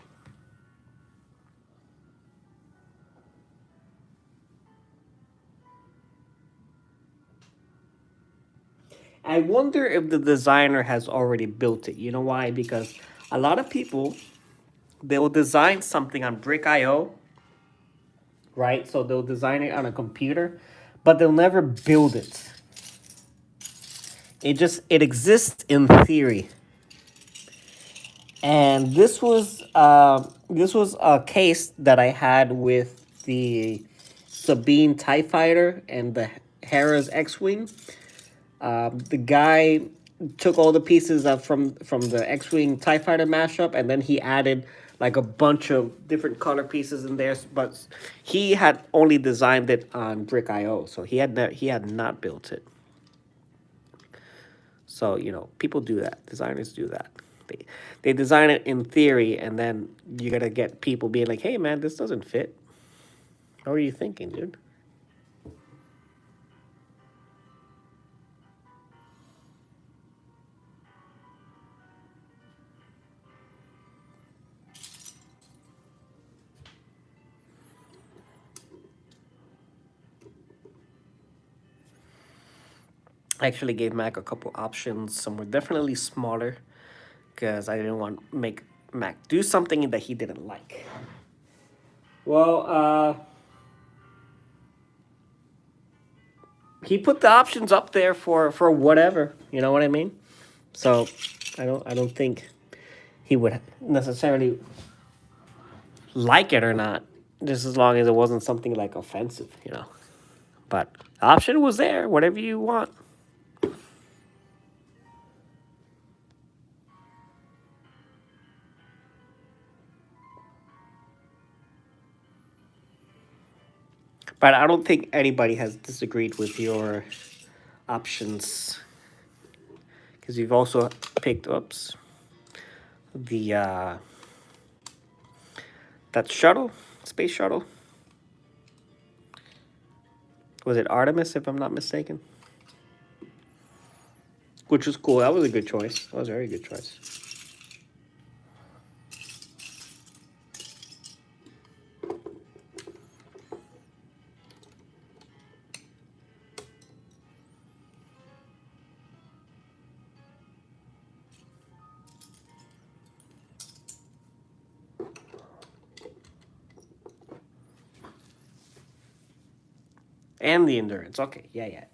I wonder if the designer has already built it. You know why? Because a lot of people, they will design something on Brick.io, right? So they'll design it on a computer, but they'll never build it. It exists in theory. And this was a case that I had with the Sabine TIE Fighter and the Hera's X-Wing. The guy took all the pieces from the X-Wing TIE Fighter mashup, and then he added like a bunch of different color pieces in there. But he had only designed it on Brick.io, so he had not built it. So people do that. Designers do that. They design it in theory, and then you gotta get people being like, "Hey, man, this doesn't fit. What are you thinking, dude?" I actually gave Mac a couple options. Some were definitely smaller because I didn't want to make Mac do something that he didn't like. Well, he put the options up there for whatever. You know what I mean? So I don't think he would necessarily like it or not, just as long as it wasn't something like offensive. But the option was there, whatever you want. But I don't think anybody has disagreed with your options, because you've also picked the that shuttle, space shuttle. Was it Artemis, if I'm not mistaken? Which was cool. That was a good choice. That was a very good choice. And the endurance. Okay, yeah.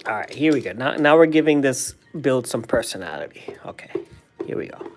All right, here we go. Now we're giving this build some personality. Okay, here we go.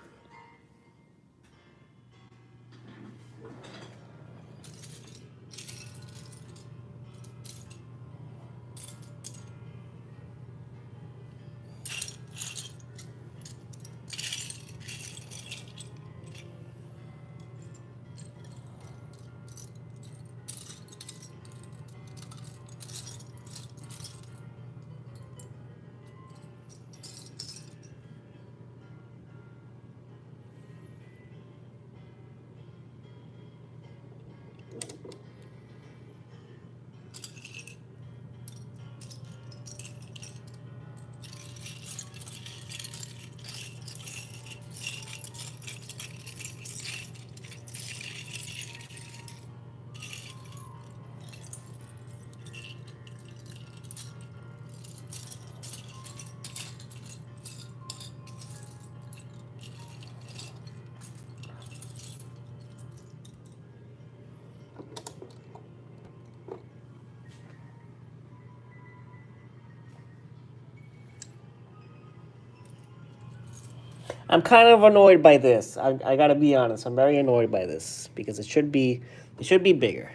I'm kind of annoyed by this. I gotta be honest. I'm very annoyed by this because it should be bigger.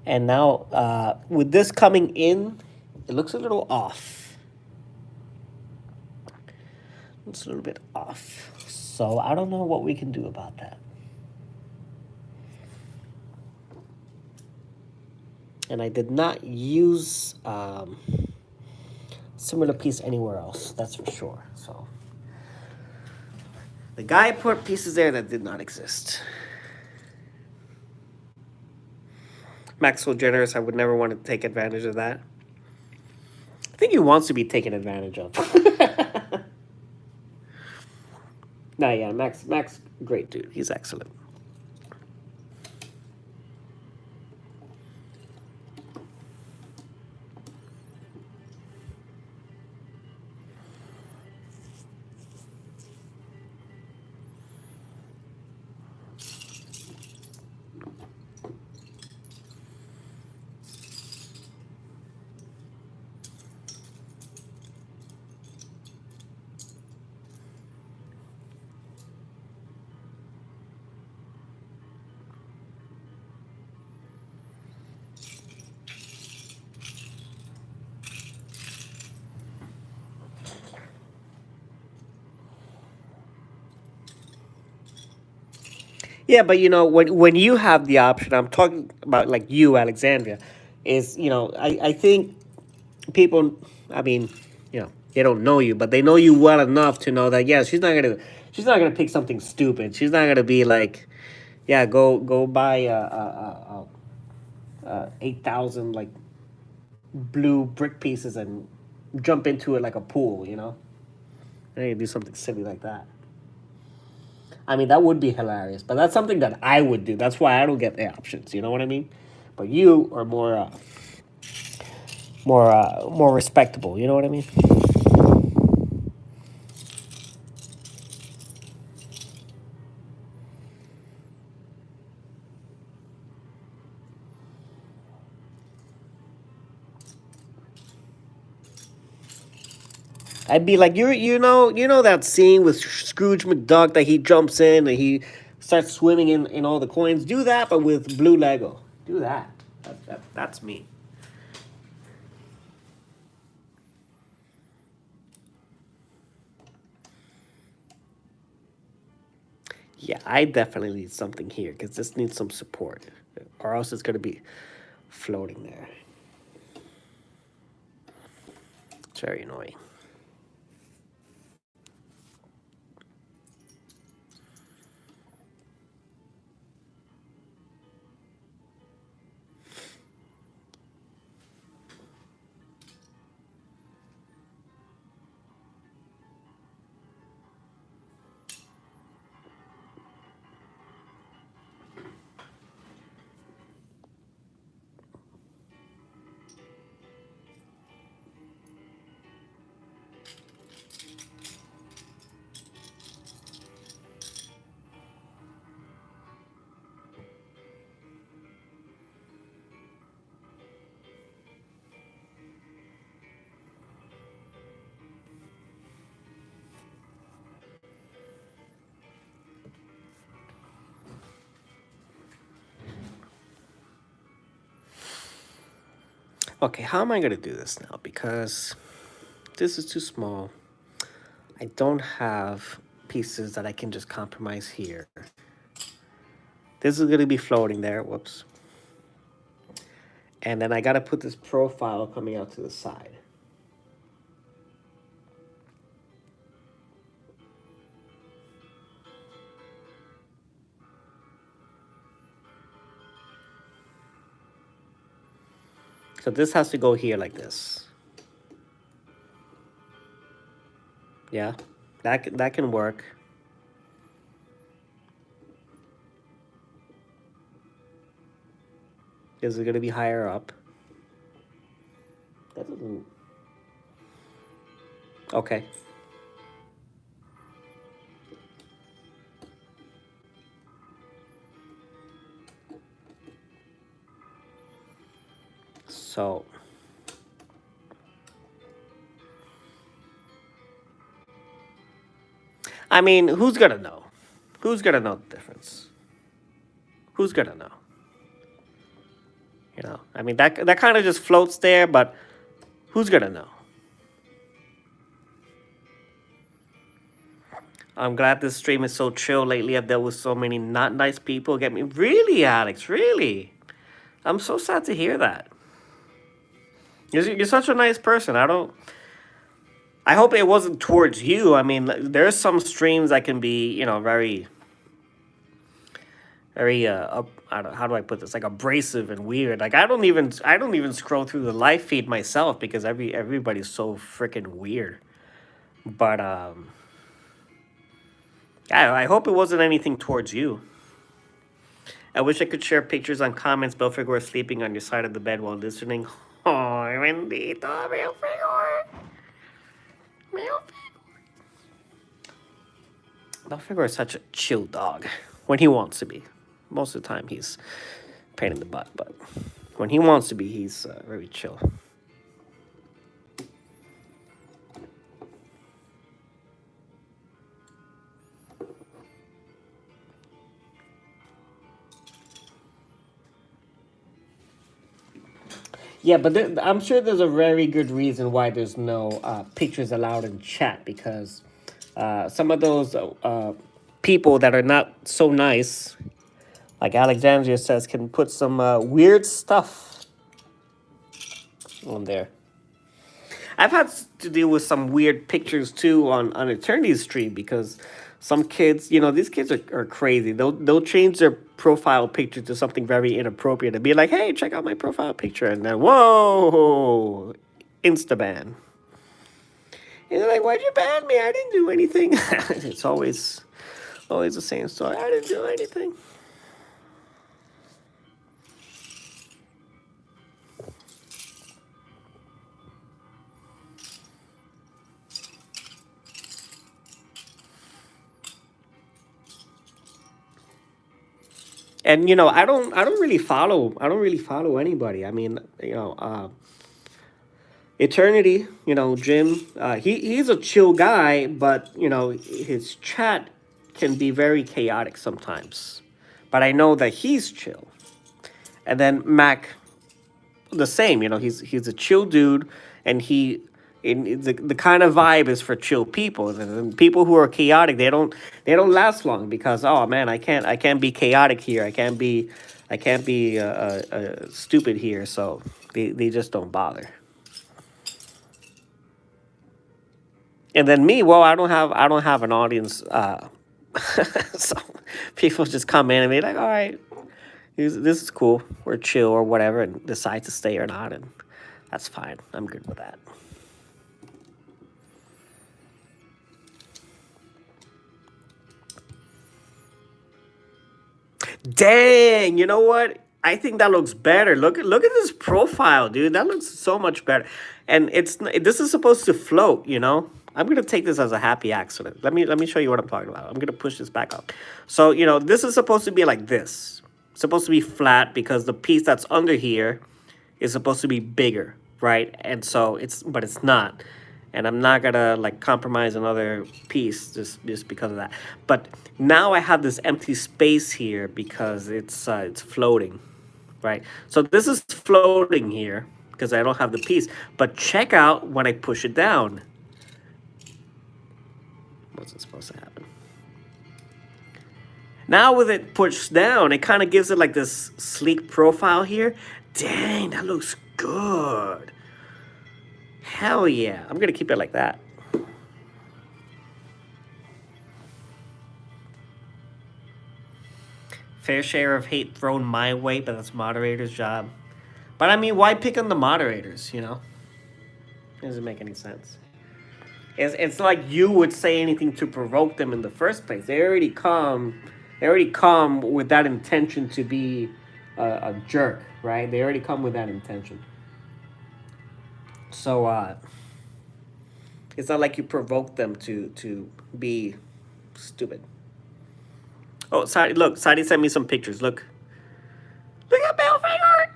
And now with this coming in, it looks a little off. It's a little bit off. So I don't know what we can do about that. And I did not use similar piece anywhere else. That's for sure. So the guy put pieces there that did not exist. Max so generous, I would never want to take advantage of that. I think he wants to be taken advantage of. Nah, yeah, Max, great dude. He's excellent. Yeah, but when you have the option, I'm talking about like you, Alexandria, is I think people, I mean, they don't know you, but they know you well enough to know that yeah, she's not gonna pick something stupid. She's not gonna be like, yeah, go buy 8,000 like blue brick pieces and jump into it like a pool. They do something silly like that. I mean, that would be hilarious, but that's something that I would do. That's why I don't get the options. You know what I mean? But you are more respectable. You know what I mean? I'd be like, you know that scene with Scrooge McDuck that he jumps in and he starts swimming in all the coins. Do that, but with blue Lego. Do that. That's me. Yeah, I definitely need something here because this needs some support, or else it's gonna be floating there. It's very annoying. Okay, how am I gonna do this now? Because this is too small. I don't have pieces that I can just compromise here. This is gonna be floating there. Whoops. And then I gotta put this profile coming out to the side. So this has to go here like this. Yeah, that can work. Is it gonna be higher up? That doesn't. Okay. So I mean, who's gonna know? Who's gonna know the difference? Who's gonna know? You know, I mean, that kind of just floats there, but who's gonna know? I'm glad this stream is so chill lately. I've dealt with so many not nice people. Get me, really, Alex, really. I'm so sad to hear that. You're such a nice person. I hope it wasn't towards you. I mean, there's some streams that can be, you know, very, very I don't, how do I put this? Like abrasive and weird. Like I don't even scroll through the live feed myself because everybody's so freaking weird. But I hope it wasn't anything towards you. I wish I could share pictures on comments. Belfegor sleeping on your side of the bed while listening. Oh, bendito, Belfegor. Belfegor is such a chill dog when he wants to be. Most of the time he's a pain in the butt, but when he wants to be, he's very chill. Yeah, but I'm sure there's a very good reason why there's no pictures allowed in chat, because some of those people that are not so nice, like Alexandria says, can put some weird stuff on there. I've had to deal with some weird pictures too on Eternity's stream, because some kids, you know, these kids are crazy. They'll change their profile picture to something very inappropriate and be like, hey, check out my profile picture. And then, whoa, insta-ban. And they're like, why'd you ban me? I didn't do anything. It's always the same story. I didn't do anything. And you know, I don't really follow anybody. I mean, you know, Eternity, you know, Jim, he's a chill guy, but you know, his chat can be very chaotic sometimes. But I know that he's chill. And then Mac, the same. You know, he's a chill dude, and the kind of vibe is for chill people. And people who are chaotic, they don't last long, because oh man, I can't be chaotic here. I can't be stupid here. So they just don't bother. And then me, well, I don't have an audience, so people just come in and be like, all right, this is cool, we're chill or whatever, and decide to stay or not, and that's fine. I'm good with that. Dang, you know what? I think that looks better. Look at this profile, dude. That looks so much better. And this is supposed to float, you know? I'm gonna take this as a happy accident. Let me show you what I'm talking about. I'm gonna push this back up. So, you know, this is supposed to be like this. It's supposed to be flat because the piece that's under here is supposed to be bigger, right? And so but it's not. And I'm not gonna like compromise another piece just because of that. But now I have this empty space here because it's floating, right? So this is floating here because I don't have the piece. But check out when I push it down. What's it supposed to happen? Now with it pushed down, it kind of gives it like this sleek profile here. Dang, that looks good. Hell yeah. I'm going to keep it like that. Fair share of hate thrown my way, but that's moderator's job. But I mean, why pick on the moderators, you know? It doesn't make any sense. It's like you would say anything to provoke them in the first place. They already come with that intention to be a jerk, right? They already come with that intention. So it's not like you provoke them to be stupid. Oh, sorry. Look, Sadie sent me some pictures. Look at Belfinger.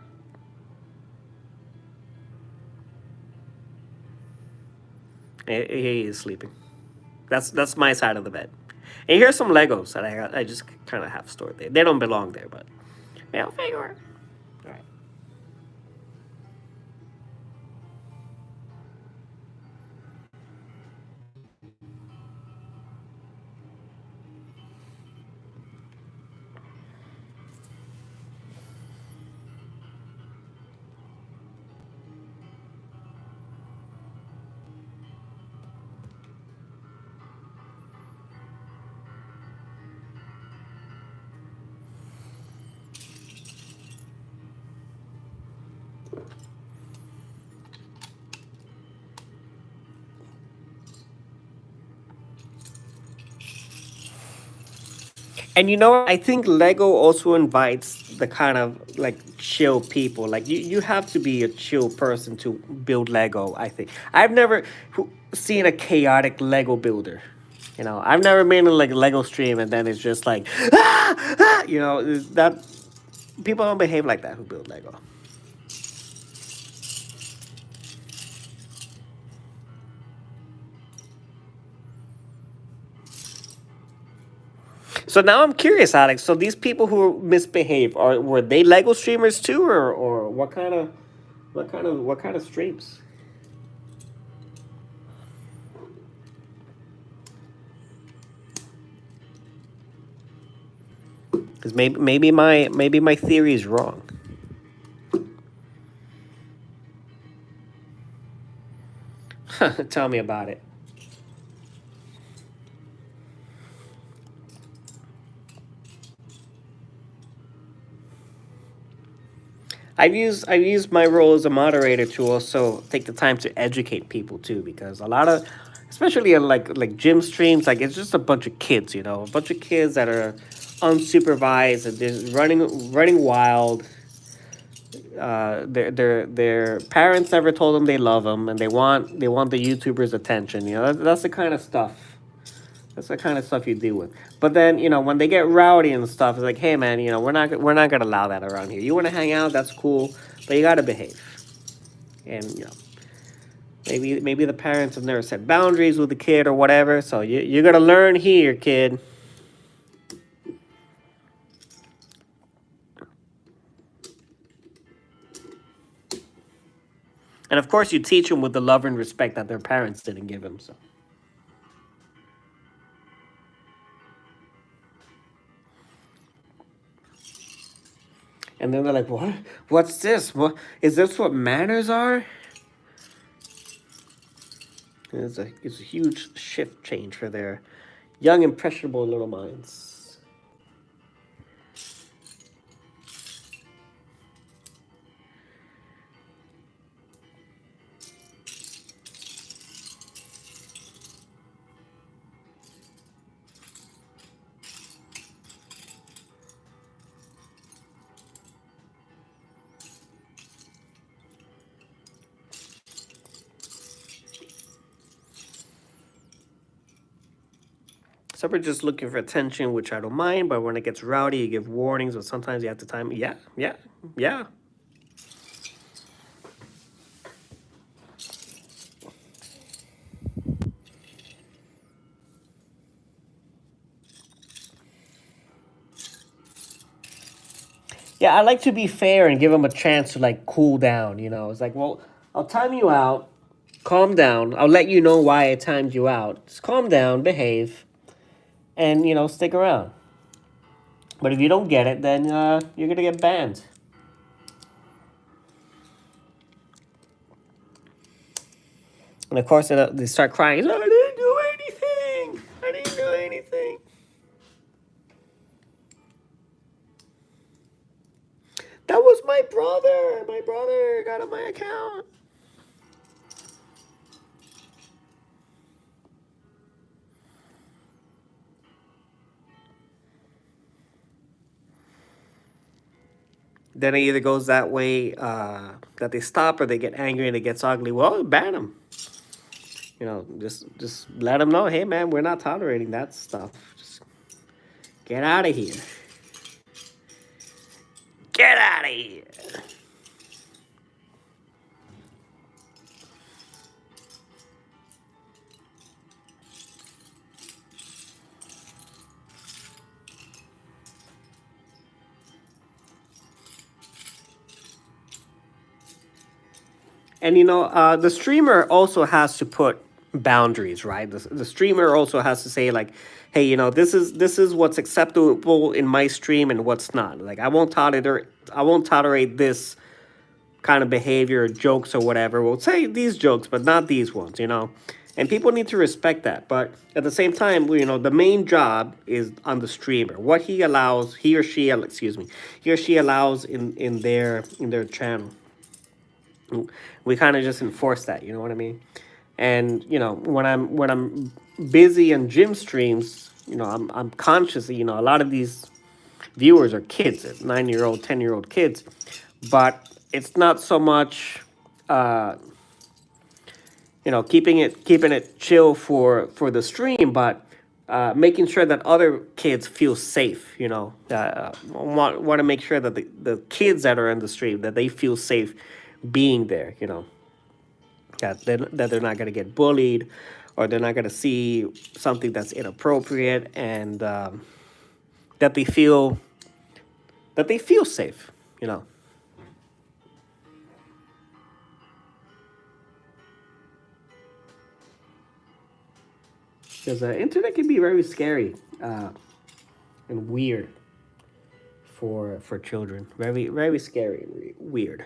He is sleeping. That's my side of the bed. And here's some Legos that I just kind of have stored there. They don't belong there, but yeah, I'll figure it. All right. And you know what? I think Lego also invites the kind of like chill people. Like you have to be a chill person to build Lego, I think. I've never seen a chaotic Lego builder. You know, I've never been in like a Lego stream and then it's just like you know, that people don't behave like that who build Lego. So now I'm curious, Alex. So these people who misbehave were they Lego streamers too, or what kind of streams? Because maybe my theory is wrong. Tell me about it. I've used my role as a moderator to also take the time to educate people too, because a lot of, especially in like gym streams, like it's just a bunch of kids, you know, a bunch of kids that are unsupervised and just running wild. Their parents never told them they love them, and they want the YouTubers' attention. You know, that's the kind of stuff. That's the kind of stuff you deal with. But then, you know, when they get rowdy and stuff, it's like, hey man, you know, we're not gonna allow that around here. You want to hang out, that's cool, but you gotta behave. And you know, maybe the parents have never set boundaries with the kid or whatever. So you're gonna learn here, kid. And of course, you teach them with the love and respect that their parents didn't give them. So. And then they're like, "What? What's this? What is this? What manners are?" And it's a huge shift change for their young, impressionable little minds. Some are just looking for attention, which I don't mind. But when it gets rowdy, you give warnings, but sometimes you have to time. Yeah, yeah, yeah. Yeah, I like to be fair and give them a chance to like cool down. You know, it's like, well, I'll time you out. Calm down. I'll let you know why I timed you out. Just calm down, behave, and you know, stick around. But if you don't get it, then you're gonna get banned. And of course, they start crying. I didn't do anything. I didn't do anything. That was my brother. My brother got on my account. Then it either goes that way that they stop, or they get angry and it gets ugly. Well, ban them. You know, just let them know, hey man, we're not tolerating that stuff. Just get out of here. Get out of here. And the streamer also has to put boundaries, right? The streamer also has to say like, hey, this is what's acceptable in my stream and what's not. Like I won't tolerate this kind of behavior, jokes or whatever. We'll say these jokes, but not these ones. And people need to respect that. But at the same time, the main job is on the streamer. What he allows, he or she allows in their channel. We kind of just enforce that, you know what I mean? And when I'm busy in gym streams, I'm conscious. A lot of these viewers are kids, 9-year-old, 10-year-old kids, but it's not so much keeping it chill for the stream, but making sure that other kids feel safe. Want to make sure that the kids that are in the stream, that they feel safe being there. That they're not going to get bullied, or they're not going to see something that's inappropriate, and that they feel safe. Because the internet can be very scary and weird for children. Very very scary and weird.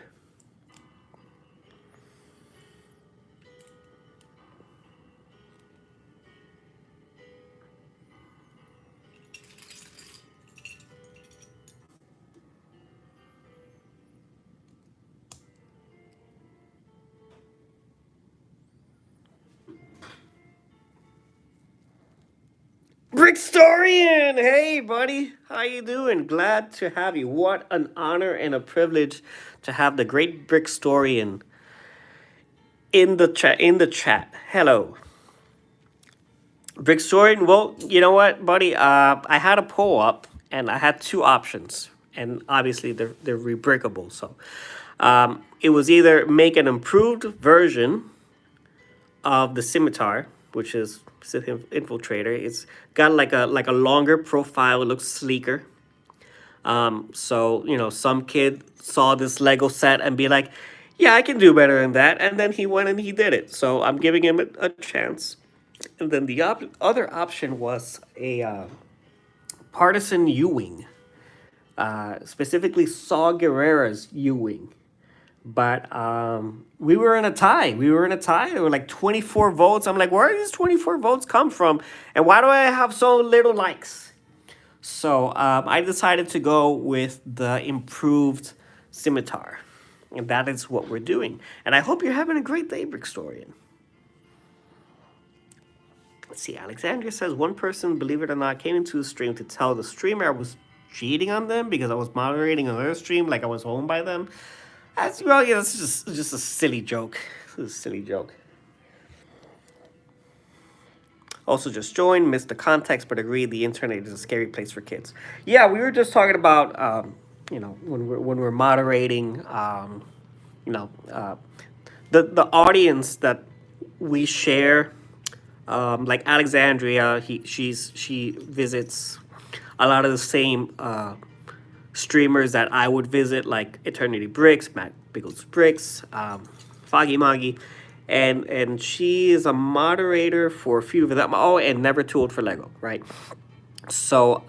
Brickstorian, hey buddy, how you doing? Glad to have you. What an honor and a privilege to have the great Brickstorian in the chat. Hello, Brickstorian. Well, you know what, buddy? I had a poll up, and I had two options, and obviously they're rebrickable. So, it was either make an improved version of the Scimitar, which is Sith Infiltrator. It's got like a longer profile. It looks sleeker. So some kid saw this Lego set and be like, "Yeah, I can do better than that," and then he went and he did it. So I'm giving him a chance. And then the other option was a partisan U-wing, specifically Saw Gerrera's U-wing. But we were in a tie. There were like 24 votes. I'm like, where did these 24 votes come from? And why do I have so little likes? So I decided to go with the improved Scimitar. And that is what we're doing. And I hope you're having a great day, Brickstorian. Let's see, Alexandria says, one person, believe it or not, came into the stream to tell the streamer I was cheating on them because I was moderating another stream like I was owned by them. That's just a silly joke. It's a silly joke. Also just joined, missed the context, but agreed the internet is a scary place for kids. Yeah, we were just talking about when we're moderating, the audience that we share. Like Alexandria, she visits a lot of the same streamers that I would visit, like Eternity Bricks, Matt Biggles Bricks, Foggy Moggy, and she is a moderator for a few of them. Oh, and Never Too Old for Lego, right? So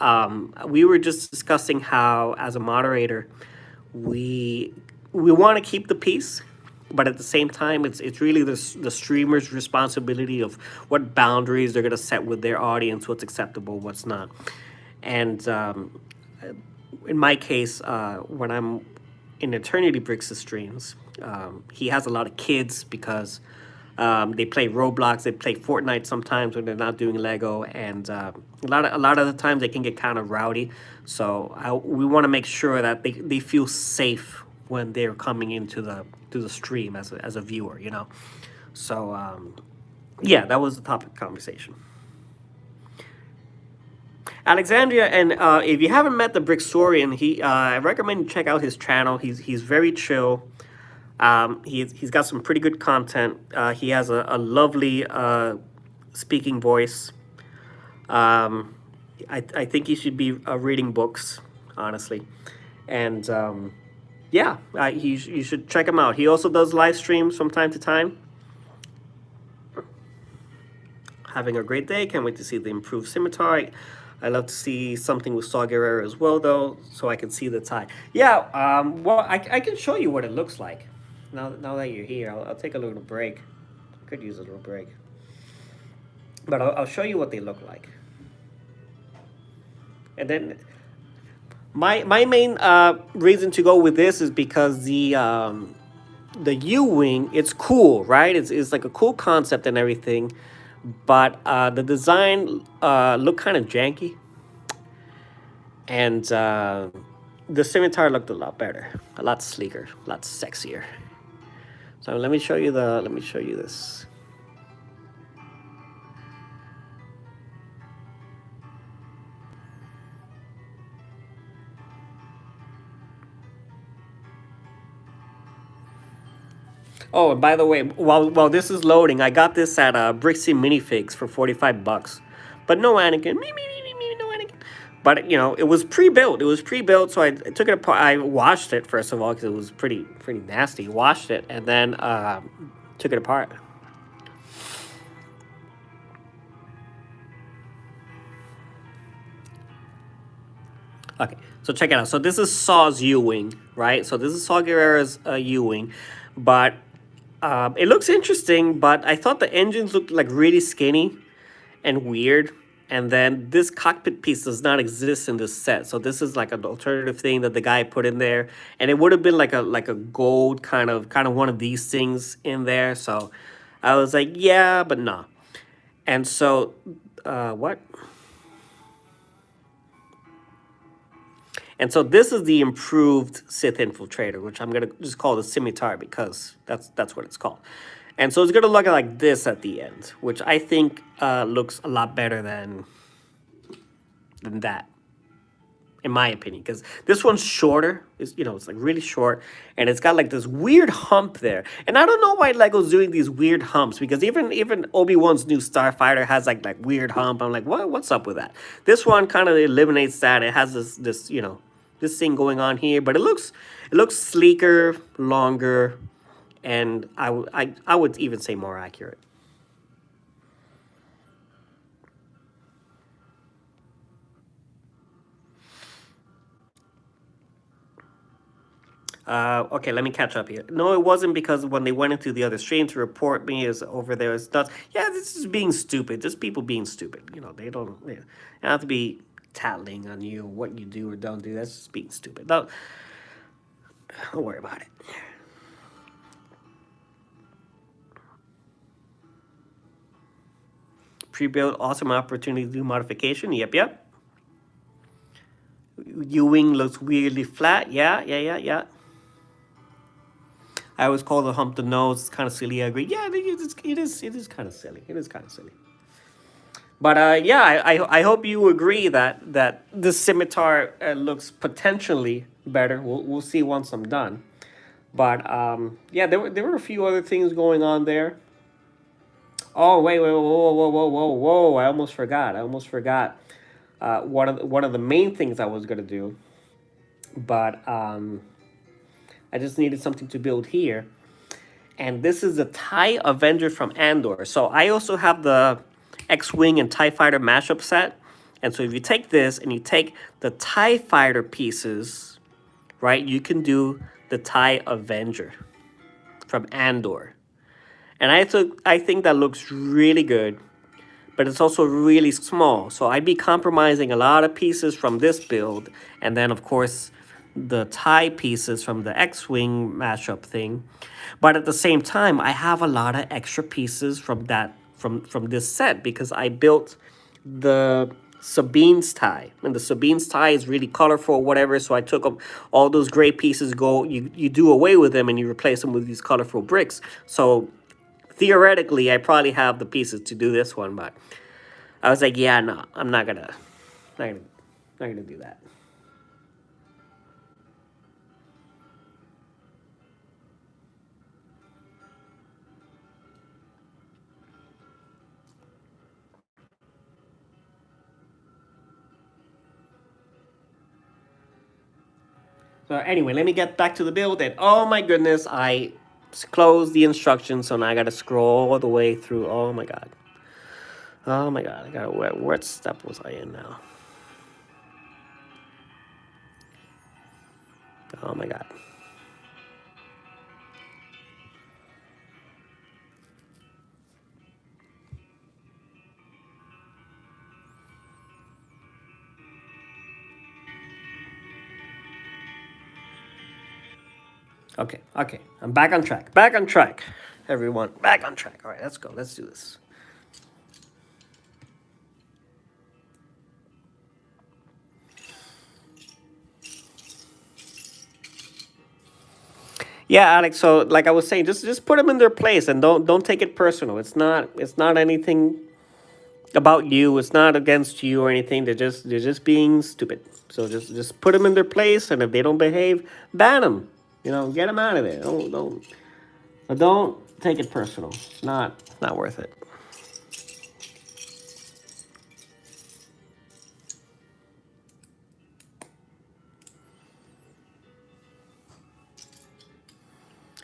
we were just discussing how, as a moderator, we want to keep the peace, but at the same time, it's really the streamer's responsibility of what boundaries they're gonna set with their audience, what's acceptable, what's not, and in my case, when I'm in Eternity Bricks' streams, he has a lot of kids because they play Roblox, they play Fortnite sometimes when they're not doing Lego, and a lot of the times they can get kind of rowdy. So we want to make sure that they feel safe when they're coming into the stream as a viewer, So yeah, that was the topic of conversation. Alexandria, and if you haven't met the Brickstorian, I recommend you check out his channel. He's very chill. He's got some pretty good content. He has a lovely speaking voice. I think he should be reading books, honestly. And Yeah, you should check him out. He also does live streams from time to time. Having a great day. Can't wait to see the improved Scimitar. I love to see something with Saw Gerrera as well, though, so I can see the tie. Yeah, well, I can show you what it looks like. Now that you're here, I'll take a little break. Could use a little break. But I'll show you what they look like. And then my main reason to go with this is because the U-wing, it's cool, right? It's like a cool concept and everything, but the design looked kind of janky, and the Scimitar looked a lot better, a lot sleeker, a lot sexier. So let me show you this. Oh, and by the way, while this is loading, I got this at Brixie Minifigs for 45 bucks. But no Anakin. No Anakin. But, you know, it was pre-built. It was pre-built, so I took it apart. I washed it, first of all, because it was pretty nasty. Washed it, and then took it apart. Okay, so check it out. So this is Saw's U-Wing, right? So this is Saw Gerrera's U-Wing. But it looks interesting, but I thought the engines looked like really skinny and weird. And then this cockpit piece does not exist in this set. So this is like an alternative thing that the guy put in there. And it would have been like a gold kind of one of these things in there. So I was like, yeah, but nah. And so what? And so this is the improved Sith Infiltrator, which I'm gonna just call the Scimitar because that's what it's called. And so it's gonna look like this at the end, which I think looks a lot better than that, in my opinion. Because this one's shorter, it's like really short, and it's got like this weird hump there. And I don't know why Lego's doing these weird humps, because even Obi-Wan's new Starfighter has like weird hump. I'm like, what's up with that? This one kind of eliminates that. It has this this thing going on here, but it looks sleeker, longer, and I would even say more accurate. Okay, let me catch up here. No, it wasn't, because when they went into the other stream to report me as over there as nuts. Yeah, this is being stupid. Just people being stupid. They don't have to be tattling on you what you do or don't do. That's just being stupid. Don't worry about it. Pre-built, awesome opportunity to do modification. Yep. U-wing looks weirdly flat. Yeah. I always call the hump the nose. It's kind of silly. I agree. Yeah, it is kind of silly. It is kind of silly. But yeah, I hope you agree that this Scimitar looks potentially better. We'll see once I'm done. But yeah, there were a few other things going on there. Oh wait, whoa! I almost forgot. One of the main things I was gonna do, but I just needed something to build here. And this is the TIE Avenger from Andor. So I also have the X-Wing and TIE Fighter mashup set. And so if you take this and you take the TIE Fighter pieces, right, you can do the TIE Avenger from Andor. And I think that looks really good, but it's also really small. So I'd be compromising a lot of pieces from this build. And then, of course, the TIE pieces from the X-Wing mashup thing. But at the same time, I have a lot of extra pieces from this set, because I built the Sabine's tie, and the Sabine's tie is really colorful, whatever. So I took all those gray pieces, you do away with them, and you replace them with these colorful bricks. So theoretically, I probably have the pieces to do this one, but I was like, yeah, no, I'm not gonna do that. So anyway, let me get back to the build. And oh my goodness, I closed the instructions, so now I gotta scroll all the way through. Oh my god. Oh my god, I gotta, what step was I in now? Oh my god. Okay, okay. I'm back on track. Back on track. Everyone, back on track. All right, let's go. Let's do this. Yeah, Alex. So, like I was saying, just put them in their place and don't take it personal. It's not anything about you. It's not against you or anything. They're just being stupid. So just put them in their place, and if they don't behave, ban them. You know, get them out of there. Don't take it personal. It's not worth it.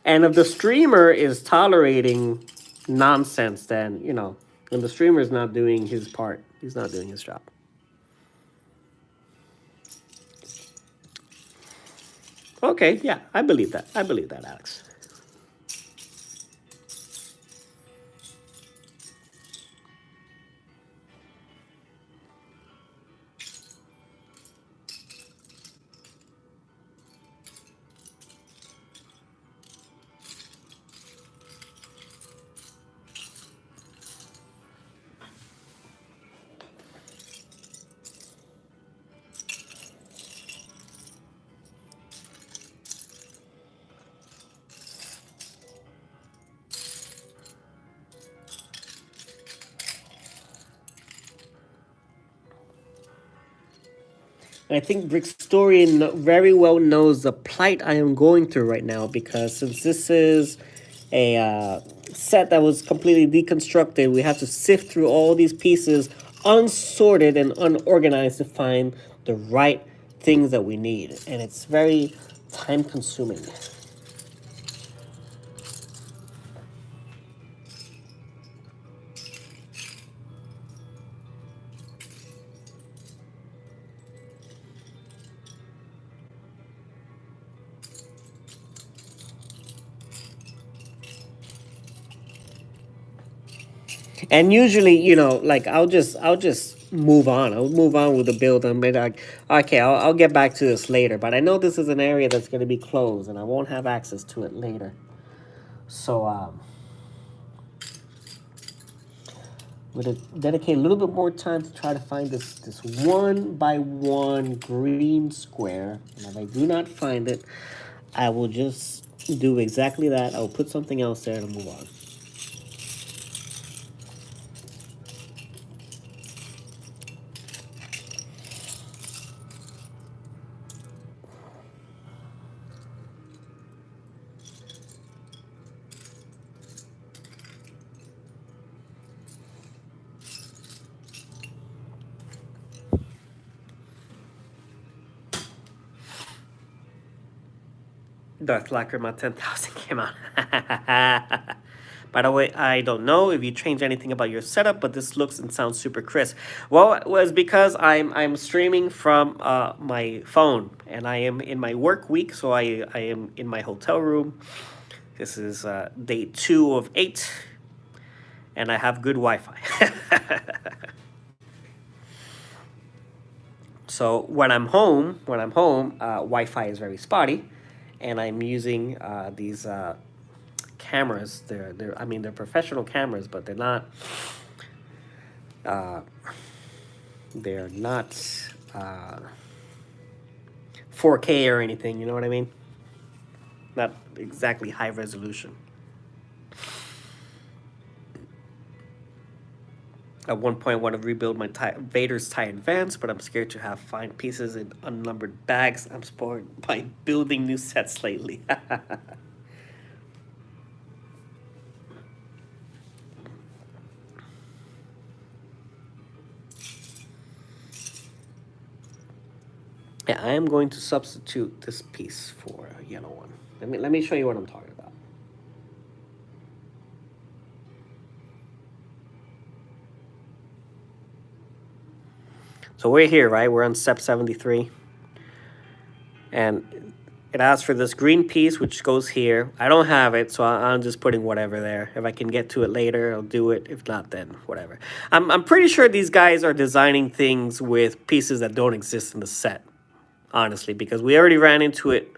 And if the streamer is tolerating nonsense, then, when the streamer is not doing his part, he's not doing his job. Okay, yeah, I believe that. I believe that, Alex. And I think Brickstorian very well knows the plight I am going through right now, because since this is a set that was completely deconstructed, we have to sift through all these pieces, unsorted and unorganized, to find the right things that we need. And it's very time consuming. And usually, like I'll just move on. I'll move on with the build and be like, okay, I'll get back to this later. But I know this is an area that's going to be closed, and I won't have access to it later. So we're gonna dedicate a little bit more time to try to find this 1 by 1 green square. And if I do not find it, I will just do exactly that. I'll put something else there and move on. Darth Lacrima 10,000 came out. By the way, I don't know if you changed anything about your setup, but this looks and sounds super crisp. Well, it was because I'm streaming from my phone, and I am in my work week, so I am in my hotel room. This is day 2 of 8, and I have good Wi-Fi. So when I'm home, Wi-Fi is very spotty, and I'm using these cameras. They're professional cameras, but they're not 4K or anything. You know what I mean? Not exactly high resolution. At one point, I want to rebuild my Vader's TIE Advance, but I'm scared to have find pieces in unnumbered bags. I'm spoiled by building new sets lately. Yeah, I am going to substitute this piece for a yellow one. Let me show you what I'm talking about. So we're here, right? We're on step 73. And it asks for this green piece, which goes here. I don't have it, so I'm just putting whatever there. If I can get to it later, I'll do it. If not, then whatever. I'm pretty sure these guys are designing things with pieces that don't exist in the set, honestly, because we already ran into it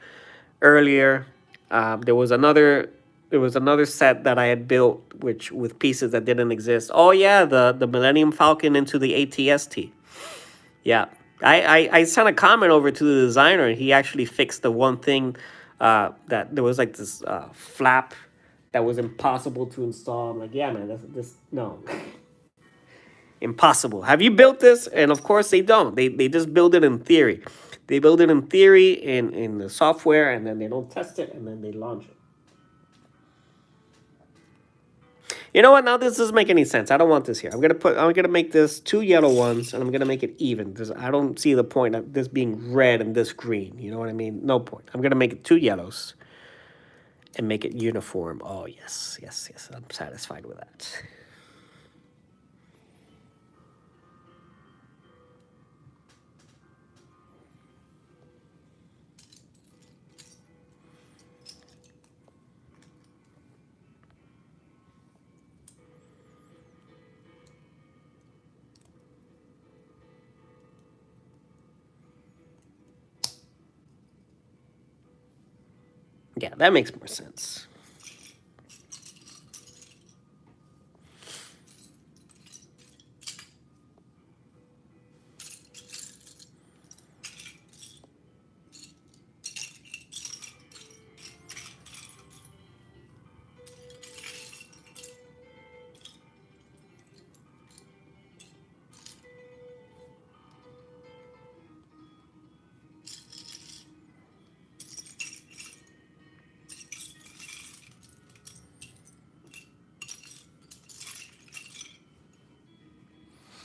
earlier. There was another set that I had built which with pieces that didn't exist. Oh yeah, the Millennium Falcon into the ATST. Yeah. I sent a comment over to the designer, and he actually fixed the one thing that there was like this flap that was impossible to install. I'm like, yeah, man, this no. Impossible. Have you built this? And of course they don't. They just build it in theory. They build it in theory in the software, and then they don't test it, and then they launch it. You know what? Now this doesn't make any sense. I don't want this here. I'm gonna make this 2 yellow ones, and I'm gonna make it even. I don't see the point of this being red and this green. You know what I mean? No point. I'm gonna make it 2 yellows and make it uniform. Oh yes, yes, yes. I'm satisfied with that. Yeah, that makes more sense.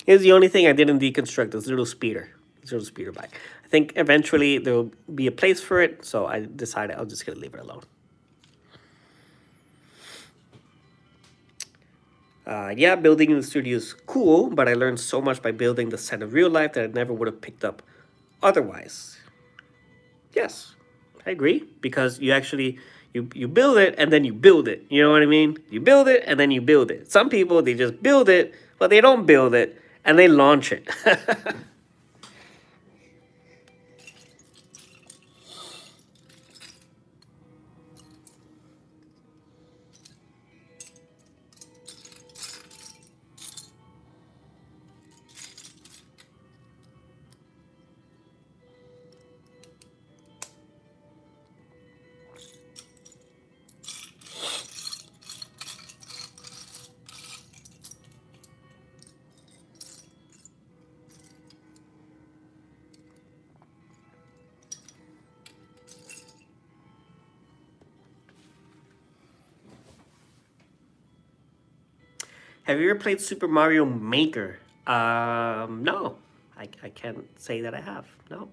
Here's the only thing I didn't deconstruct, this little speeder. This little speeder bike. I think eventually there will be a place for it, so I decided I'll just gonna leave it alone. Yeah, building in the studio is cool, but I learned so much by building the set in real life that I never would have picked up otherwise. Yes, I agree, because you actually you build it and then you build it. You know what I mean? You build it and then you build it. Some people, they just build it, but they don't build it and they launch it. Have you ever played Super Mario Maker? No. I can't say that I have. No.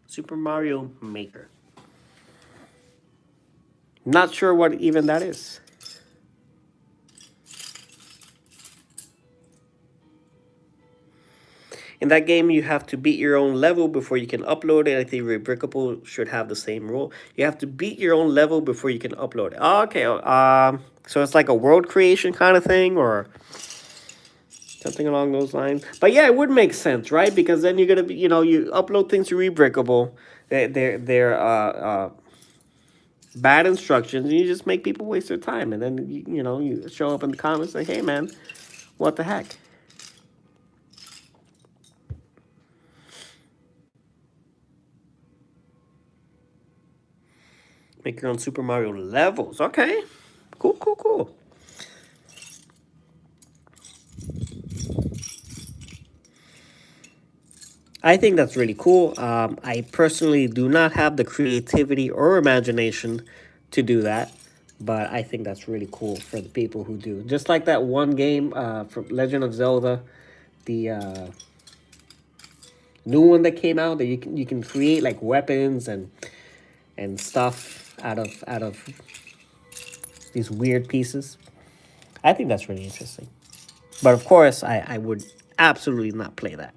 Super Mario Maker. Not sure what even that is. In that game, you have to beat your own level before you can upload it. I think Rebrickable should have the same rule. You have to beat your own level before you can upload it. Oh, okay. So it's like a world creation kind of thing, or something along those lines. But yeah, it would make sense, right? Because then you're gonna be, you upload things to Rebrickable. They're bad instructions, and you just make people waste their time. And then you show up in the comments like, hey man, what the heck? Make your own Super Mario levels. Okay. Cool, cool, cool. I think that's really cool. I personally do not have the creativity or imagination to do that, but I think that's really cool for the people who do. Just like that one game from Legend of Zelda, the new one that came out that you can create like weapons and stuff out of these weird pieces. I think that's really interesting. But of course, I would absolutely not play that.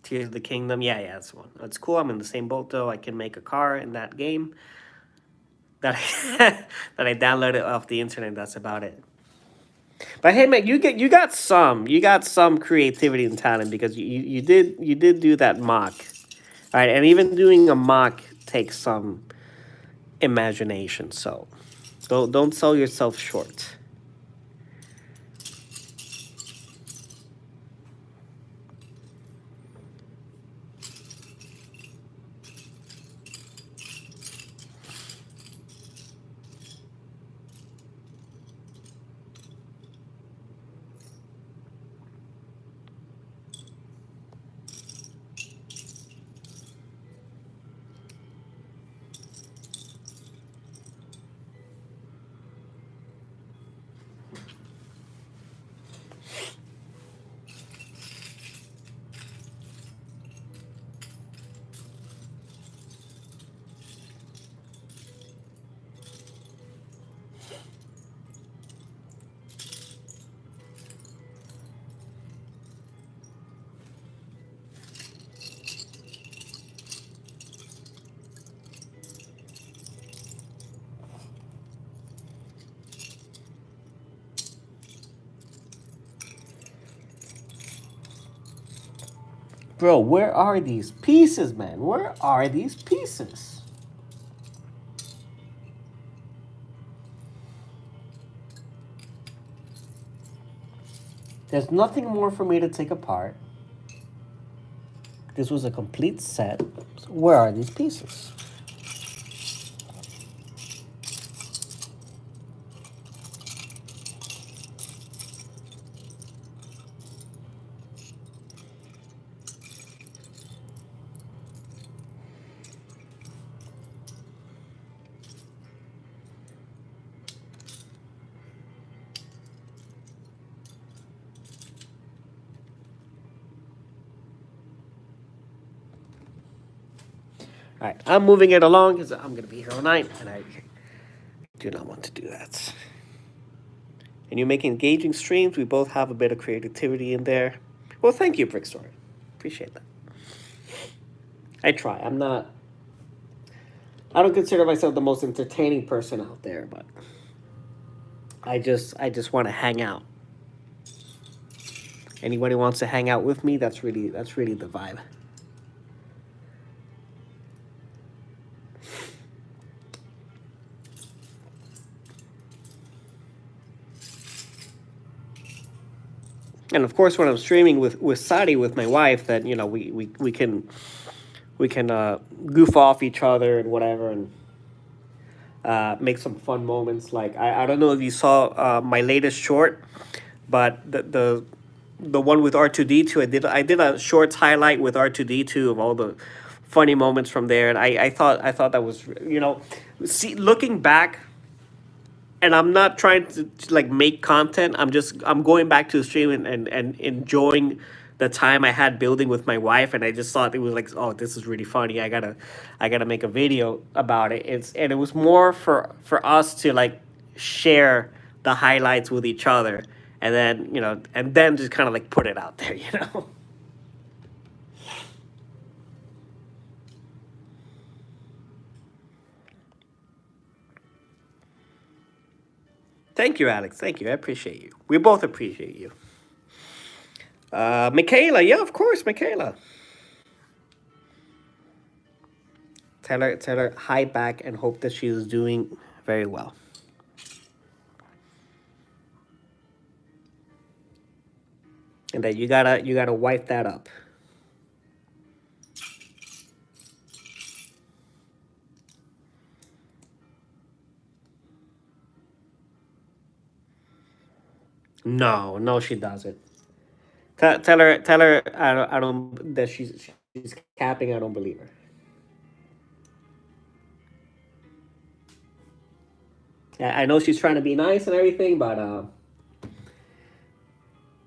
Tears of the Kingdom, yeah, yeah, that's one. That's cool. I'm in the same boat though. I can make a car in that game that I, that I downloaded off the internet. That's about it. But hey, man, you got some creativity and talent because you did do that mock, all right? And even doing a mock takes some imagination. So don't sell yourself short. Bro, where are these pieces, man? Where are these pieces? There's nothing more for me to take apart. This was a complete set. So where are these pieces? All right, I'm moving it along because I'm going to be here all night, and I do not want to do that. And you make engaging streams. We both have a bit of creativity in there. Well, thank you, Brickstory. Appreciate that. I try. I'm not. I don't consider myself the most entertaining person out there, but I just want to hang out. Anybody wants to hang out with me? That's really the vibe. And of course, when I'm streaming with Sadi, with my wife, that we can goof off each other and whatever, and make some fun moments. Like I don't know if you saw my latest short, but the one with R2D2, I did a shorts highlight with R2D2 of all the funny moments from there, and I thought that was see, looking back. And I'm not trying to like make content. I'm going back to the stream and enjoying the time I had building with my wife, and I just thought it was like, oh, this is really funny. I gotta make a video about it. And it was more for us to like share the highlights with each other, and then and then just kind of like put it out there, Thank you, Alex. Thank you. I appreciate you. We both appreciate you. Michaela, yeah, of course, Michaela. Tell her hi back and hope that she is doing very well. And then you gotta wipe that up. No, no, she doesn't. Tell her I don't that she's capping. I don't believe her. I know she's trying to be nice and everything, but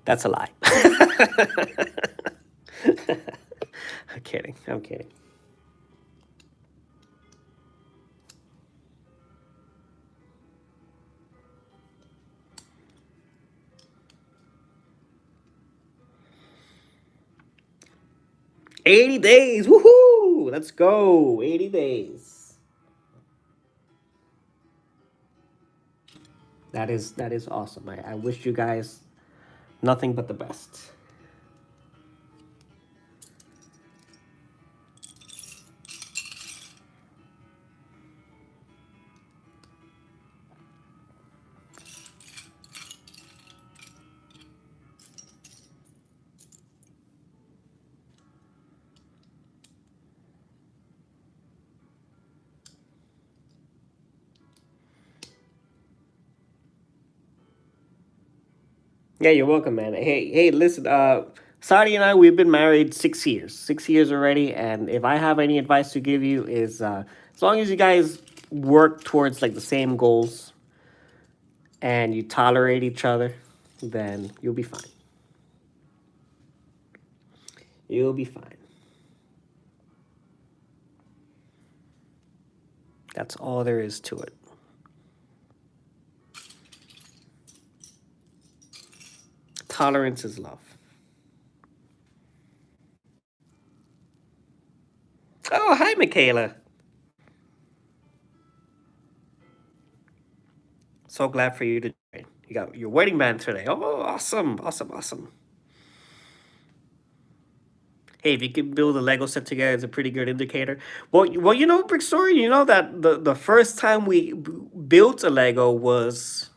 that's a lie. I'm kidding. I'm kidding. $80. Woohoo! Let's go. 80 days. That is awesome. I wish you guys nothing but the best. Yeah, you're welcome, man. Hey, listen, Sadi and I, we've been married 6 years. 6 years already, and if I have any advice to give you is as long as you guys work towards like the same goals and you tolerate each other, then you'll be fine. You'll be fine. That's all there is to it. Tolerance is love. Oh, hi, Michaela. So glad for you to join. You got your wedding band today. Oh, awesome, awesome, awesome. Hey, if you can build a Lego set together, it's a pretty good indicator. Well, Brick Story, you know that the first time we built a Lego was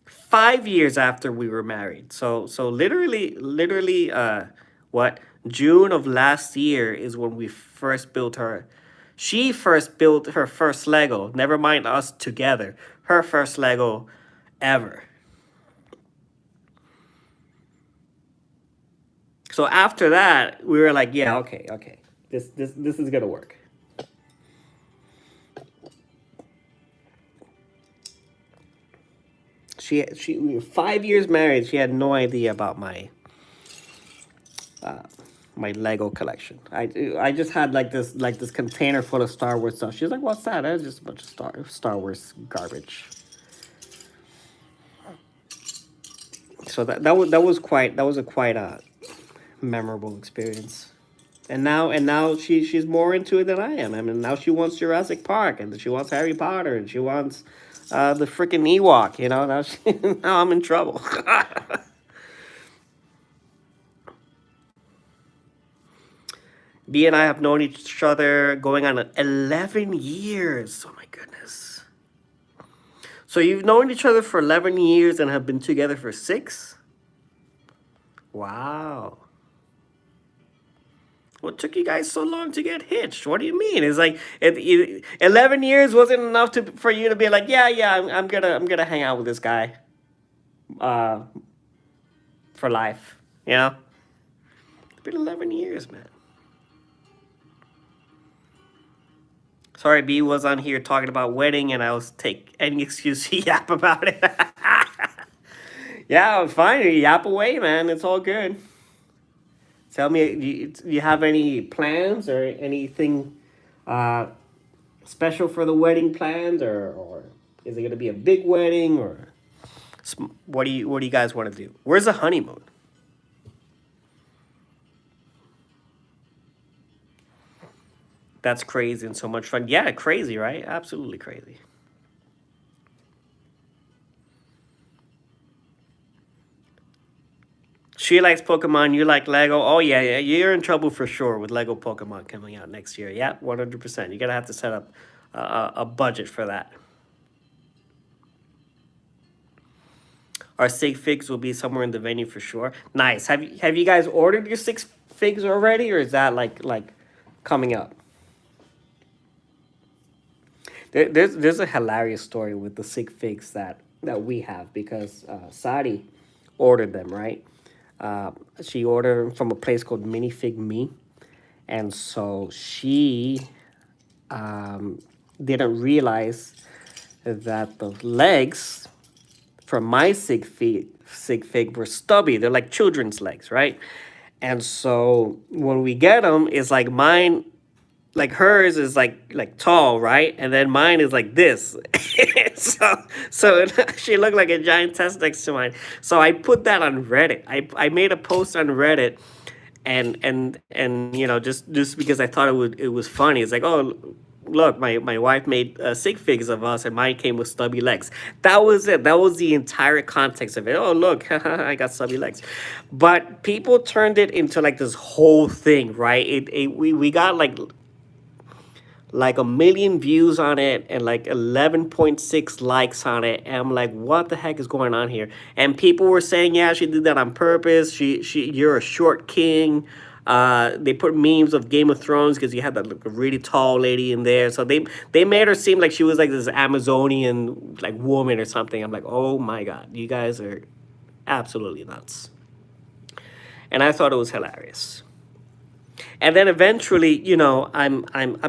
5 years after we were married. So literally, what June of last year is when we first built her. She first built her first Lego. Never mind us together. Her first Lego ever. So after that, we were like, yeah, okay, this is gonna work. She we were 5 years married. She had no idea about my Lego collection. I just had like this container full of Star Wars stuff. She's like, "What's that?" That's just a bunch of Star Wars garbage. So that was a quite memorable experience. And now she's more into it than I am. I mean, now she wants Jurassic Park and she wants Harry Potter and she wants the freaking Ewok. Now now I'm in trouble. B and I have known each other going on 11 years. Oh my goodness. So you've known each other for 11 years and have been together for 6? Wow. What took you guys so long to get hitched? What do you mean? It's like 11 years wasn't enough for you to be like, yeah, I'm gonna hang out with this guy, uh, for life. It's been 11 years, man. Sorry, B was on here talking about wedding, and I was take any excuse to yap about it. Yeah, fine. You yap away, man. It's all good. Tell me, do you have any plans or anything uh, special for the wedding plans, or is it gonna be a big wedding, or what do you guys want to do? Where's the honeymoon? That's crazy and so much fun. Yeah, crazy, right? Absolutely crazy. She likes Pokemon. You like Lego. Oh yeah. You're in trouble for sure with Lego Pokemon coming out next year. Yeah, 100%. You're gonna have to set up a budget for that. our sig figs will be somewhere in the venue for sure. Nice. Have you guys ordered your six figs already, or is that like coming up? There's a hilarious story with the sig figs that we have because Sadi ordered them, right. She ordered them from a place called Minifig Me, and so she didn't realize that the legs from my sig fig were stubby. They're like children's legs, right? And so when we get them, it's like mine, like hers is like tall, right? And then mine is like this. so she looked like a giant test next to mine. So I put that on Reddit. I made a post on Reddit, and just because I thought it was funny. It's like, oh, look, my wife made sig figs of us, and mine came with stubby legs. That was it. That was the entire context of it. Oh, look, I got stubby legs. But people turned it into like this whole thing, right? We got like a million views on it and like 11.6 likes on it, and I'm like, what the heck is going on here? And people were saying, yeah, she did that on purpose. You're a short king. They put memes of Game of Thrones because you had that like, really tall lady in there, so they made her seem like she was like this Amazonian like woman or something. I'm like, oh my god, you guys are absolutely nuts. And I thought it was hilarious. And then eventually, I'm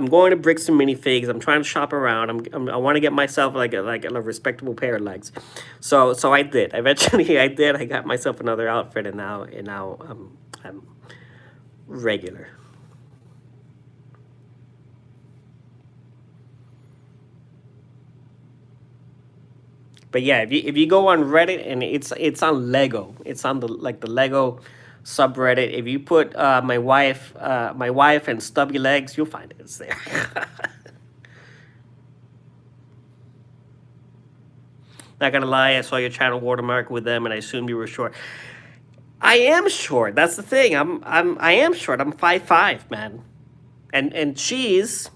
going to Bricks and Minifigs. I'm trying to shop around. I want to get myself like a respectable pair of legs. So I did. Eventually, I did. I got myself another outfit, and now I'm regular. But yeah, if you go on Reddit, and it's on Lego. It's on the Lego subreddit. If you put my wife and stubby legs, you'll find it. It's there. Not gonna lie, I saw your channel watermark with them, and I assumed you were short. I am short. That's the thing. I am short. I'm 5'5", man, and she's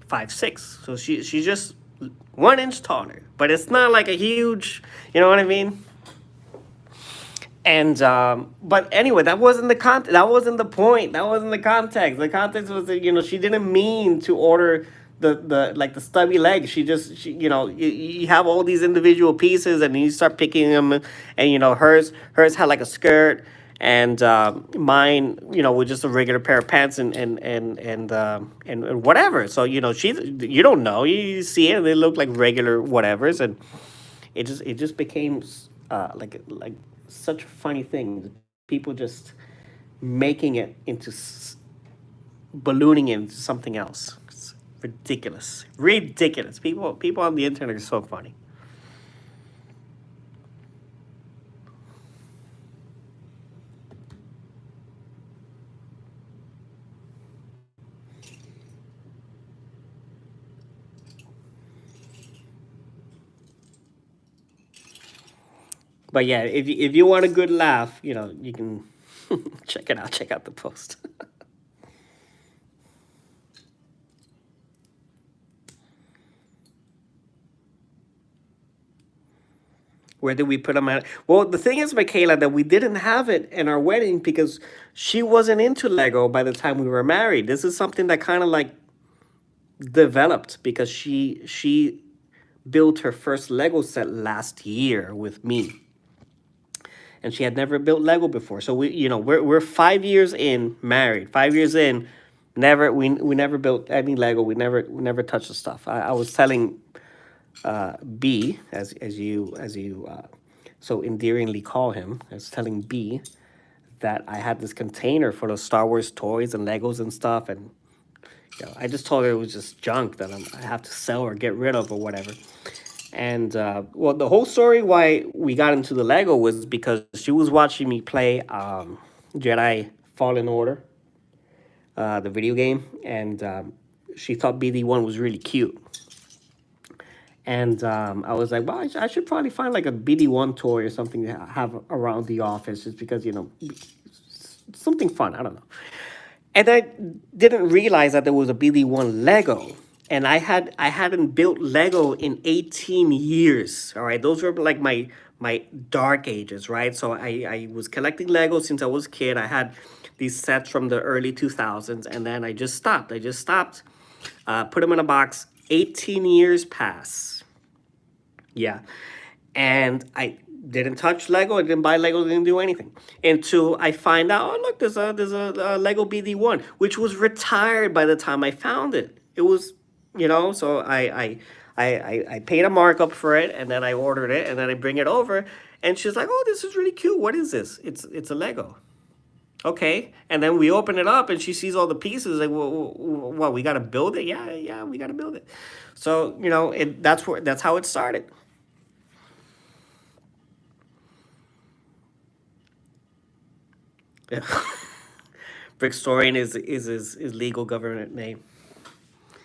5'6". So she's just 1 inch taller, but it's not like a huge. You know what I mean? And but anyway, that wasn't the that wasn't the point. That wasn't the context. The context was that she didn't mean to order the stubby legs. You have all these individual pieces, and you start picking them, and hers had like a skirt, and mine was just a regular pair of pants, and whatever. So you don't know, you see it, and they look like regular whatevers, and it just became like such a funny thing. People just making it into ballooning it into something else. It's ridiculous, ridiculous. People on the internet are so funny. But yeah, if you want a good laugh, you can check it out. Check out the post. Where did we put them at? Well, the thing is, Michaela, that we didn't have it in our wedding because she wasn't into Lego by the time we were married. This is something that kind of like developed because she built her first Lego set last year with me, and she had never built Lego before. So we're 5 years in, married. 5 years in, we never built any Lego. We never touched the stuff. I was telling B, as you so endearingly call him, I was telling B that I had this container full of Star Wars toys and Legos and stuff, and I just told her it was just junk that I have to sell or get rid of or whatever. And well, the whole story why we got into the Lego was because she was watching me play Jedi Fallen Order, the video game, and she thought BD1 was really cute. And I was like, well, I should probably find like a BD1 toy or something to have around the office, just because something fun. I don't know. And I didn't realize that there was a BD1 Lego. and I hadn't built Lego in 18 years. All right, those were like my dark ages, right? So I was collecting Lego since I was a kid. I had these sets from the early 2000s, and then I just stopped. Put them in a box. 18 years pass. Yeah, and I didn't touch Lego. I didn't buy Lego. Didn't do anything until I find out. Oh, look, there's a Lego BD1, which was retired by the time I found it. It was, so I paid a markup for it, and then I ordered it, and then I bring it over, and she's like, "Oh, this is really cute. What is this? It's a Lego." Okay, and then we open it up, and she sees all the pieces. Like, well, what, we got to build it? Yeah, yeah, we got to build it. So that's how it started. Yeah. Brickstorian is his legal government name,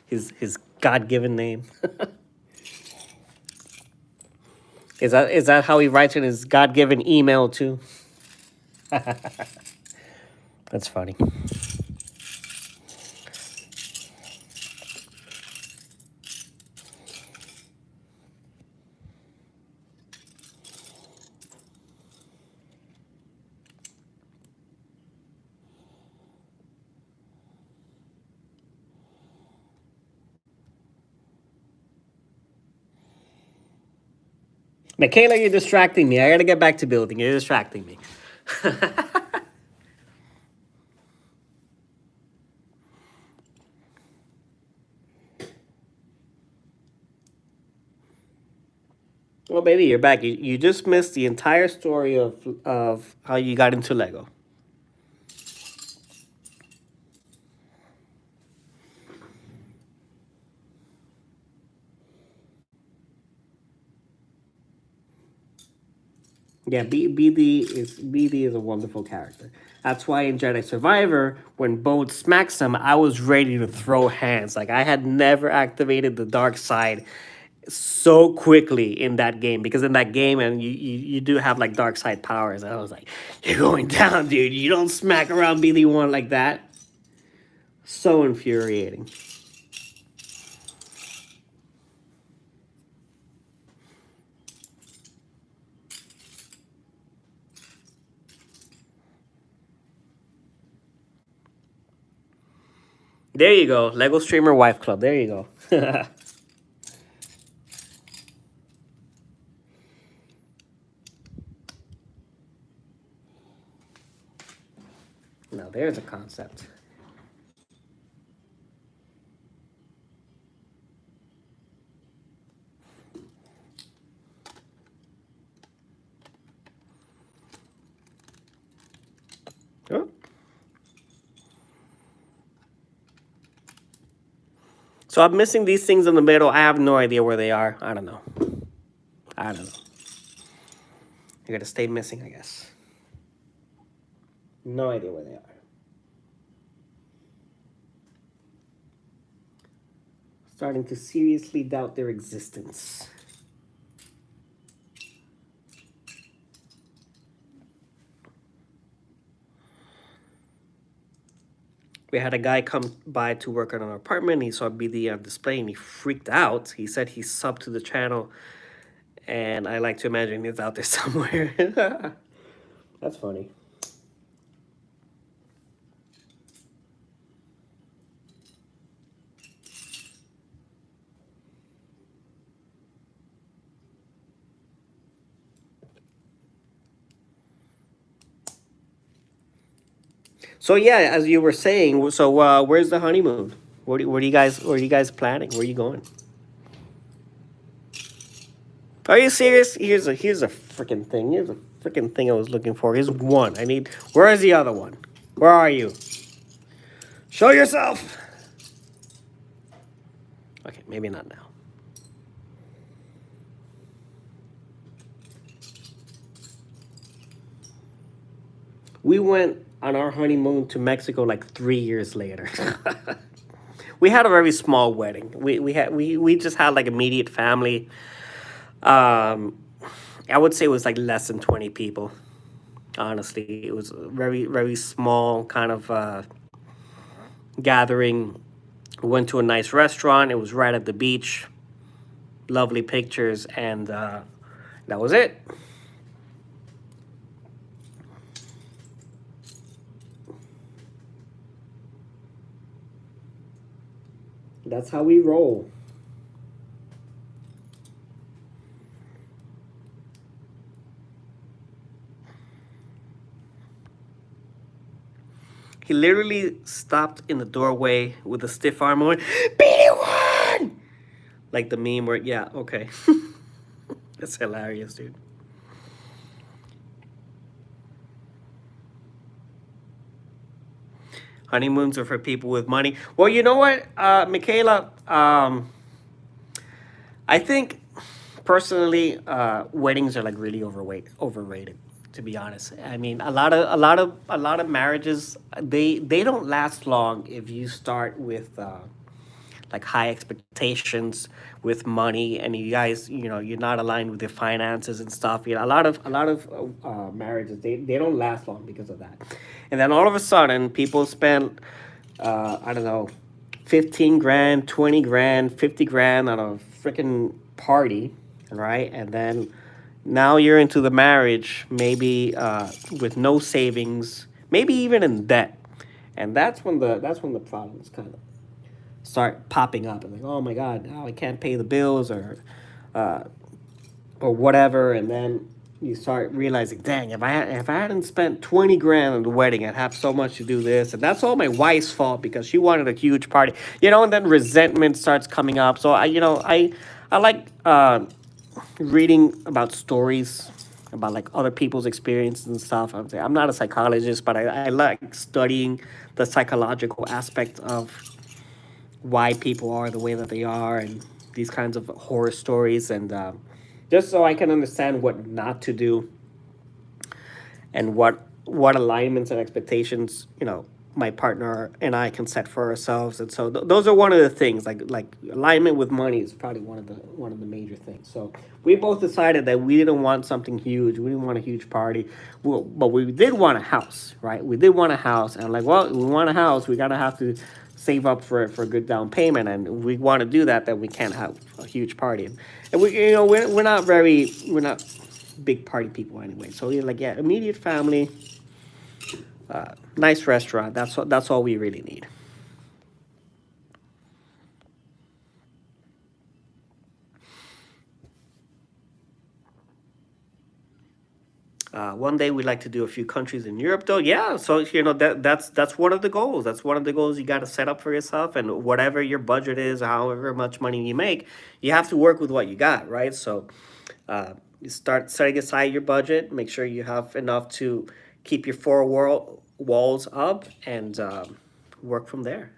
his God given name. Is that how he writes in his God given email too? That's funny. Michaela, you're distracting me. I gotta get back to building. You're distracting me. Well, baby, you're back. You just missed the entire story of how you got into Lego. Yeah, BD is a wonderful character. That's why in Jedi Survivor, when Bode smacks him, I was ready to throw hands. Like I had never activated the dark side so quickly in that game, because in that game, and you do have like dark side powers. And I was like, "You're going down, dude. You don't smack around BD1 like that." So infuriating. There you go, Lego Streamer Wife Club. There you go. Now there's a concept. Oh. So I'm missing these things in the middle. I have no idea where they are. I don't know. I don't know. I gotta stay missing, I guess. No idea where they are. Starting to seriously doubt their existence. We had a guy come by to work on our apartment. He saw BD on display and he freaked out. He said he subbed to the channel, and I like to imagine he's out there somewhere. That's funny. So yeah, as you were saying, so where's the honeymoon? Where are you guys planning? Where are you going? Are you serious? Here's a freaking thing. Here's a freaking thing I was looking for. Here's one. Where is the other one? Where are you? Show yourself. Okay, maybe not now. We went on our honeymoon to Mexico like 3 years later. We had a very small wedding. We just had like immediate family. Um, I would say it was like less than 20 people. Honestly, it was a very very small kind of gathering. We went to a nice restaurant. It was right at the beach. Lovely pictures, and that was it. That's how we roll. He literally stopped in the doorway with a stiff arm and went, BD1! Like the meme where, yeah, okay. That's hilarious, dude. Honeymoons are for people with money. Well, you know what, Michaela? I think personally, weddings are like really overrated. To be honest, I mean, a lot of marriages, they don't last long if you start with like high expectations with money, and you guys, you're not aligned with your finances and stuff. A lot of marriages, they don't last long because of that. And then all of a sudden people spend I don't know, 15 grand, 20 grand, 50 grand on a freaking party, right? And then now you're into the marriage, maybe with no savings, maybe even in debt. And that's when the problems kind of start popping up, and like, oh my god, now I can't pay the bills, uh, or whatever. And then you start realizing, dang, if I hadn't spent 20 grand on the wedding, I'd have so much to do this, and that's all my wife's fault because she wanted a huge party, and then resentment starts coming up. So I like reading about stories about like other people's experiences and stuff. I'm not a psychologist, but I like studying the psychological aspect of why people are the way that they are, and these kinds of horror stories, and just so I can understand what not to do, and what alignments and expectations my partner and I can set for ourselves. And so those are one of the things, like alignment with money is probably one of the major things. So we both decided that we didn't want something huge. We didn't want a huge party, but we did want a house, right? We did want a house, and I'm like, well, we want a house, we gotta have to save up for a good down payment, and we want to do that. Then we can't have a huge party, and we're not big party people anyway. So we're like, yeah, immediate family, nice restaurant. That's all we really need. One day we'd like to do a few countries in Europe, though. Yeah, so that's one of the goals. That's one of the goals you got to set up for yourself, and whatever your budget is, however much money you make, you have to work with what you got, right? So, you start setting aside your budget. Make sure you have enough to keep your walls up, and work from there.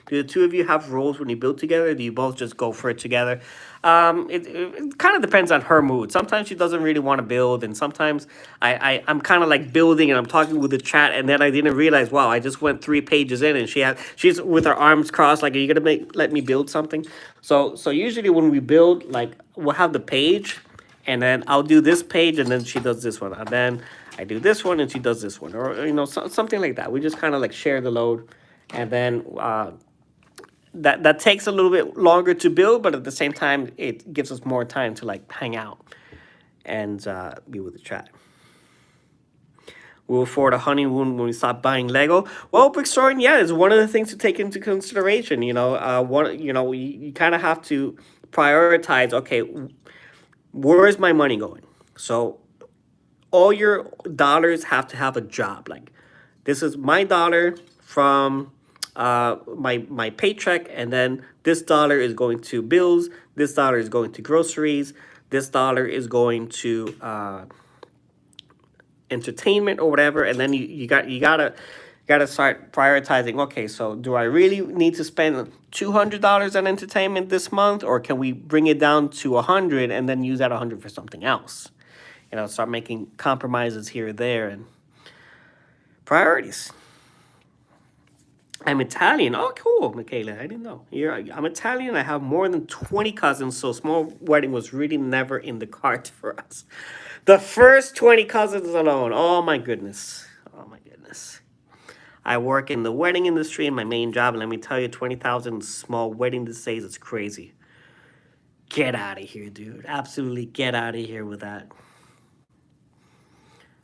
Do the two of you have roles when you build together? Or do you both just go for it together? It kind of depends on her mood. Sometimes she doesn't really want to build, and sometimes I'm kind of like building and I'm talking with the chat, and then I didn't realize, wow, I just went 3 pages in, and she's with her arms crossed, like, are you gonna let me build something? So usually when we build, like, we'll have the page, and then I'll do this page, and then she does this one, and then I do this one, and she does this one, or something like that. We just kind of like share the load, and then that takes a little bit longer to build, but at the same time, it gives us more time to like hang out and be with the chat. We'll afford a honeymoon when we stop buying Lego. Well, Victorian, yeah, is one of the things to take into consideration. You kind of have to prioritize. Okay, where is my money going? So all your dollars have to have a job. Like, this is my dollar from my paycheck, and then this dollar is going to bills. This dollar is going to groceries. This dollar is going to entertainment or whatever. And then you gotta start prioritizing. Okay, so do I really need to spend $200 on entertainment this month, or can we bring it down to 100 and then use that 100 for something else? Start making compromises here or there, and priorities. I'm Italian. Oh, cool, Michaela. I didn't know. I'm Italian. I have more than 20 cousins, so small wedding was really never in the cards for us. The first 20 cousins alone. Oh, my goodness. Oh, my goodness. I work in the wedding industry in my main job, and let me tell you, 20,000 small wedding these days, it's crazy. Get out of here, dude. Absolutely get out of here with that.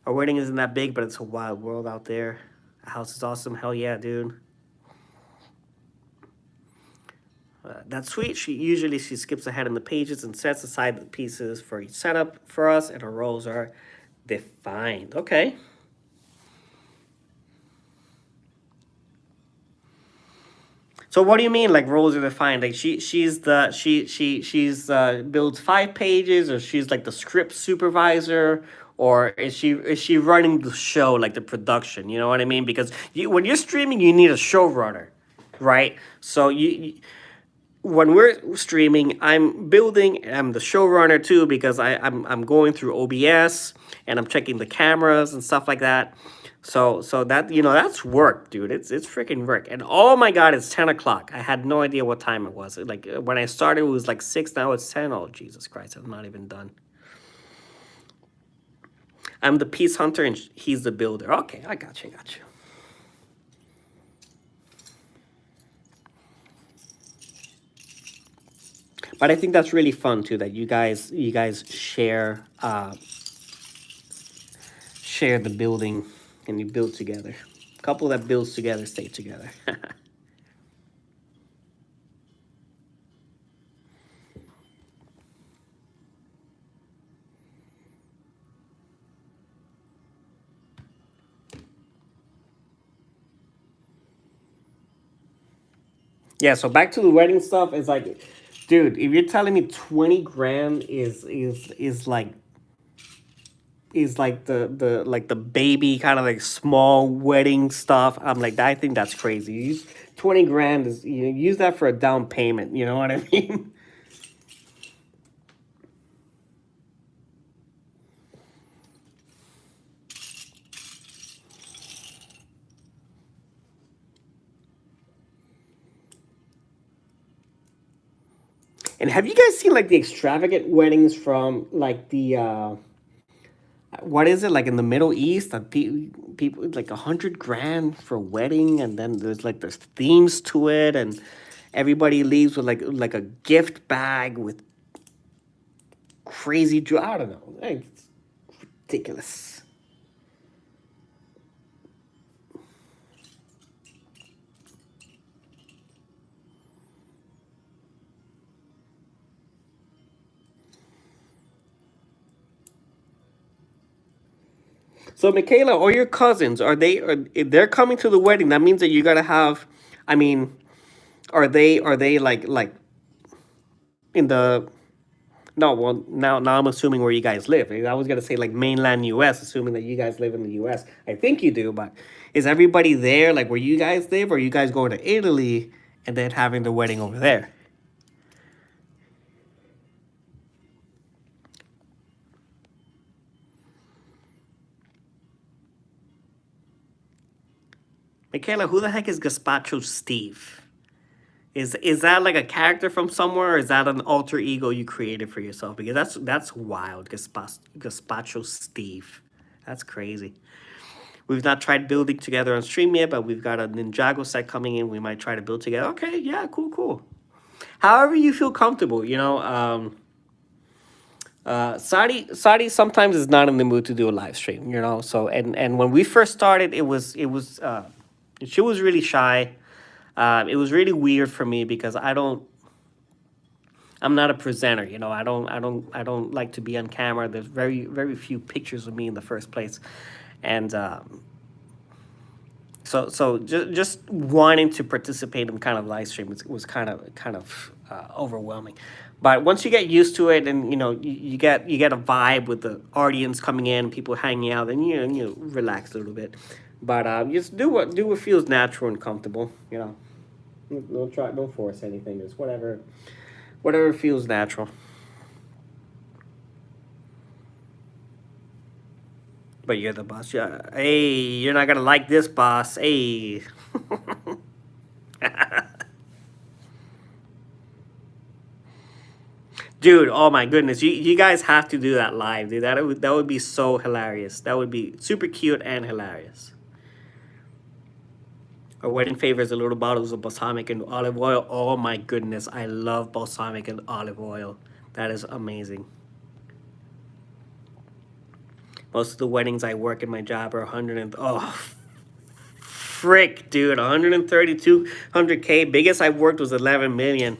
Our wedding isn't that big, but it's a wild world out there. The house is awesome. Hell yeah, dude. That's sweet. She skips ahead in the pages and sets aside the pieces for each setup for us, and her roles are defined. Okay. So what do you mean like roles are defined? Like she's builds 5 pages, or she's like the script supervisor, or is she running the show, like the production? You know what I mean? Because when you're streaming, you need a showrunner, right? So when we're streaming, I'm building. I'm the showrunner too, because I'm going through OBS and I'm checking the cameras and stuff like that. So that, that's work, dude. It's freaking work. And oh my god, it's 10 o'clock. I had no idea what time it was. Like when I started, it was like 6. Now it's 10. Oh Jesus Christ, I'm not even done. I'm the peace hunter and he's the builder. Okay, I got you. But I think that's really fun too, that you guys share the building, and you build together. Couple that builds together stay together. Yeah, so back to the wedding stuff. It's like, dude, if you're telling me 20 grand is like the baby kind of like small wedding stuff, I'm like, I think that's crazy. 20 grand is, use that for a down payment. You know what I mean? And have you guys seen like the extravagant weddings from like the what is it, like in the Middle East, that people like 100 grand for a wedding, and then there's themes to it, and everybody leaves with like a gift bag with crazy I don't know, like, it's ridiculous. So Michaela, or your cousins, if they're coming to the wedding, that means that you gotta have, I mean, are they like in the, no, well, now I'm assuming where you guys live. I was gonna say like mainland US, assuming that you guys live in the US. I think you do, but is everybody there like where you guys live, or are you guys going to Italy and then having the wedding over there? Michaela, who the heck is Gazpacho Steve? Is that like a character from somewhere, or is that an alter ego you created for yourself? Because that's wild, Gazpacho Steve. That's crazy. We've not tried building together on stream yet, but we've got a Ninjago set coming in. We might try to build together. Okay, yeah, cool. However you feel comfortable, Sadi sometimes is not in the mood to do a live stream, So and when we first started, she was really shy. It was really weird for me because I'm not a presenter, I don't like to be on camera. There's very few pictures of me in the first place, and so just wanting to participate in kind of live stream was kind of overwhelming. But once you get used to it, and you get a vibe with the audience coming in, people hanging out, then you relax a little bit. But just do what feels natural and comfortable. Don't force anything. Just whatever feels natural. But you're the boss. Yeah. Hey, you're not gonna like this, boss. Hey. Dude, oh my goodness, you guys have to do that live, dude. That would, be, that would be so hilarious. That would be super cute and hilarious. Our wedding favors are little bottles of balsamic and olive oil. Oh my goodness, I love balsamic and olive oil. That is amazing. Most of the weddings I work in my job are 100 and frick, dude, 13200K. Biggest I've worked was 11 million.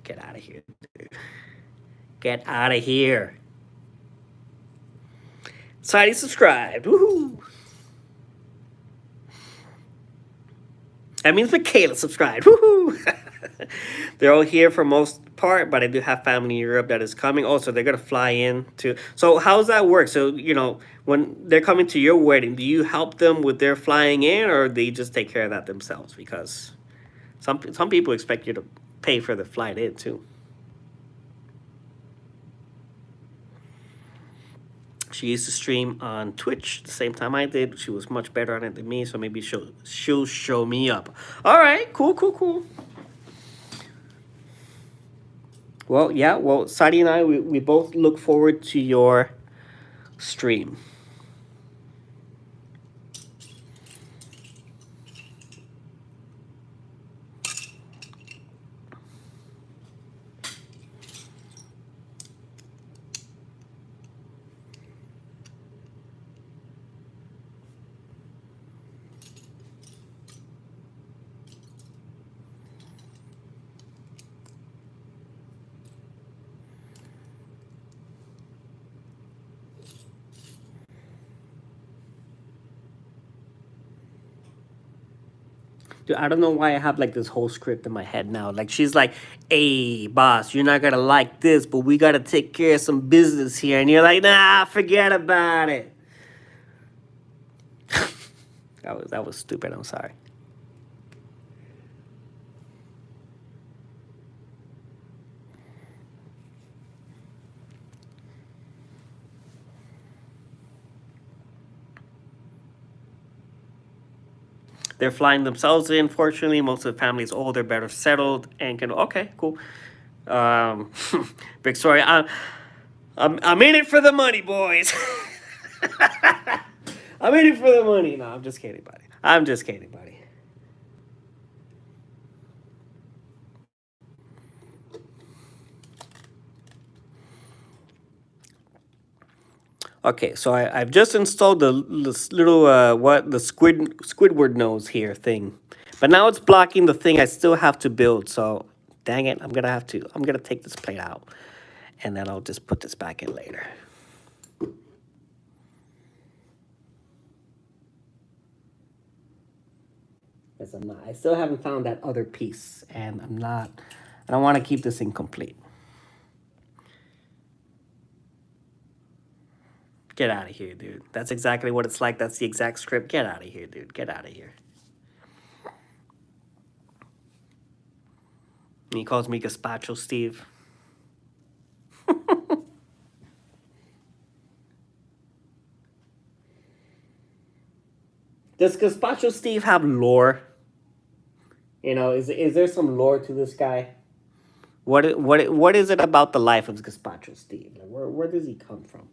Get out of here, dude. Get out of here. Society subscribed. Woohoo! That means Michaela subscribed. Woohoo! They're all here for most part, but I do have family in Europe that is coming. Also, they're gonna fly in to. So how's that work? So when they're coming to your wedding, do you help them with their flying in, or they just take care of that themselves? Because some people expect you to pay for the flight in too. She used to stream on Twitch the same time I did. She was much better on it than me, so maybe she'll show me up. All right, cool. Well, yeah. Well, Sadie and I, we both look forward to your stream. Dude, I don't know why I have like this whole script in my head now. Like she's like, "Hey, boss, you're not gonna like this, but we gotta take care of some business here," and you're like, "Nah, forget about it." That was stupid. I'm sorry. They're flying themselves in. Fortunately, most of the family is older, better settled, and can. Okay, cool. Big story. I'm in it for the money, boys. I'm in it for the money. No, I'm just kidding, buddy. I'm just kidding, buddy. Okay, so I've just installed this little the Squidward nose here thing, but now it's blocking the thing I still have to build. So dang it, I'm gonna take this plate out, and then I'll just put this back in later. Yes, I'm not. I still haven't found that other piece, and I don't want to keep this incomplete. Get out of here, dude. That's exactly what it's like. That's the exact script. Get out of here, dude. Get out of here. And he calls me Gazpacho Steve. Does Gazpacho Steve have lore? Is there some lore to this guy? What is it about the life of Gazpacho Steve? Like, where does he come from?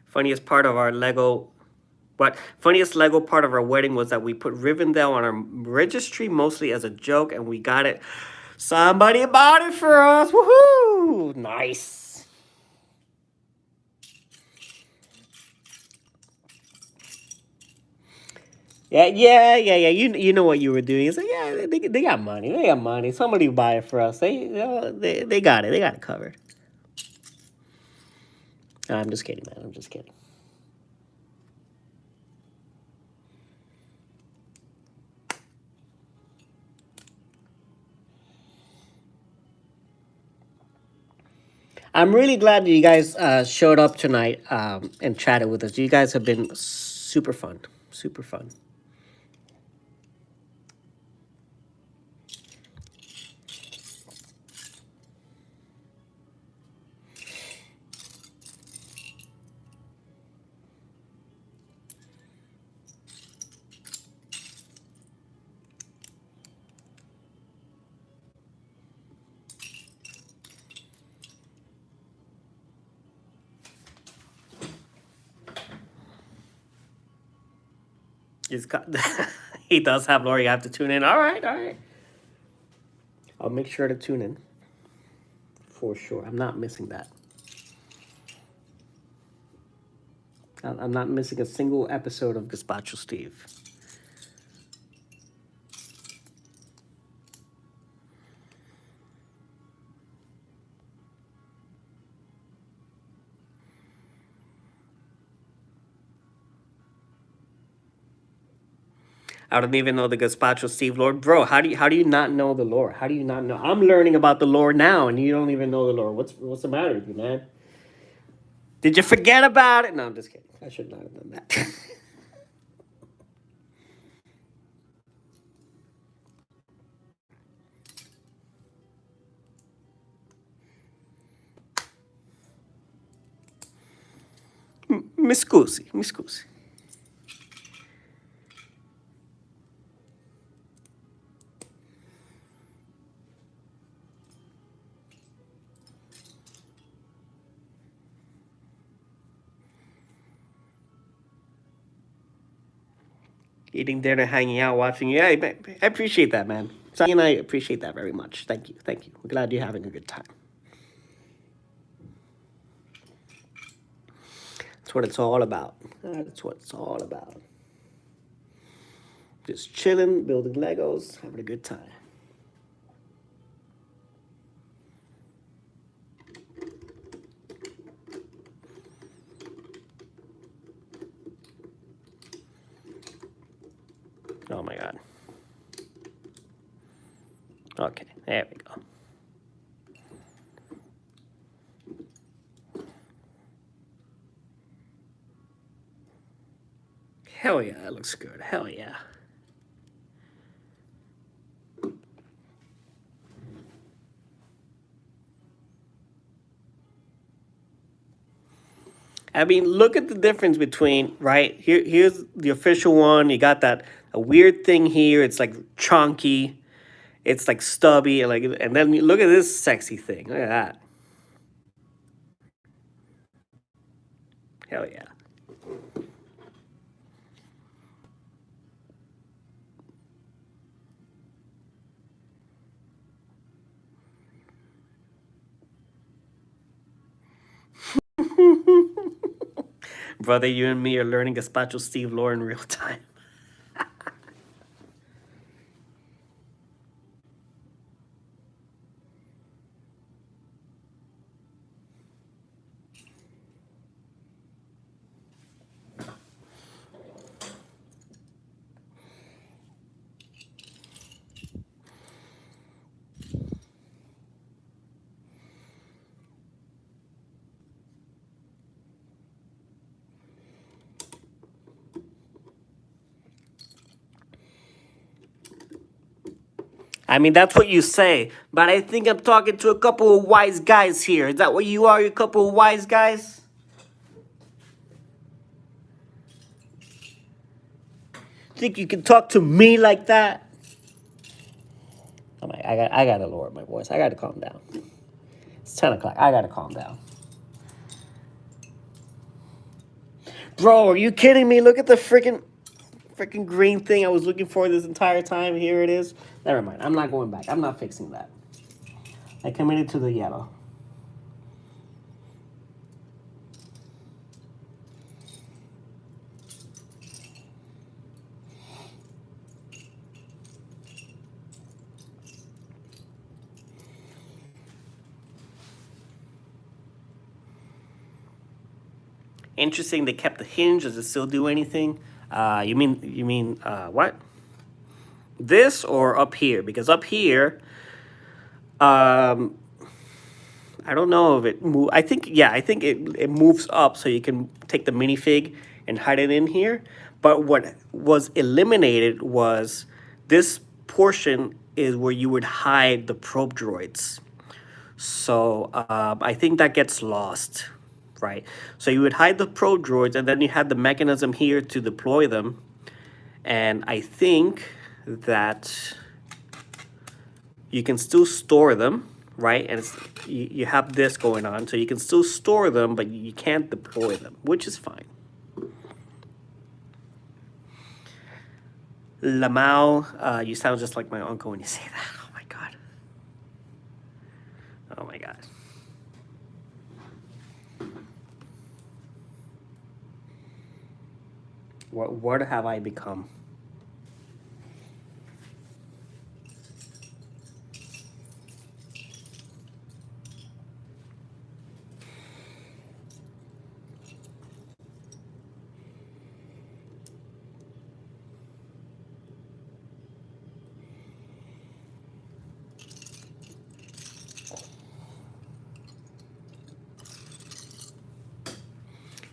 Funniest part of our Lego funniest Lego part of our wedding was that we put Rivendell on our registry mostly as a joke, and we got it. Somebody bought it for us. Woohoo! Nice. Yeah. You know what you were doing. It's like, yeah, they got money. They got money. Somebody buy it for us. They got it. They got it covered. I'm just kidding, man. I'm just kidding. I'm really glad that you guys showed up tonight and chatted with us. You guys have been super fun. Super fun. He's got, he does have lore. You have to tune in. All right, all right. I'll make sure to tune in for sure. I'm not missing that. I'm not missing a single episode of Gazpacho Steve. I don't even know the Gazpacho Steve lore. Bro, how do you not know the lore? How do you not know? I'm learning about the lore now and you don't even know the lore. What's the matter with you, man? Did you forget about it? No, I'm just kidding. I should not have done that. Mi scusi, mi scusi. Eating dinner, hanging out, watching. Yeah, I appreciate that, man. Sonny and I appreciate that very much. Thank you, thank you. We're glad you're having a good time. That's what it's all about. That's what it's all about. Just chilling, building Legos, having a good time. Oh my God. Okay, there we go. Hell yeah, that looks good. Hell yeah. I mean, look at the difference between, right? Here's the official one. You got that a weird thing here. It's like chunky. It's like stubby, and then you look at this sexy thing. Look at that. Hell yeah. Brother, you and me are learning Gazpacho Steve lore in real time. I mean, that's what you say, but I think I'm talking to a couple of wise guys here. Is that what you are, you couple of wise guys? Think you can talk to me like that? I gotta lower my voice. I gotta calm down. It's 10 o'clock. I gotta calm down. Bro, are you kidding me? Look at the freaking green thing I was looking for this entire time. Here it is. Never mind. I'm not going back. I'm not fixing that. I committed to the yellow. Interesting. They kept the hinge. Does it still do anything? You mean what? This or up here? Because up here, I don't know if it move. I think it moves up so you can take the minifig and hide it in here. But what was eliminated was this portion is where you would hide the probe droids. So I think that gets lost, right? So you would hide the probe droids, and then you had the mechanism here to deploy them. And I think that you can still store them, right? And you have this going on, so you can still store them, but you can't deploy them, which is fine. Lamau, you sound just like my uncle when you say that. Oh my god. Oh my god. What have I become?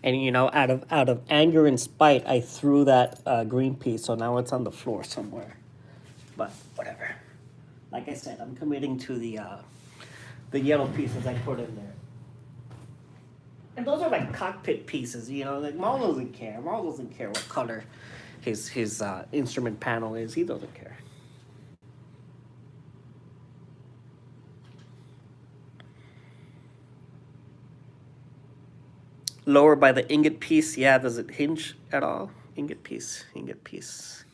And you know, out of anger and spite, I threw that green piece, so now it's on the floor somewhere. But whatever. Like I said, I'm committing to the yellow pieces I put in there. And those are like cockpit pieces, you know. Like Maul doesn't care. Maul doesn't care what color his instrument panel is. He doesn't care. Lower by the ingot piece. Yeah, does it hinge at all? Ingot piece. Ingot piece.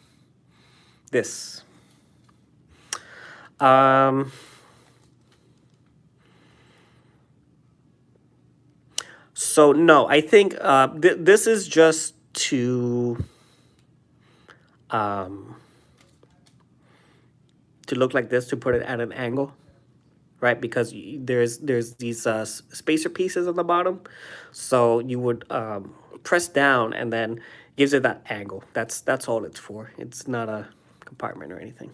This. So no, I think this is just to look like this, to put it at an angle, right? Because there's these spacer pieces on the bottom, so you would press down and then gives it that angle. That's all it's for. It's not a compartment or anything.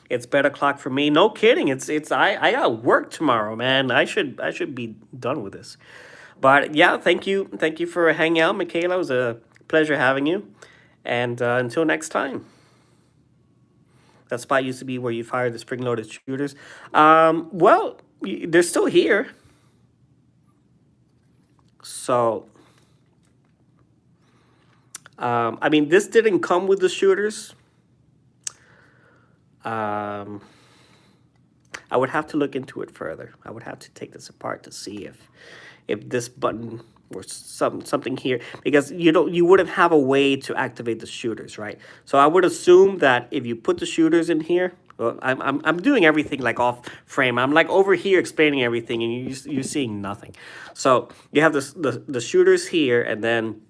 It's better clock for me. No kidding. It's I got work tomorrow, man. I should be done with this. But yeah, thank you for hanging out, Michaela. It was a pleasure having you. And until next time. That spot used to be where you fired the spring-loaded shooters. Well, they're still here. So, I mean, this didn't come with the shooters. I would have to look into it further. I would have to take this apart to see if this button or something here, because you wouldn't have a way to activate the shooters, right? So I would assume that if you put the shooters in here, well, I'm doing everything like off frame. I'm like over here explaining everything, and you're seeing nothing. So you have the shooters here, and then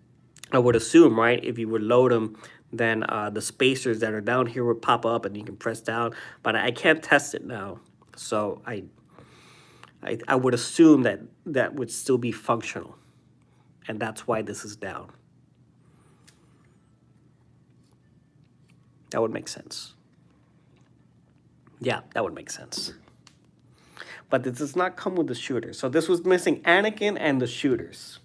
I would assume, right, if you would load them, then the spacers that are down here would pop up, and you can press down. But I can't test it now, so I would assume that would still be functional. And that's why this is down. That would make sense. Yeah, that would make sense. But this does not come with the shooters. So this was missing Anakin and the shooters.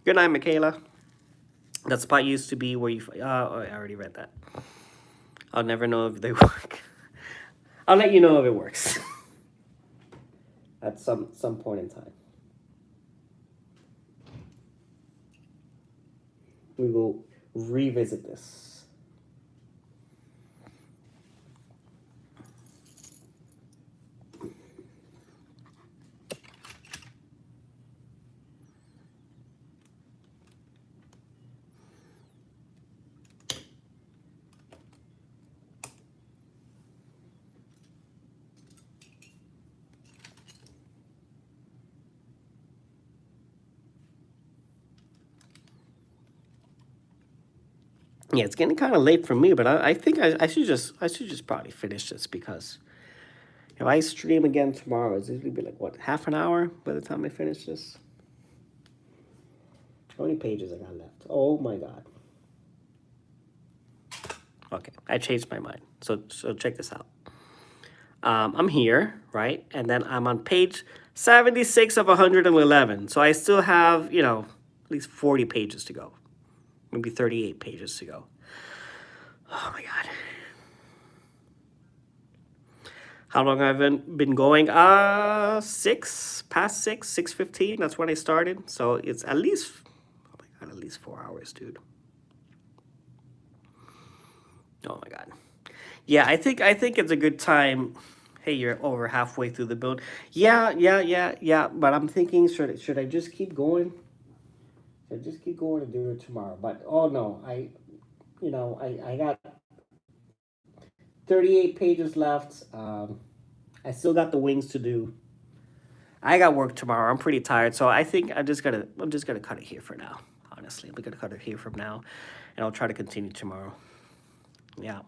Good night, Michaela. That spot used to be where you... oh, I already read that. I'll never know if they work. I'll let you know if it works. At some point in time. We will revisit this. Yeah, it's getting kind of late for me, but I think I should just probably finish this, because if I stream again tomorrow, it's usually be like, what, half an hour by the time I finish this? How many pages I got left? Oh my god. Okay, I changed my mind. So check this out. I'm here, right? And then I'm on page 76 of 111. So I still have, at least 40 pages to go. Maybe 38 pages to go. Oh my god. How long have I been going? 6:15. That's when I started. So it's at least, oh my god, at least 4 hours, dude. Oh my god. Yeah, I think it's a good time Hey, you're over halfway through the build. Yeah. But I'm thinking, should I just keep going? Should I just keep going and do it tomorrow? But oh no, I got 38 pages left. I still got the wings to do. I got work tomorrow. I'm pretty tired, so I think I'm just gonna cut it here for now. Honestly, I'm gonna cut it here from now, and I'll try to continue tomorrow. Yeah.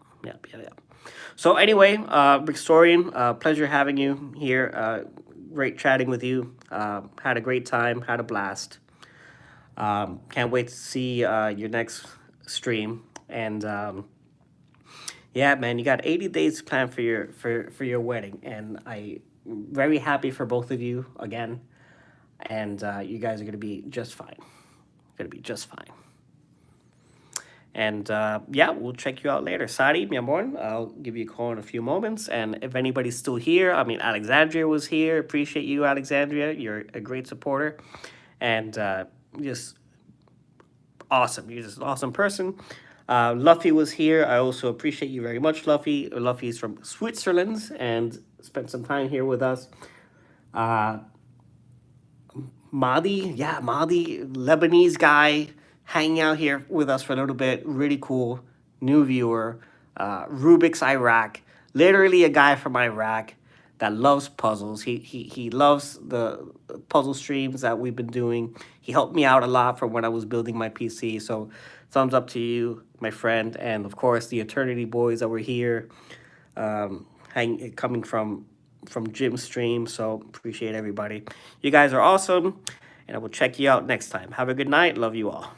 So anyway, Victorian, pleasure having you here. Great chatting with you. Had a great time. Had a blast. Can't wait to see your next stream. And yeah, man, you got 80 days planned for your wedding, and I very happy for both of you again. And you guys are gonna be just fine. Gonna be just fine. And yeah, we'll check you out later. Sadi, mi amor, I'll give you a call in a few moments. And if anybody's still here, I mean, Alexandria was here. Appreciate you, Alexandria. You're a great supporter. And just awesome. You're just an awesome person. Luffy was here. I also appreciate you very much, Luffy. Luffy is from Switzerland and spent some time here with us. Mahdi, yeah, Mahdi, Lebanese guy, hanging out here with us for a little bit. Really cool. New viewer. Rubik's Iraq. Literally a guy from Iraq that loves puzzles. He loves the puzzle streams that we've been doing. He helped me out a lot from when I was building my PC. So thumbs up to you, my friend. And of course, the Eternity Boys that were here, coming from Jim's stream. So appreciate everybody. You guys are awesome, and I will check you out next time. Have a good night. Love you all.